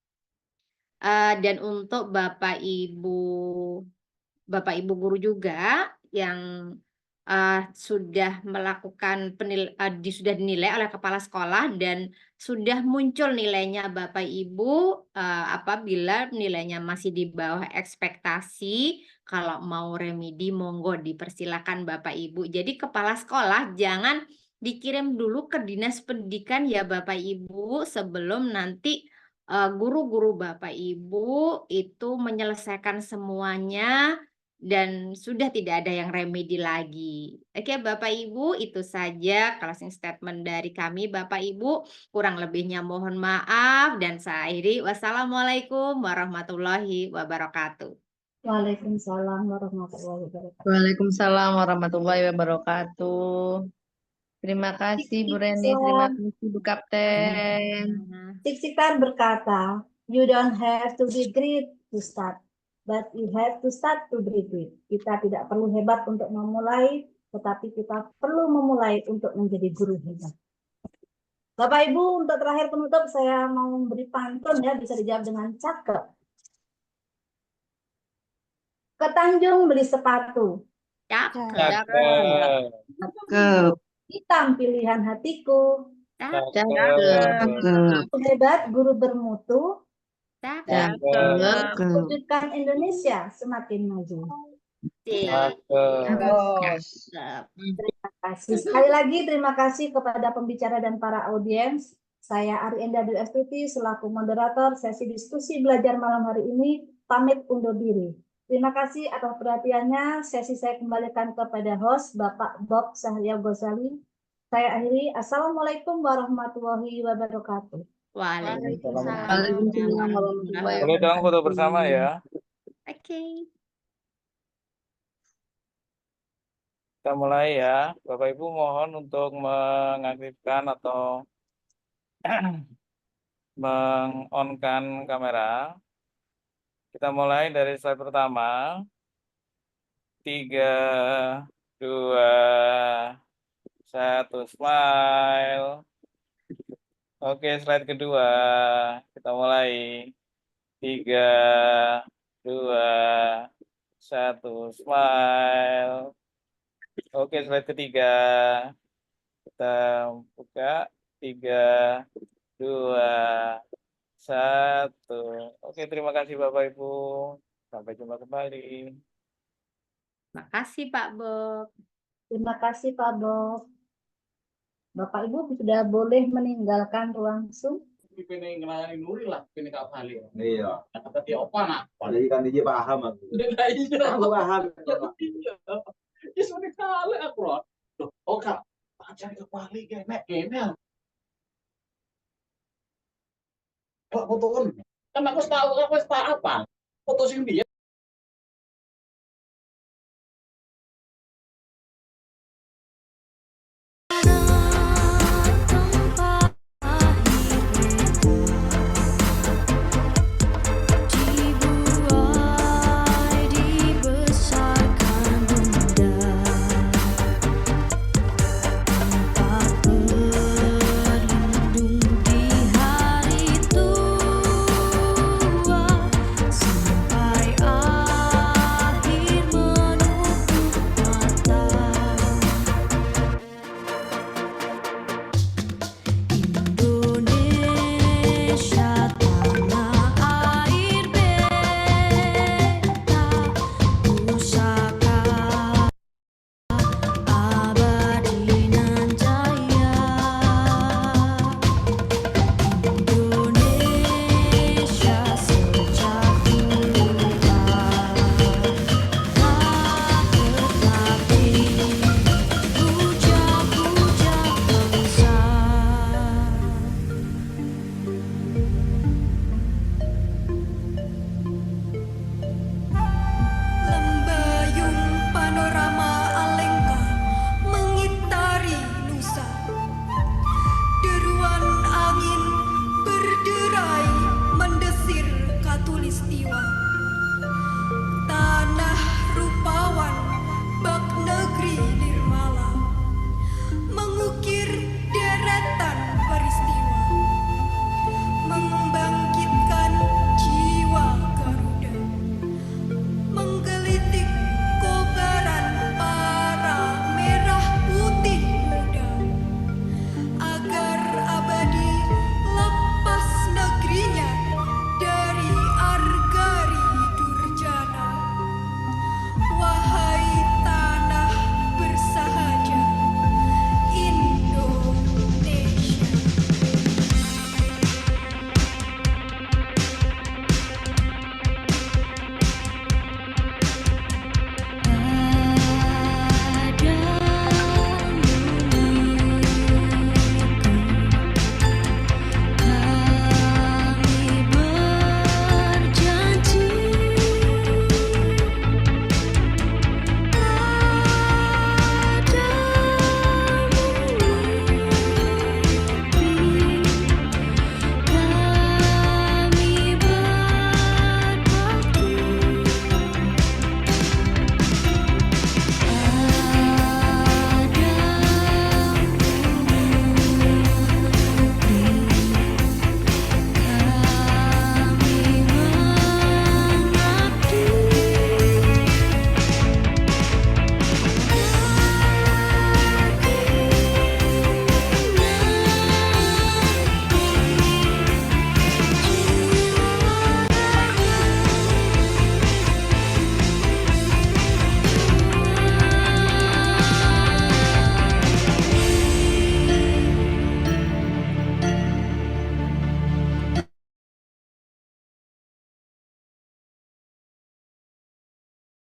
Dan untuk Bapak Ibu guru juga yang sudah melakukan sudah dinilai oleh kepala sekolah dan sudah muncul nilainya Bapak Ibu, apabila nilainya masih di bawah ekspektasi, kalau mau remedi monggo dipersilakan Bapak Ibu. Jadi kepala sekolah jangan dikirim dulu ke dinas pendidikan ya Bapak Ibu sebelum nanti guru-guru Bapak Ibu itu menyelesaikan semuanya dan sudah tidak ada yang remedi lagi. Oke Bapak Ibu, itu saja closing statement dari kami Bapak Ibu. Kurang lebihnya mohon maaf dan saya akhiri. Wassalamualaikum warahmatullahi wabarakatuh. Waalaikumsalam warahmatullahi wabarakatuh. Waalaikumsalam warahmatullahi wabarakatuh. Terima kasih Bu Reni, terima kasih Bu Kapten. Cik-cikan berkata, you don't have to be great to start. but we have to start to breathe it. Kita tidak perlu hebat untuk memulai, tetapi kita perlu memulai untuk menjadi guru hebat. Bapak Ibu, untuk terakhir penutup saya mau memberi pantun ya, bisa dijawab dengan cakep. Ke Tanjung beli sepatu, Cakep. Cakep. hitam pilihan hatiku, Cakep. hebat guru bermutu, Cakep. wujudkan Indonesia semakin maju. Cakep. Terima kasih. Sekali lagi terima kasih kepada pembicara dan para audiens. Saya Ari Enda Dwi Astuti selaku moderator sesi diskusi belajar malam hari ini pamit undur diri. Terima kasih atas perhatiannya. Sesi saya kembalikan kepada host Bapak Bob Sahrial Ghazali. Saya akhiri. Assalamualaikum warahmatullahi wabarakatuh. Waalaikumsalam. Boleh dong foto bersama ya. Oke. Kita mulai ya. Bapak Ibu mohon untuk mengaktifkan atau meng-on-kan kamera. Kita mulai dari slide pertama. 3, 2, 1, smile. Oke, slide kedua. Kita mulai. 3, 2, 1, smile. Oke, slide ketiga. Kita buka. 3, 2, 1. Oke, terima kasih Bapak Ibu. Sampai jumpa kembali. Makasih Pak Bob. Terima kasih Pak Bob. Bapak Ibu sudah boleh meninggalkan ruang Zoom. Pengen ngelayani Nuri lah, pengen Kak Fali. Iya. Kata dia apa nak? Jadi kan dia paham aku. Iya. Aku paham. Iya. Ya sudah kali aku loh. Oh Kak, cari Kak Fali kayaknya. Pak fotokan. Kan aku tahu apa? Foto sing dia